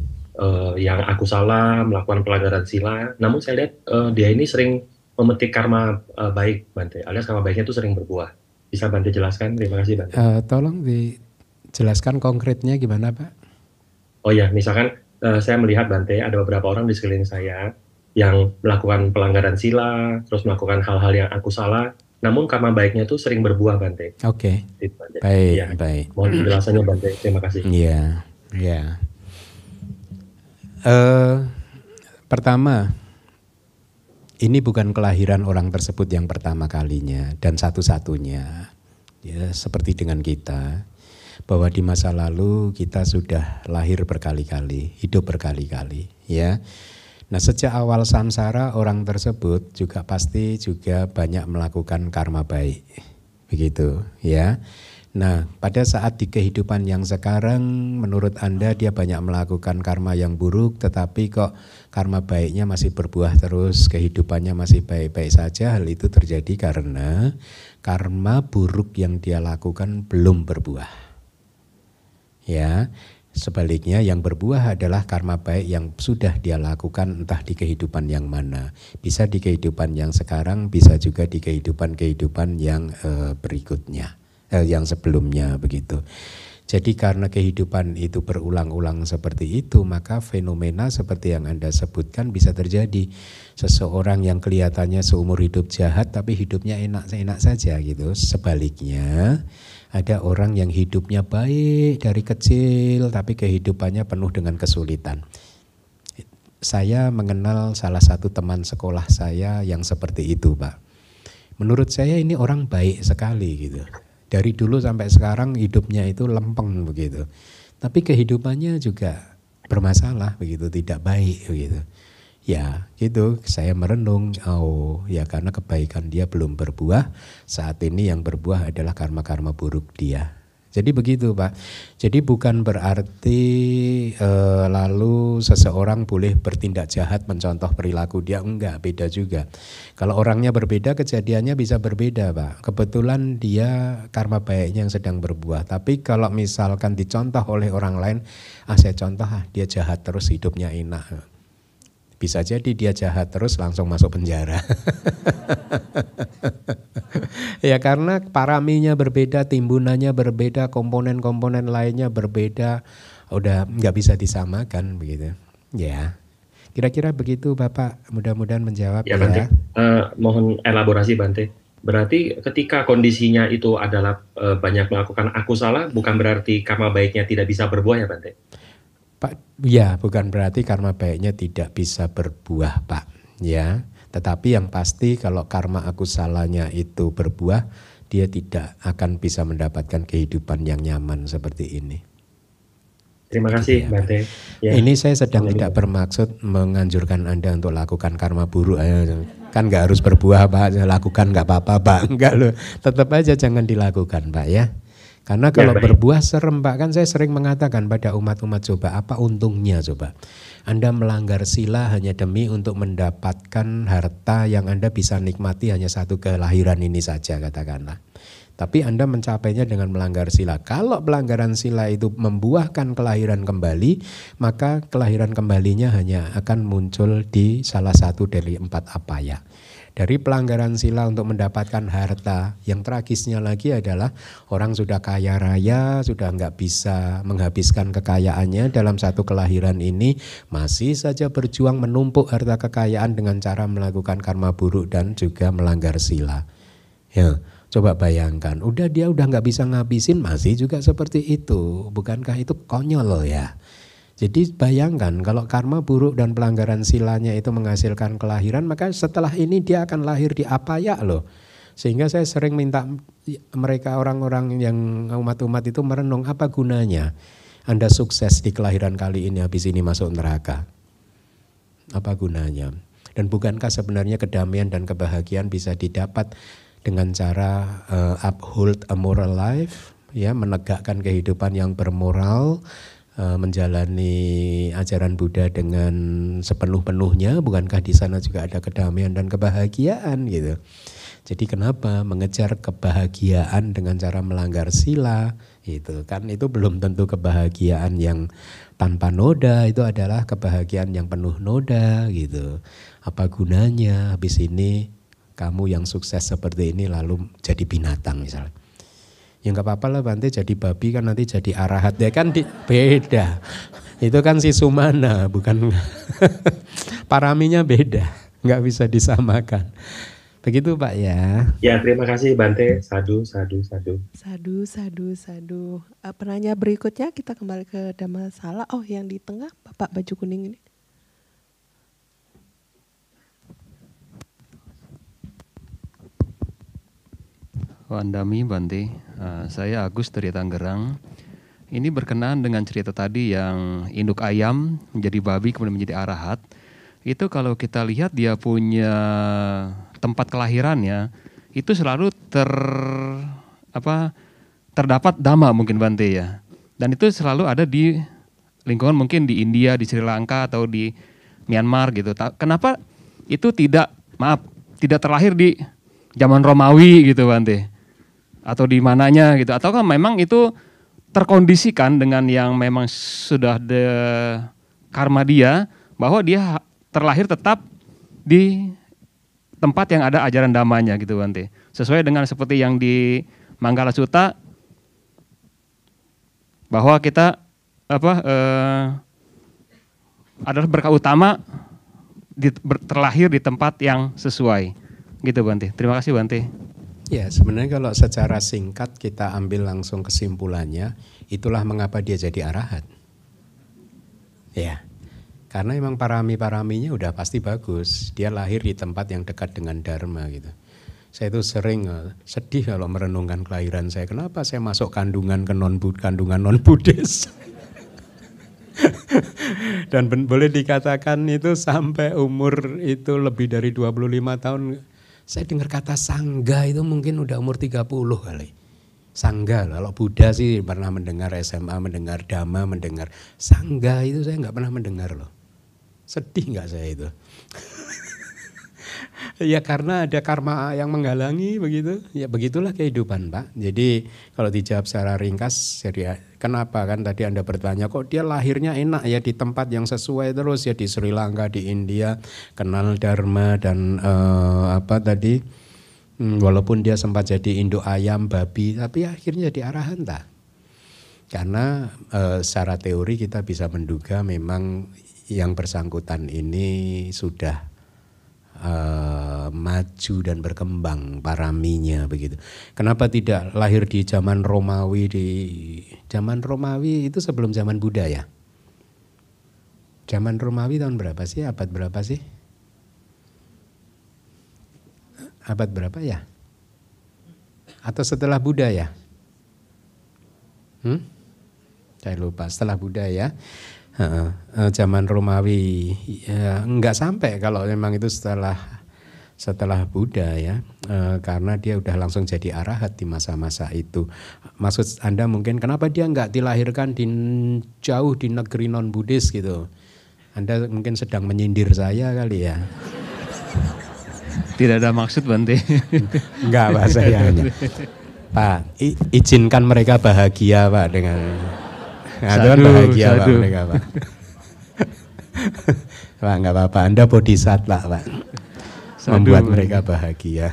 yang akusala, melakukan pelanggaran sila. Namun saya lihat dia ini sering memetik karma baik Bante, alias karma baiknya itu sering berbuah. Bisa Bante jelaskan? Terima kasih Bante. Tolong dijelaskan konkretnya gimana Pak? Oh ya, misalkan saya melihat Bante ada beberapa orang di sekeliling saya yang melakukan pelanggaran sila, terus melakukan hal-hal yang aku salah, namun karma baiknya itu sering berbuah Bante. Oke. Baik, ya. Baik. Mohon penjelasannya Bante. Terima kasih. Iya, iya. Pertama, ini bukan kelahiran orang tersebut yang pertama kalinya dan satu-satunya. Ya, seperti dengan kita, bahwa di masa lalu kita sudah lahir berkali-kali, hidup berkali-kali, ya. Nah, sejak awal samsara orang tersebut juga pasti juga banyak melakukan karma baik. Begitu, ya. Nah, pada saat di kehidupan yang sekarang menurut Anda dia banyak melakukan karma yang buruk, tetapi kok karma baiknya masih berbuah terus, kehidupannya masih baik-baik saja. Hal itu terjadi karena karma buruk yang dia lakukan belum berbuah. Ya. Sebaliknya yang berbuah adalah karma baik yang sudah dia lakukan entah di kehidupan yang mana. Bisa di kehidupan yang sekarang, bisa juga di kehidupan-kehidupan yang berikutnya, yang sebelumnya begitu. Jadi karena kehidupan itu berulang-ulang seperti itu, maka fenomena seperti yang Anda sebutkan bisa terjadi. Seseorang yang kelihatannya seumur hidup jahat tapi hidupnya enak-enak saja gitu. Sebaliknya ada orang yang hidupnya baik dari kecil tapi kehidupannya penuh dengan kesulitan. Saya mengenal salah satu teman sekolah saya yang seperti itu, Pak. Menurut saya ini orang baik sekali gitu. Dari dulu sampai sekarang hidupnya itu lempeng begitu. Tapi kehidupannya juga bermasalah begitu, tidak baik begitu. Ya gitu, saya merenung, oh ya karena kebaikan dia belum berbuah, saat ini yang berbuah adalah karma-karma buruk dia. Jadi begitu, Pak. Jadi bukan berarti lalu seseorang boleh bertindak jahat mencontoh perilaku dia, enggak, beda juga. Kalau orangnya berbeda kejadiannya bisa berbeda, Pak. Kebetulan dia karma baiknya yang sedang berbuah. Tapi kalau misalkan dicontoh oleh orang lain, saya contoh dia jahat terus hidupnya enak. Bisa jadi dia jahat terus langsung masuk penjara. Ya karena paraminya berbeda, timbunannya berbeda, komponen-komponen lainnya berbeda, udah nggak bisa disamakan begitu. Ya, kira-kira begitu Bapak. Mudah-mudahan menjawab Ya, ya. Bante. Mohon elaborasi, Bante. Berarti ketika kondisinya itu adalah banyak melakukan aku salah, bukan berarti karma baiknya tidak bisa berbuah ya, Bante? Pak, ya bukan berarti karma baiknya tidak bisa berbuah, Pak. Ya, tetapi yang pasti kalau karma akusalanya itu berbuah, dia tidak akan bisa mendapatkan kehidupan yang nyaman seperti ini. Terima kasih, ya, Bante. Ya. Ini saya sedang tidak bermaksud menganjurkan Anda untuk lakukan karma buruk. Kan nggak harus berbuah, Pak. Lakukan nggak apa-apa, Pak. Enggak loh. Tetap aja jangan dilakukan, Pak ya. Karena kalau berbuah serem, Pak, kan saya sering mengatakan pada umat-umat, coba apa untungnya coba. Anda melanggar sila hanya demi untuk mendapatkan harta yang Anda bisa nikmati hanya satu kelahiran ini saja katakanlah. Tapi Anda mencapainya dengan melanggar sila. Kalau pelanggaran sila itu membuahkan kelahiran kembali, maka kelahiran kembalinya hanya akan muncul di salah satu dari 4 apaya. Dari pelanggaran sila untuk mendapatkan harta, yang tragisnya lagi adalah orang sudah kaya raya, sudah nggak bisa menghabiskan kekayaannya dalam satu kelahiran ini, masih saja berjuang menumpuk harta kekayaan dengan cara melakukan karma buruk dan juga melanggar sila. Ya, coba bayangkan, dia udah nggak bisa ngabisin, masih juga seperti itu. Bukankah itu konyol ya? Jadi bayangkan kalau karma buruk dan pelanggaran silanya itu menghasilkan kelahiran, maka setelah ini dia akan lahir di apaya loh. Sehingga saya sering minta mereka orang-orang yang umat-umat itu merenung, apa gunanya Anda sukses di kelahiran kali ini habis ini masuk neraka? Apa gunanya? Dan bukankah sebenarnya kedamaian dan kebahagiaan bisa didapat dengan cara uphold a moral life, ya, menegakkan kehidupan yang bermoral, menjalani ajaran Buddha dengan sepenuh-penuhnya, bukankah di sana juga ada kedamaian dan kebahagiaan gitu. Jadi kenapa mengejar kebahagiaan dengan cara melanggar sila itu kan, itu belum tentu kebahagiaan yang tanpa noda, itu adalah kebahagiaan yang penuh noda gitu. Apa gunanya habis ini kamu yang sukses seperti ini lalu jadi binatang misalnya. Ya nggak apa-apa lah Bante, jadi babi kan nanti jadi arahat, ya kan beda. Itu kan si Sumana, bukan paraminya beda, nggak bisa disamakan. Begitu Pak ya. Ya, terima kasih Bante. Sadu, sadu, sadu. Sadu, sadu, sadu. Penanya berikutnya kita kembali ke Dhammasala. Oh, yang di tengah Bapak baju kuning ini. Wandami Bante, Saya Agus dari Tangerang. Ini berkenaan dengan cerita tadi yang induk ayam menjadi babi kemudian menjadi arahat. Itu kalau kita lihat dia punya tempat kelahirannya itu selalu terdapat dhamma mungkin Bante ya. Dan itu selalu ada di lingkungan mungkin di India, di Sri Lanka atau di Myanmar gitu. Kenapa itu tidak terlahir di zaman Romawi gitu Bante? Atau di mananya gitu? Ataukah memang itu terkondisikan dengan yang memang sudah karma dia bahwa dia terlahir tetap di tempat yang ada ajaran damanya gitu Bante. Sesuai dengan seperti yang di Manggala Sutta bahwa kita adalah berkah utama terlahir di tempat yang sesuai gitu Bante. Terima kasih Bante. Ya sebenarnya kalau secara singkat kita ambil langsung kesimpulannya, itulah mengapa dia jadi arahat. Ya, karena memang parami-paraminya udah pasti bagus. Dia lahir di tempat yang dekat dengan Dharma gitu. Saya itu sering sedih kalau merenungkan kelahiran saya. Kenapa saya masuk kandungan non-Buddhis? Dan boleh dikatakan itu sampai umur itu lebih dari 25 tahun. Saya dengar kata sangga itu mungkin udah umur 30 kali. Sangga, kalau Buddha sih pernah mendengar SMA, mendengar Dhamma, mendengar sangga itu saya nggak pernah mendengar loh. Sedih nggak saya itu? Ya karena ada karma yang menghalangi begitu. Ya begitulah kehidupan Pak. Jadi kalau dijawab secara ringkas, jadi kenapa kan tadi Anda bertanya kok dia lahirnya enak ya di tempat yang sesuai terus ya di Sri Lanka, di India, kenal Dharma dan walaupun dia sempat jadi induk ayam, babi, tapi akhirnya jadi arahan tak? Karena secara teori kita bisa menduga memang yang bersangkutan ini sudah maju dan berkembang paraminya begitu. Kenapa tidak lahir di zaman Romawi? Di zaman Romawi itu sebelum zaman Buddha ya? Zaman Romawi tahun berapa sih? Abad berapa sih? Abad berapa ya? Atau setelah Buddha ya? Saya lupa, setelah Buddha ya. Zaman Romawi ya, enggak sampai kalau memang itu setelah Buddha ya, karena dia udah langsung jadi arahat di masa-masa itu. Maksud Anda mungkin kenapa dia enggak dilahirkan jauh di negeri non Buddhis gitu? Anda mungkin sedang menyindir saya kali ya. Tidak ada maksud Bante. Enggak Pak, saya hanya Pak, izinkan mereka bahagia Pak dengan bahagia Pak mereka Pak. Pak enggak apa-apa, Anda bodhisattva Pak. Membuat mereka bahagia.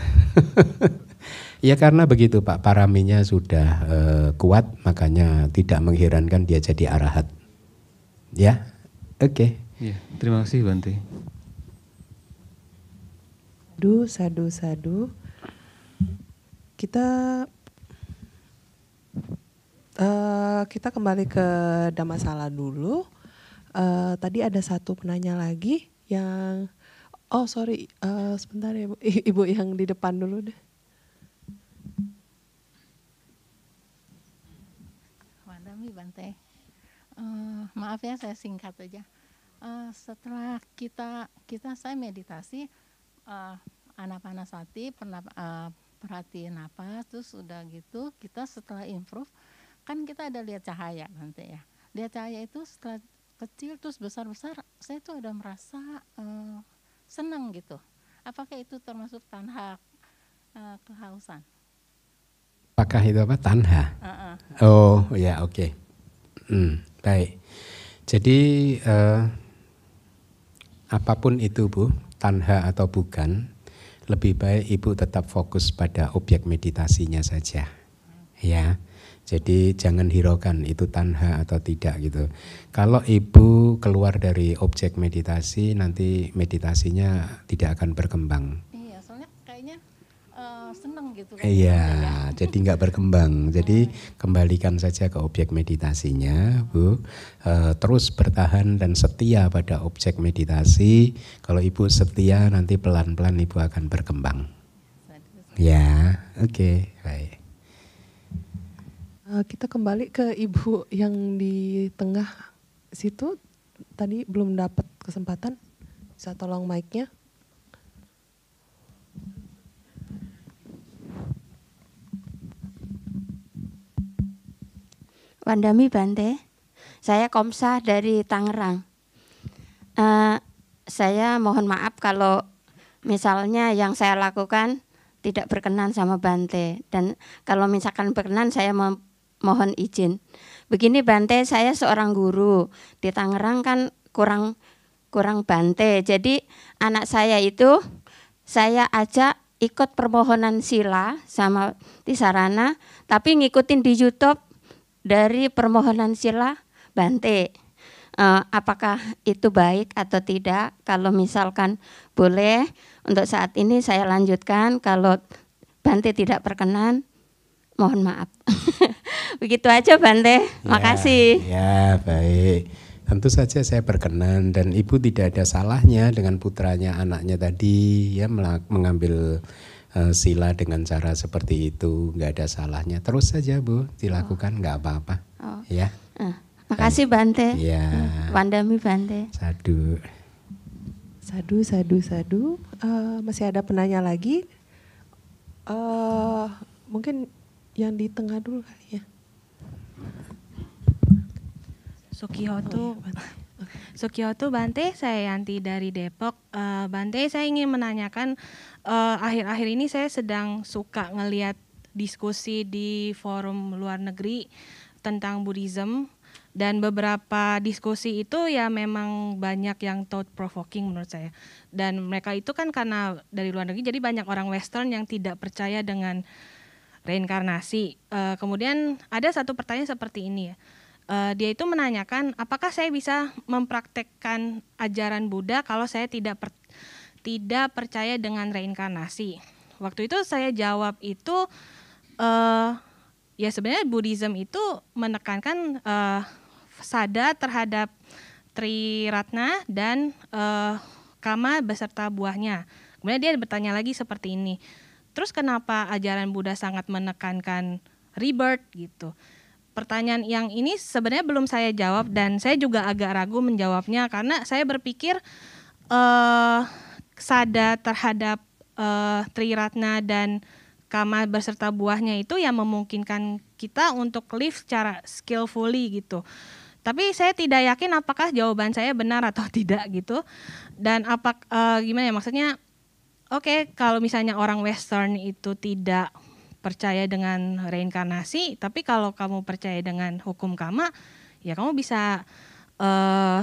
Ya karena begitu Pak, paraminya sudah kuat, makanya tidak mengherankan dia jadi arahat. Ya, oke. Ya, terima kasih Bante. Sadu. Kita kembali ke Dhammasala dulu. Tadi ada satu penanya lagi yang, sebentar ya Ibu yang di depan dulu deh. Wandami Bante, maaf ya saya singkat aja. Setelah saya meditasi, anapanasati, perhatiin napas, terus udah gitu kita setelah improve kan kita ada lihat cahaya nanti ya. Lihat cahaya itu setelah kecil terus besar-besar, saya tuh ada merasa senang gitu. Apakah itu termasuk tanha kehausan? Apakah itu apa? Tanha? Oh ya oke. Baik. Jadi apapun itu Bu, tanha atau bukan, lebih baik Ibu tetap fokus pada objek meditasinya saja. Ya. Jadi jangan hiraukan itu tanha atau tidak gitu. Kalau Ibu keluar dari objek meditasi, nanti meditasinya tidak akan berkembang. Iya, soalnya kayaknya seneng gitu kan. Iya, jadi nggak berkembang. Jadi kembalikan saja ke objek meditasinya, Bu. Terus bertahan dan setia pada objek meditasi. Kalau Ibu setia, nanti pelan-pelan Ibu akan berkembang. Ya, oke, baik. Kita kembali ke Ibu yang di tengah situ, tadi belum dapat kesempatan, bisa tolong mic-nya. Wandami Bante, saya Komsah dari Tangerang. Saya mohon maaf kalau misalnya yang saya lakukan tidak berkenan sama Bante, dan kalau misalkan berkenan saya mohon izin. Begini Bante, saya seorang guru di Tangerang kan kurang Bante. Jadi anak saya itu saya ajak ikut permohonan sila sama Tisarana, tapi ngikutin di YouTube dari permohonan sila Bante. Apakah itu baik atau tidak? Kalau misalkan boleh, untuk saat ini saya lanjutkan. Kalau Bante tidak berkenan, mohon maaf. Begitu aja Bante, makasih. Ya, baik. Tentu saja saya berkenan dan Ibu tidak ada salahnya dengan putranya, anaknya tadi ya mengambil sila dengan cara seperti itu, nggak ada salahnya. Terus saja Bu, dilakukan nggak apa-apa. Ya. Makasih Bante. Ya. Wandami Bante. Sadu. Masih ada penanya lagi? Mungkin yang di tengah dulu kali ya. Sukihotu Bante, saya Yanti dari Depok. Bante, saya ingin menanyakan, akhir-akhir ini saya sedang suka ngelihat diskusi di forum luar negeri tentang Buddhism, dan beberapa diskusi itu ya memang banyak yang thought provoking menurut saya. Dan mereka itu kan karena dari luar negeri, jadi banyak orang Western yang tidak percaya dengan reinkarnasi. Kemudian ada satu pertanyaan seperti ini ya. Dia itu menanyakan, apakah saya bisa mempraktekkan ajaran Buddha kalau saya tidak percaya dengan reinkarnasi? Waktu itu saya jawab itu, ya sebenarnya Buddhism itu menekankan sada terhadap Triratna dan kama beserta buahnya. Kemudian dia bertanya lagi seperti ini, terus kenapa ajaran Buddha sangat menekankan rebirth gitu? Pertanyaan yang ini sebenarnya belum saya jawab dan saya juga agak ragu menjawabnya karena saya berpikir sada terhadap Triratna dan kama beserta buahnya itu yang memungkinkan kita untuk live secara skillfully gitu. Tapi saya tidak yakin apakah jawaban saya benar atau tidak gitu. Dan gimana ya maksudnya? Oke, kalau misalnya orang Western itu tidak percaya dengan reinkarnasi, tapi kalau kamu percaya dengan hukum karma, ya kamu bisa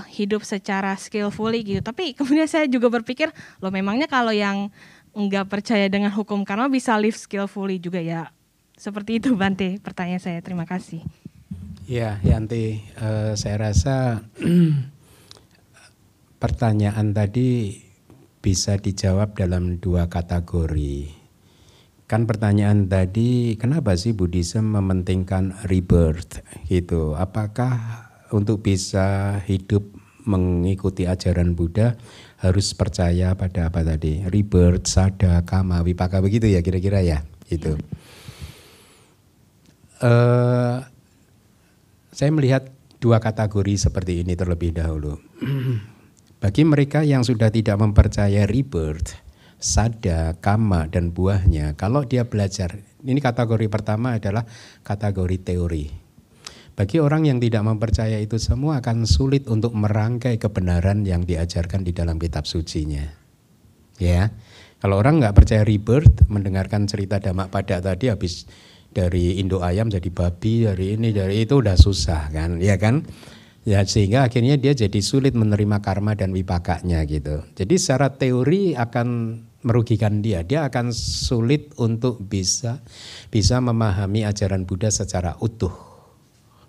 hidup secara skillfully gitu. Tapi kemudian saya juga berpikir, loh memangnya kalau yang enggak percaya dengan hukum karma bisa live skillfully juga ya? Seperti itu Bante, pertanyaan saya. Terima kasih. Ya, Yanti, saya rasa pertanyaan tadi bisa dijawab dalam dua kategori. Kan pertanyaan tadi, kenapa sih Buddhism mementingkan rebirth gitu? Apakah untuk bisa hidup mengikuti ajaran Buddha harus percaya pada apa tadi? Rebirth, sada, kama, vipaka, begitu ya kira-kira ya? Itu. Saya melihat dua kategori seperti ini terlebih dahulu. Bagi mereka yang sudah tidak mempercaya rebirth, sada, kama, dan buahnya, kalau dia belajar, ini kategori pertama adalah kategori teori. Bagi orang yang tidak mempercaya itu semua akan sulit untuk merangkai kebenaran yang diajarkan di dalam kitab sucinya. Ya, kalau orang nggak percaya rebirth, mendengarkan cerita Dhammapada tadi habis dari induk ayam jadi babi, dari ini, dari itu udah susah kan, ya kan? Ya sehingga akhirnya dia jadi sulit menerima karma dan wipakanya gitu. Jadi secara teori akan merugikan dia akan sulit untuk bisa memahami ajaran Buddha secara utuh.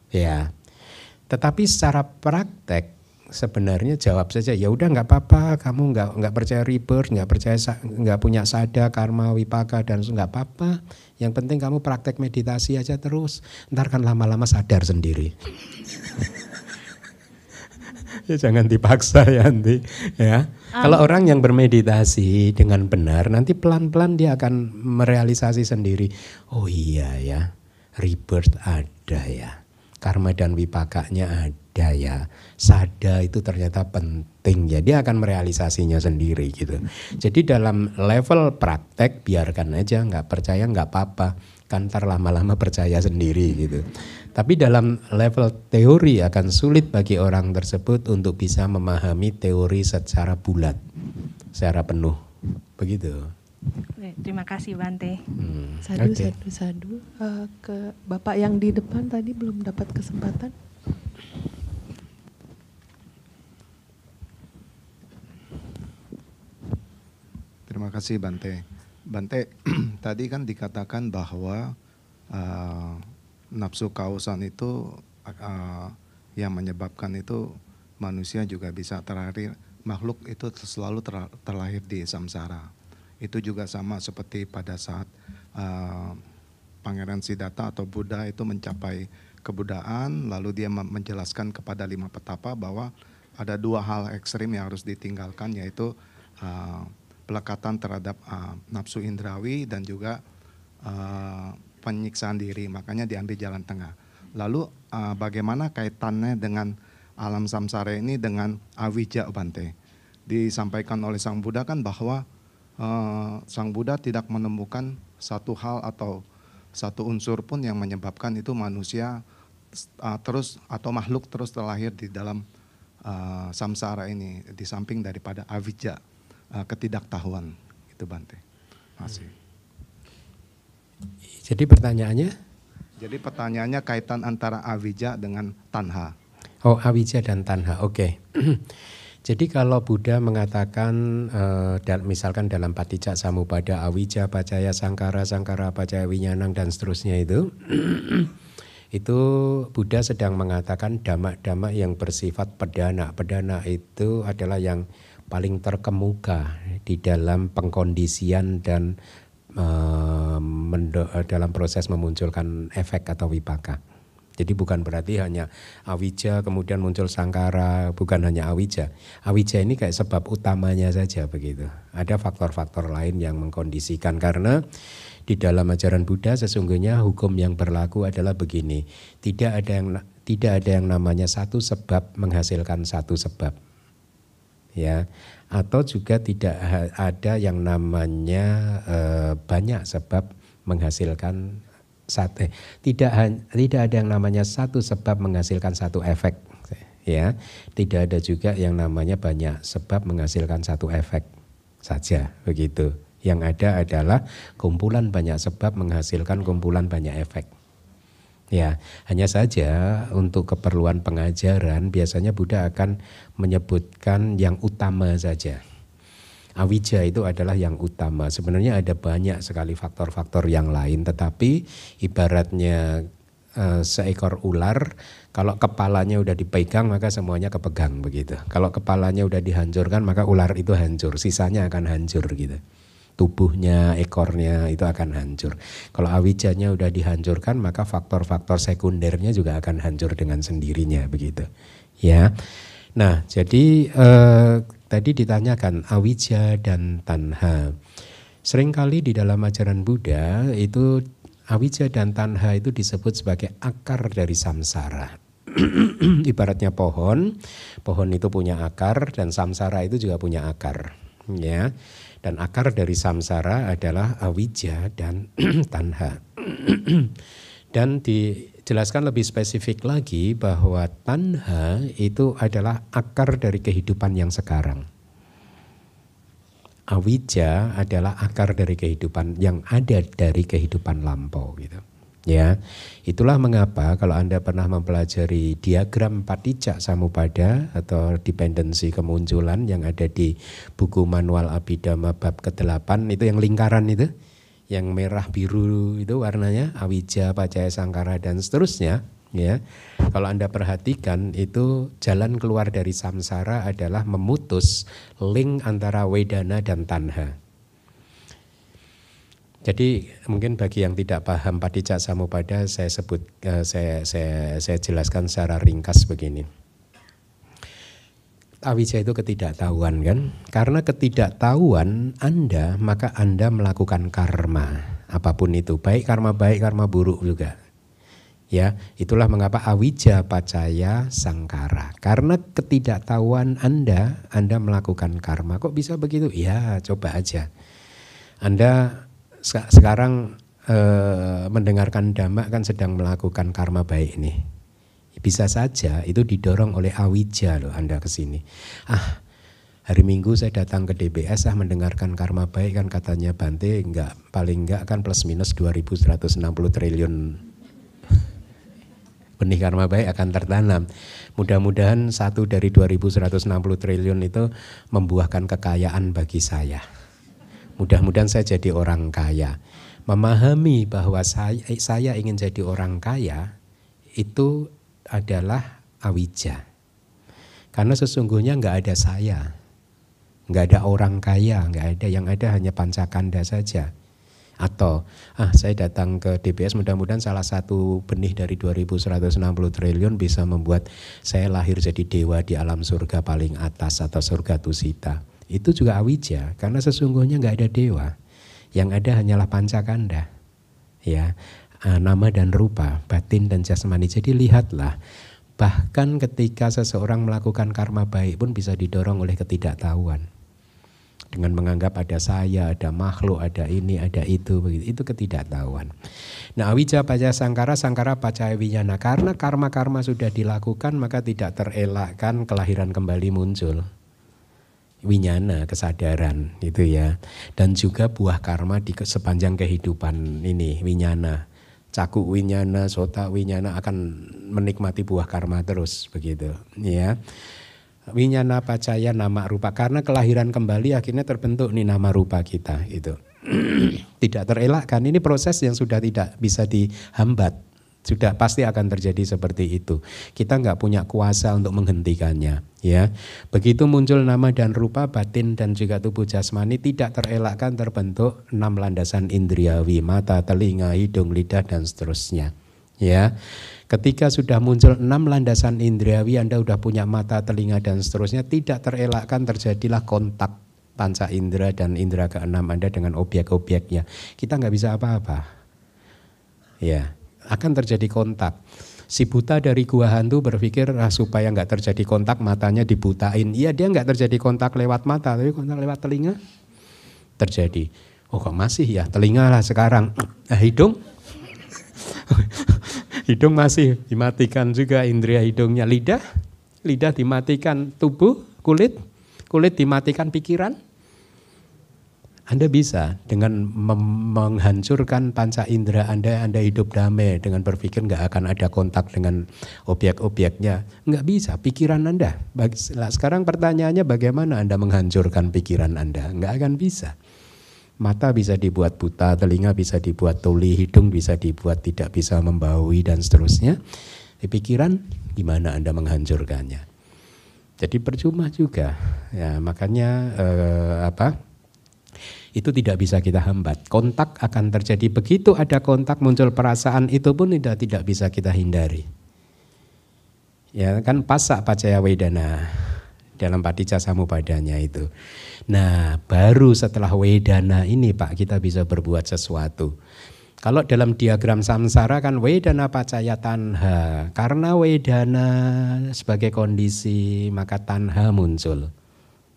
Ya. Tetapi secara praktek sebenarnya jawab saja, ya udah nggak apa-apa, kamu nggak percaya rebirth, nggak punya sada, karma, wipaka dan nggak apa-apa. Yang penting kamu praktek meditasi aja terus, ntar kan lama-lama sadar sendiri. Ya jangan dipaksa ya nanti. Ya. Kalau orang yang bermeditasi dengan benar, nanti pelan-pelan dia akan merealisasi sendiri. Oh iya ya, rebirth ada. ada ya. Karma dan wipakanya ada ya. Sada itu ternyata penting ya. Dia akan merealisasinya sendiri gitu. Jadi dalam level praktek biarkan aja, nggak percaya nggak apa-apa. Kan ntar lama-lama percaya sendiri gitu. Tapi dalam level teori akan sulit bagi orang tersebut untuk bisa memahami teori secara bulat, secara penuh. Begitu. Terima kasih Bante. Sadu. Ke Bapak yang di depan tadi belum dapat kesempatan. Terima kasih Bante. Bante, tadi kan dikatakan bahwa nafsu kausan itu yang menyebabkan itu manusia juga bisa terlahir, makhluk itu selalu terlahir di samsara. Itu juga sama seperti pada saat Pangeran Siddhartha atau Buddha itu mencapai kebudaan, lalu dia menjelaskan kepada 5 petapa bahwa ada 2 hal ekstrim yang harus ditinggalkan, yaitu pelekatan terhadap nafsu indrawi dan juga penyiksaan diri, makanya diambil jalan tengah. Lalu bagaimana kaitannya dengan alam samsara ini dengan avijja Bante? Disampaikan oleh Sang Buddha kan bahwa Sang Buddha tidak menemukan satu hal atau satu unsur pun yang menyebabkan itu manusia terus atau makhluk terus terlahir di dalam samsara ini, di samping daripada avijja, ketidaktahuan. Itu Bante. Masih. Jadi pertanyaannya? Jadi pertanyaannya kaitan antara avijja dengan tanha. Oh, avijja dan tanha. Oke. Jadi kalau Buddha mengatakan misalkan dalam Paticca Samuppada avijja pacaya sangkara, sangkara pacaya winyanang dan seterusnya itu itu Buddha sedang mengatakan dhamma-dhamma yang bersifat pedana. Pedana itu adalah yang paling terkemuka di dalam pengkondisian dan dalam proses memunculkan efek atau wipaka. Jadi bukan berarti hanya avijja kemudian muncul sangkara, bukan hanya avijja. Avijja ini kayak sebab utamanya saja begitu. Ada faktor-faktor lain yang mengkondisikan, karena di dalam ajaran Buddha sesungguhnya hukum yang berlaku adalah begini. Tidak ada yang namanya satu sebab menghasilkan satu sebab. Ya, atau juga tidak ada yang namanya banyak sebab menghasilkan tidak ada yang namanya satu sebab menghasilkan satu efek, ya. Tidak ada juga yang namanya banyak sebab menghasilkan satu efek saja, begitu. Yang ada adalah kumpulan banyak sebab menghasilkan kumpulan banyak efek. Ya, hanya saja untuk keperluan pengajaran biasanya Buddha akan menyebutkan yang utama saja. Avijja itu adalah yang utama. Sebenarnya ada banyak sekali faktor-faktor yang lain, tetapi ibaratnya seekor ular, kalau kepalanya udah dipegang maka semuanya kepegang begitu. Kalau kepalanya udah dihancurkan maka ular itu hancur, sisanya akan hancur gitu. Tubuhnya, ekornya itu akan hancur. Kalau avijjanya udah dihancurkan maka faktor-faktor sekundernya juga akan hancur dengan sendirinya begitu. Ya. Nah, jadi tadi ditanyakan avijja dan tanha. Seringkali di dalam ajaran Buddha itu avijja dan tanha itu disebut sebagai akar dari samsara. Ibaratnya pohon itu punya akar dan samsara itu juga punya akar, ya. Dan akar dari samsara adalah avijja dan tanha. Dan dijelaskan lebih spesifik lagi bahwa tanha itu adalah akar dari kehidupan yang sekarang. Avijja adalah akar dari kehidupan yang ada dari kehidupan lampau gitu. Ya, itulah mengapa kalau Anda pernah mempelajari diagram Paticca Samuppada atau dependensi kemunculan yang ada di buku manual Abhidhamma bab ke-8 itu yang lingkaran itu, yang merah biru itu warnanya avijja, pacaya sangkara dan seterusnya, ya. Kalau Anda perhatikan itu jalan keluar dari samsara adalah memutus link antara vedana dan tanha. Jadi mungkin bagi yang tidak paham Paticca Samuppada saya jelaskan secara ringkas begini. Avijja itu ketidaktahuan kan? Karena ketidaktahuan Anda, maka Anda melakukan karma apapun itu, baik karma buruk juga. Ya, itulah mengapa awija pacaya sangkara. Karena ketidaktahuan Anda melakukan karma. Kok bisa begitu? Ya, coba aja. Anda sekarang mendengarkan dhamma kan sedang melakukan karma baik nih. Bisa saja itu didorong oleh awija loh Anda ke sini. Hari Minggu saya datang ke DBS mendengarkan karma baik kan katanya Bante paling enggak kan plus minus 2160 triliun benih karma baik akan tertanam. Mudah-mudahan 1 dari 2160 triliun itu membuahkan kekayaan bagi saya. Mudah-mudahan saya jadi orang kaya. Memahami bahwa saya ingin jadi orang kaya itu adalah awija. Karena sesungguhnya nggak ada saya, nggak ada orang kaya, nggak ada, yang ada hanya pancakanda saja. Atau saya datang ke DBS mudah-mudahan salah satu benih dari 2160 triliun bisa membuat saya lahir jadi dewa di alam surga paling atas atau surga tusita. Itu juga awija karena sesungguhnya nggak ada dewa, yang ada hanyalah pancakanda, ya, nama dan rupa, batin dan jasmani. Jadi lihatlah, bahkan ketika seseorang melakukan karma baik pun bisa didorong oleh ketidaktahuan. Dengan menganggap ada saya, ada makhluk, ada ini, ada itu, begitu. Itu ketidaktahuan. Nah, awija pacaya sangkara, sangkara pacaya winyana. Karena karma-karma sudah dilakukan, maka tidak terelakkan kelahiran kembali muncul. Winyana, kesadaran, itu ya. Dan juga buah karma di sepanjang kehidupan ini, winyana. Caku winyana, sota winyana akan menikmati buah karma terus, begitu, ya. Winyana pacaya nama rupa, karena kelahiran kembali akhirnya terbentuk nih nama rupa kita itu. Tidak terelakkan, ini proses yang sudah tidak bisa dihambat, sudah pasti akan terjadi seperti itu. Kita nggak punya kuasa untuk menghentikannya, ya. Begitu muncul nama dan rupa, batin dan juga tubuh jasmani, tidak terelakkan terbentuk 6 landasan indriawi, mata, telinga, hidung, lidah dan seterusnya, ya. Ketika sudah muncul 6 landasan indriawi, Anda sudah punya mata, telinga dan seterusnya, tidak terelakkan terjadilah kontak panca indera dan indera keenam Anda dengan objek-objeknya. Kita nggak bisa apa-apa, ya, akan terjadi kontak. Si buta dari gua hantu berpikir supaya nggak terjadi kontak matanya dibutain. Iya, dia nggak terjadi kontak lewat mata, tapi kontak lewat telinga terjadi. Oh, kok masih ya, telinga lah sekarang. Hidung hidung masih dimatikan juga indera hidungnya. Lidah dimatikan. Tubuh, kulit dimatikan. Pikiran, Anda bisa dengan menghancurkan panca indera Anda hidup damai dengan berpikir nggak akan ada kontak dengan objek-objeknya. Nggak bisa, pikiran Anda. Sekarang pertanyaannya bagaimana Anda menghancurkan pikiran Anda? Nggak akan bisa. Mata bisa dibuat buta, telinga bisa dibuat tuli, hidung bisa dibuat tidak bisa membaui dan seterusnya. Di pikiran gimana Anda menghancurkannya? Jadi percuma juga. Ya, makanya itu tidak bisa kita hambat. Kontak akan terjadi, begitu ada kontak muncul perasaan, itu pun tidak bisa kita hindari. Ya kan, passa pacaya wedana dalam paticca samupadanya itu. Nah, baru setelah wedana ini Pak kita bisa berbuat sesuatu. Kalau dalam diagram samsara kan wedana pacaya tanha. Karena wedana sebagai kondisi maka tanha muncul.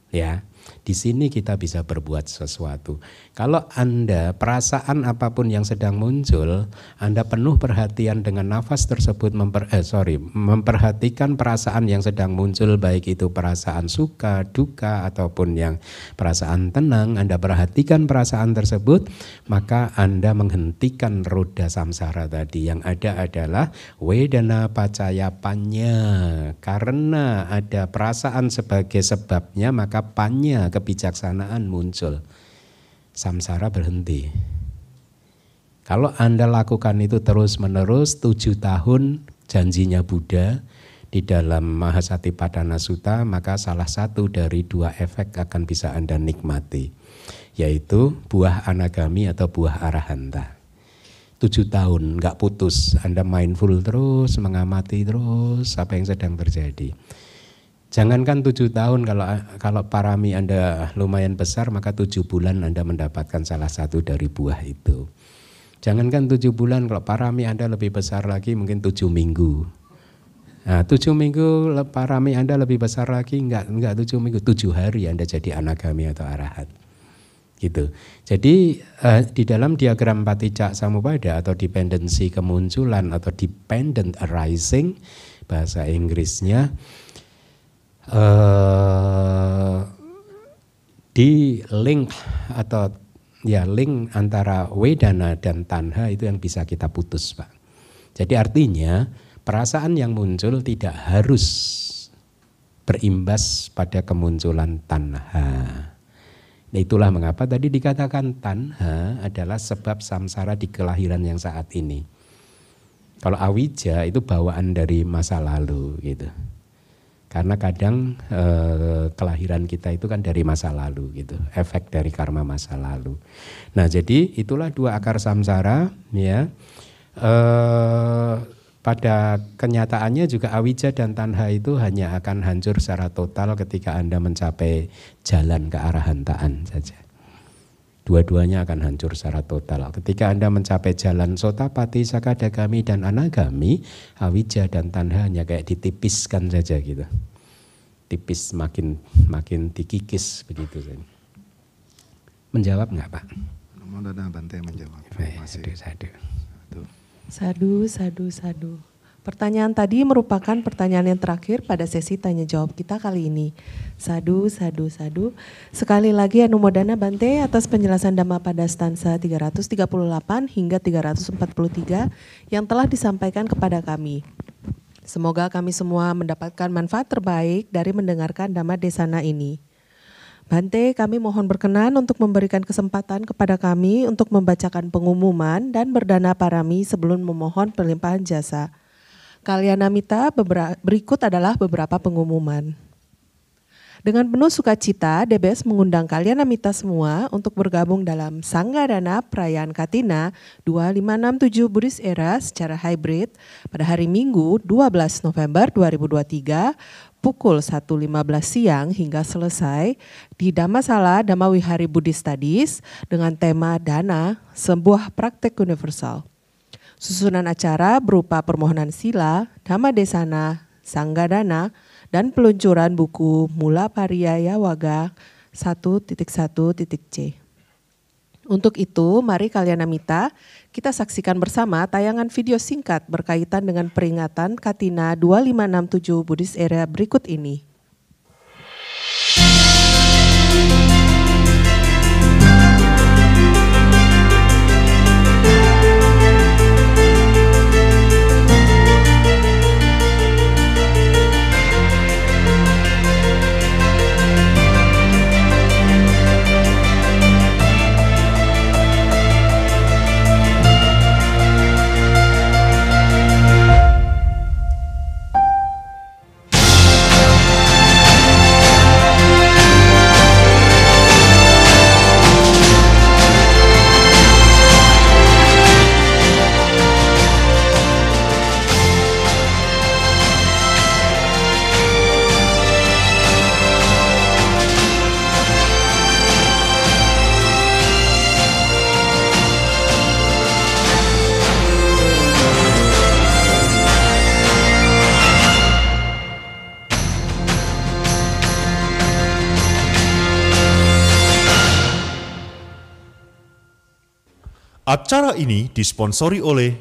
Ya, di sini kita bisa berbuat sesuatu. Kalau Anda perasaan apapun yang sedang muncul, Anda penuh perhatian dengan nafas tersebut, memperhatikan perasaan yang sedang muncul, baik itu perasaan suka, duka ataupun yang perasaan tenang, Anda perhatikan perasaan tersebut, maka Anda menghentikan roda samsara tadi. Yang ada adalah wedana pacaya panya. Karena ada perasaan sebagai sebabnya, maka panya, kebijaksanaan muncul. Samsara berhenti. Kalau Anda lakukan itu terus-menerus 7 tahun janjinya Buddha di dalam Mahasatipadana Sutta, maka salah satu dari 2 efek akan bisa Anda nikmati, yaitu buah anagami atau buah arahanta. 7 tahun nggak putus, Anda mindful terus, mengamati terus apa yang sedang terjadi. Jangankan 7 tahun, kalau parami Anda lumayan besar, maka 7 bulan Anda mendapatkan salah satu dari buah itu. Jangankan 7 bulan, kalau parami Anda lebih besar lagi mungkin 7 minggu. Nah, 7 minggu parami Anda lebih besar lagi, enggak 7 minggu, 7 hari Anda jadi anagami atau arahat. Gitu. Jadi di dalam diagram paticca samuppada atau dependensi kemunculan atau dependent arising bahasa Inggrisnya, di link atau ya link antara Vedana dan Tanha itu yang bisa kita putus, Pak. Jadi artinya perasaan yang muncul tidak harus berimbas pada kemunculan Tanha. Nah, itulah mengapa tadi dikatakan tanha adalah sebab samsara di kelahiran yang saat ini. Kalau awija itu bawaan dari masa lalu gitu. Karena kadang kelahiran kita itu kan dari masa lalu gitu, efek dari karma masa lalu. Nah, jadi itulah 2 akar samsara ya. Pada kenyataannya juga awija dan tanha itu hanya akan hancur secara total ketika Anda mencapai jalan kearahantaan saja. Dua-duanya akan hancur secara total. Ketika Anda mencapai jalan sotapati, sakadagami dan anagami, awija dan tanha hanya kayak ditipiskan saja gitu. Tipis makin dikikis begitu saja. Menjawab enggak, Pak? Mudah-mudahan Bante menjawab. Sadu. Pertanyaan tadi merupakan pertanyaan yang terakhir pada sesi tanya jawab kita kali ini. Sadu. Sekali lagi Anumodana Bante atas penjelasan Dhamma pada stansa 338 hingga 343 yang telah disampaikan kepada kami. Semoga kami semua mendapatkan manfaat terbaik dari mendengarkan Dhamma Desana ini. Bante, kami mohon berkenan untuk memberikan kesempatan kepada kami untuk membacakan pengumuman dan berdana parami sebelum memohon pelimpahan jasa. Kalyanamita berikut adalah beberapa pengumuman. Dengan penuh sukacita, DBS mengundang Kalyanamita semua untuk bergabung dalam Sanggadana Perayaan Katina 2567 Buddhist Era secara hybrid pada hari Minggu 12 November 2023 pukul 1.15 siang hingga selesai di Dhammasala Dhammawihari Buddhist Studies dengan tema Dana, sebuah praktek universal. Susunan acara berupa permohonan sila, Dhamma Desana, Sanggadana, dan peluncuran buku Mula Pariyaya Waga 1.1.c. Untuk itu, mari Kalyanamita, kita saksikan bersama tayangan video singkat berkaitan dengan peringatan Katina 2567 Buddhist Era berikut ini. Acara ini disponsori oleh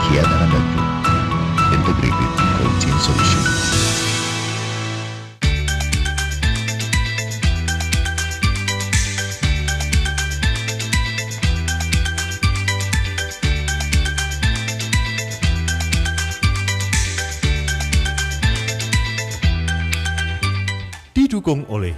Kiadana Group, Integrated Coaching Solution. didukung oleh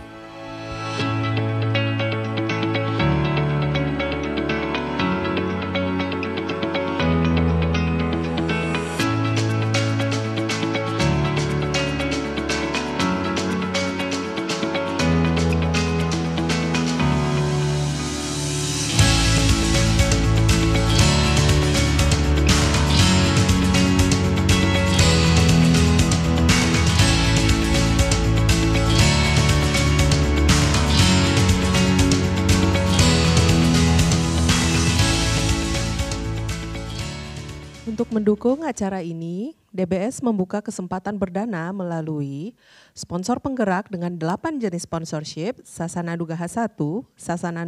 Untuk mendukung acara ini, DBS membuka kesempatan berdana melalui sponsor penggerak dengan 8 jenis sponsorship, Sasana Nugaha 1, Sasana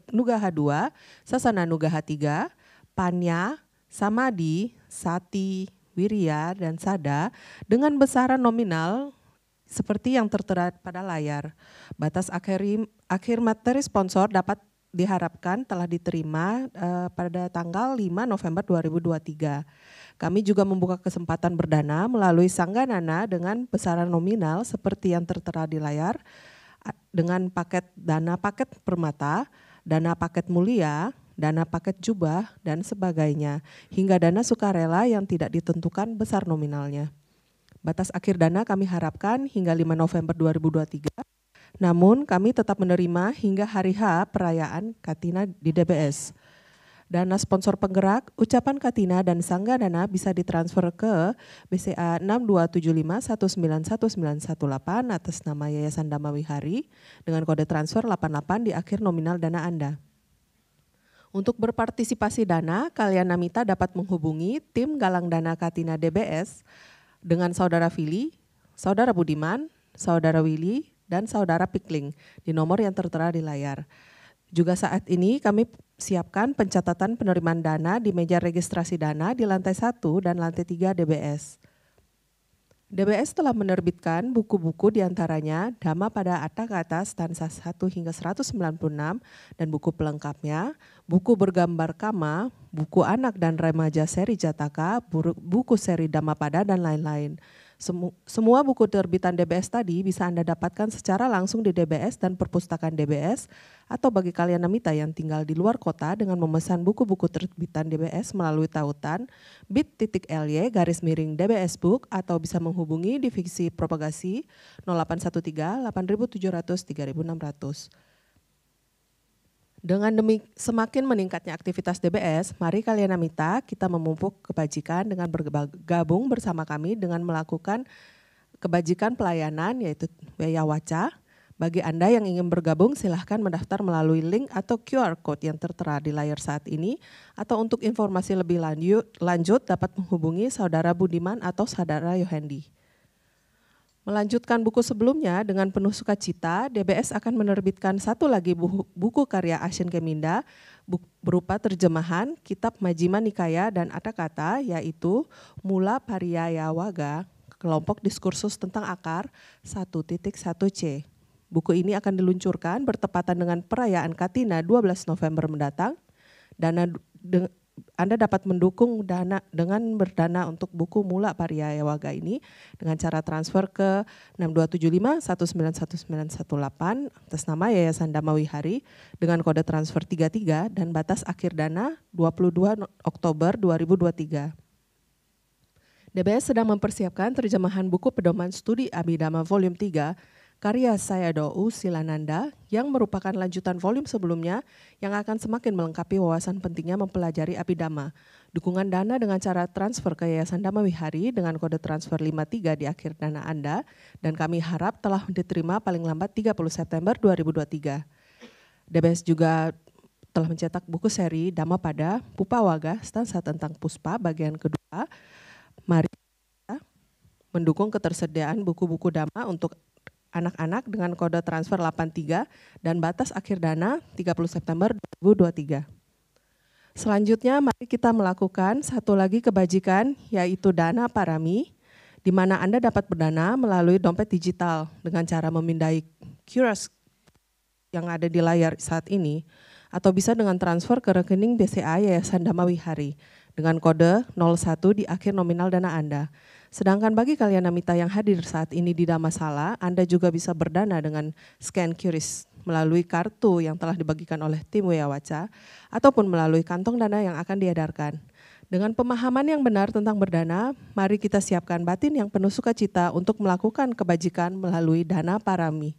Nugaha 2, Sasana Nugaha 3, Panya, Samadi, Sati, Wirya, dan Sada dengan besaran nominal seperti yang tertera pada layar. Batas akhir materi sponsor dapat diharapkan telah diterima pada tanggal 5 November 2023. Kami juga membuka kesempatan berdana melalui Sangganana dengan besaran nominal seperti yang tertera di layar dengan paket dana paket permata, dana paket mulia, dana paket jubah, dan sebagainya, hingga dana sukarela yang tidak ditentukan besar nominalnya. Batas akhir dana kami harapkan hingga 5 November 2023. Namun kami tetap menerima hingga hari H perayaan Katina di DBS. Dana sponsor penggerak, ucapan Katina dan Sanggadana bisa ditransfer ke BCA 6275191918 atas nama Yayasan Dhamma Wihari dengan kode transfer 88 di akhir nominal dana Anda. Untuk berpartisipasi dana, kalian Namita dapat menghubungi tim Galang Dana Katina DBS dengan Saudara Fili, Saudara Budiman, Saudara Willy, dan Saudara Pikling di nomor yang tertera di layar. Juga saat ini kami siapkan pencatatan penerimaan dana di meja registrasi dana di lantai 1 dan lantai 3 DBS. DBS telah menerbitkan buku-buku diantaranya Dhamma pada Atta Kata stansa 1 hingga 196 dan buku pelengkapnya, buku bergambar Kama, buku anak dan remaja seri Jataka, buku seri Dhammapada, dan lain-lain. Semua buku terbitan DBS tadi bisa Anda dapatkan secara langsung di DBS dan perpustakaan DBS, atau bagi kalian Namita yang tinggal di luar kota dengan memesan buku-buku terbitan DBS melalui tautan bit.ly/DBS Book atau bisa menghubungi divisi propagasi 0813 8700 3600. Dengan semakin meningkatnya aktivitas DBS, mari kalian Namita kita memupuk kebajikan dengan bergabung bersama kami dengan melakukan kebajikan pelayanan yaitu Weyawaca. Bagi Anda yang ingin bergabung silahkan mendaftar melalui link atau QR Code yang tertera di layar saat ini, atau untuk informasi lebih lanjut dapat menghubungi Saudara Budiman atau Saudara Yohendi. Melanjutkan buku sebelumnya dengan penuh sukacita, DBS akan menerbitkan satu lagi buku karya Ashin Keminda berupa terjemahan Kitab Majjhima Nikaya dan Atta Kata, yaitu Mula Pariyaya Waga, kelompok diskursus tentang akar 1.1c. Buku ini akan diluncurkan bertepatan dengan perayaan Katina 12 November mendatang. Anda dapat mendukung dana dengan berdana untuk buku Mula Pariyaya Waga ini dengan cara transfer ke 6275191918 atas nama Yayasan Dhamma Wihari dengan kode transfer 33 dan batas akhir dana 22 Oktober 2023. DBS sedang mempersiapkan terjemahan buku pedoman studi Abhidhamma volume 3 karya Sayadaw U Silananda yang merupakan lanjutan volume sebelumnya yang akan semakin melengkapi wawasan pentingnya mempelajari Abhidhamma. Dukungan dana dengan cara transfer ke Yayasan Dhamma Wihari dengan kode transfer 53 di akhir dana Anda dan kami harap telah diterima paling lambat 30 September 2023. DBS juga telah mencetak buku seri Dhammapada Pupawaga stansa tentang Puspa bagian kedua. Mari kita mendukung ketersediaan buku-buku Dhamma untuk anak-anak dengan kode transfer 83 dan batas akhir dana 30 September 2023. Selanjutnya mari kita melakukan satu lagi kebajikan yaitu Dana Parami, di mana Anda dapat berdana melalui dompet digital dengan cara memindai QR yang ada di layar saat ini, atau bisa dengan transfer ke rekening BCA Yayasan Dhamma Wihari dengan kode 01 di akhir nominal dana Anda. Sedangkan bagi kalian Namita yang hadir saat ini di Dhammasala, Anda juga bisa berdana dengan scan QRIS melalui kartu yang telah dibagikan oleh tim Weyawaca ataupun melalui kantong dana yang akan diedarkan. Dengan pemahaman yang benar tentang berdana, mari kita siapkan batin yang penuh sukacita untuk melakukan kebajikan melalui Dana Parami.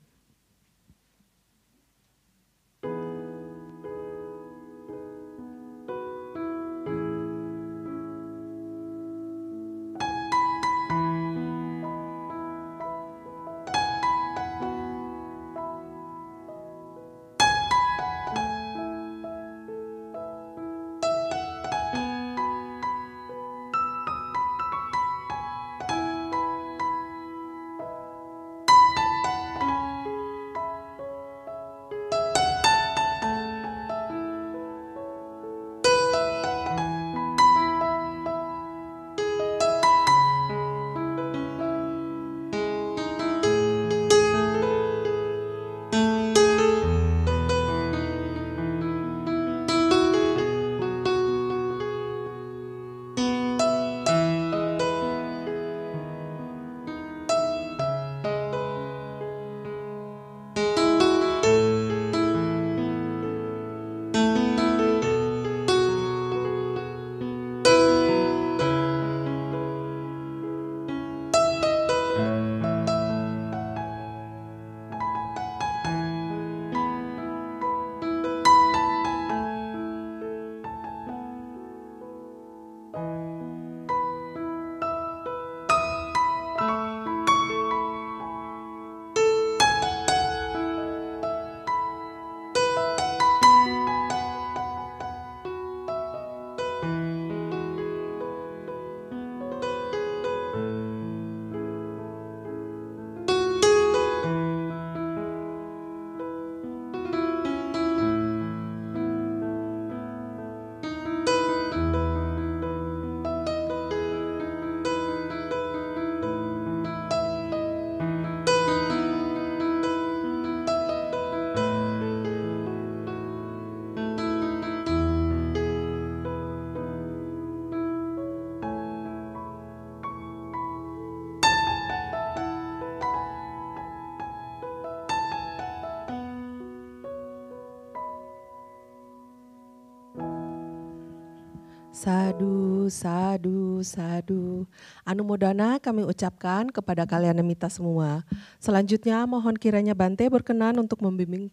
Sadu, sadu, sadu. Anumodana kami ucapkan kepada kalian mita semua. Selanjutnya mohon kiranya Bante berkenan untuk membimbing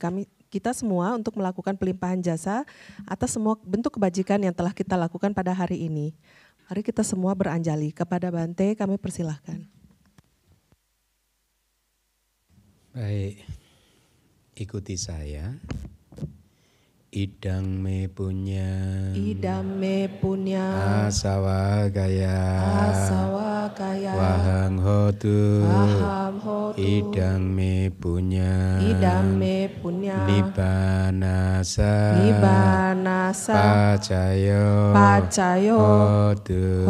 kita semua untuk melakukan pelimpahan jasa atas semua bentuk kebajikan yang telah kita lakukan pada hari ini. Mari kita semua beranjali. Kepada Bante kami persilahkan. Baik, ikuti saya. Idang me punya asawa kaya wahang hotu idang me punya nibanasa pacayo hotu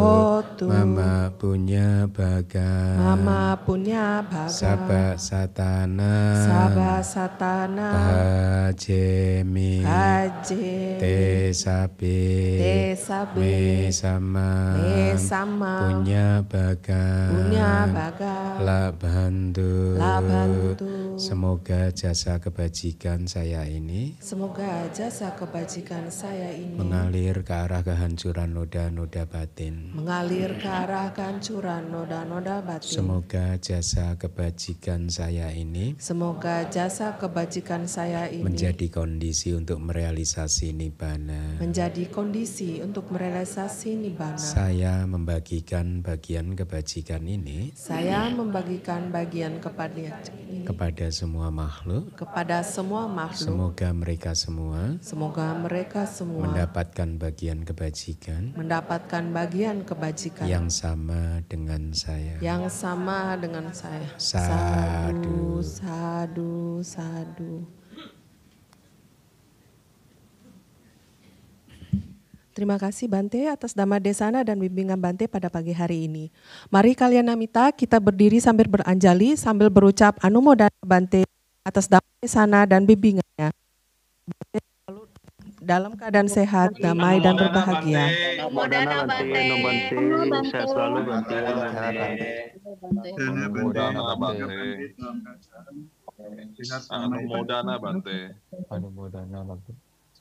mama punya baga sabak satana bhajemi te sabe me sama punya baga la bantu semoga jasa kebajikan saya ini mengalir ke arah kehancuran noda-noda batin. Semoga jasa kebajikan saya ini menjadi kondisi untuk merealisasi nibbana. Saya membagikan bagian kebajikan ini kepada semua makhluk. Semoga mereka semua mendapatkan bagian kebajikan yang sama dengan saya. Sadu, sadu, sadu. Terima kasih Bante atas Dhamma Desana dan bimbingan Bante pada pagi hari ini. Mari kalian namita kita berdiri sambil beranjali sambil berucap anumodana Bante atas Dhamma Desana dan bimbingannya. Bante selalu dalam keadaan sehat, damai dan berbahagia. Anumodana Bante. Sehat selalu Bante. Anumodana Bante. Anumodana Bante. Anumodana Bante.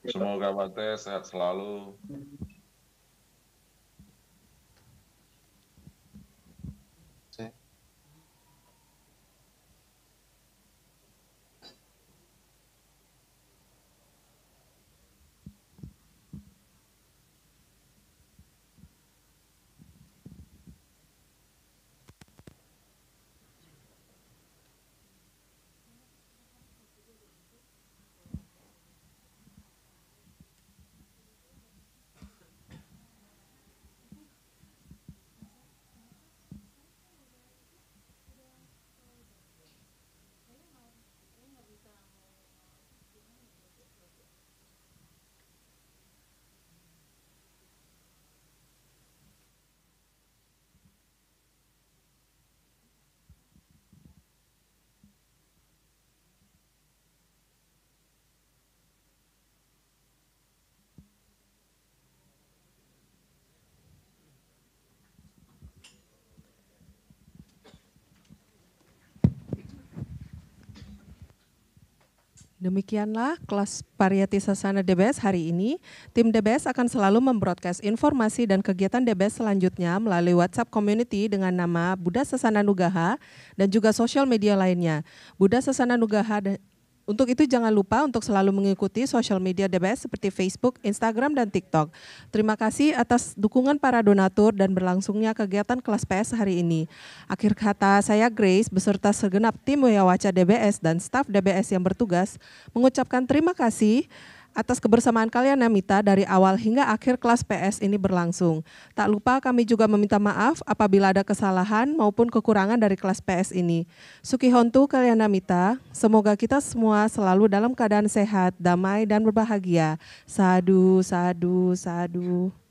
Semoga Bante sehat selalu. Demikianlah kelas Pariyati Sasana DBS hari ini. Tim DBS akan selalu membroadcast informasi dan kegiatan DBS selanjutnya melalui WhatsApp community dengan nama Buddha Sasana Nugaha dan juga sosial media lainnya. Buddha Sasana Nugaha. Untuk itu jangan lupa untuk selalu mengikuti sosial media DBS seperti Facebook, Instagram, dan TikTok. Terima kasih atas dukungan para donatur dan berlangsungnya kegiatan kelas PS hari ini. Akhir kata saya Grace beserta segenap tim Wiyawaca DBS dan staf DBS yang bertugas mengucapkan terima kasih atas kebersamaan kalian Namita dari awal hingga akhir kelas PS ini berlangsung. Tak lupa kami juga meminta maaf apabila ada kesalahan maupun kekurangan dari kelas PS ini. Sukihontu kalian Namita, semoga kita semua selalu dalam keadaan sehat, damai dan berbahagia. Sadu, sadu, sadu.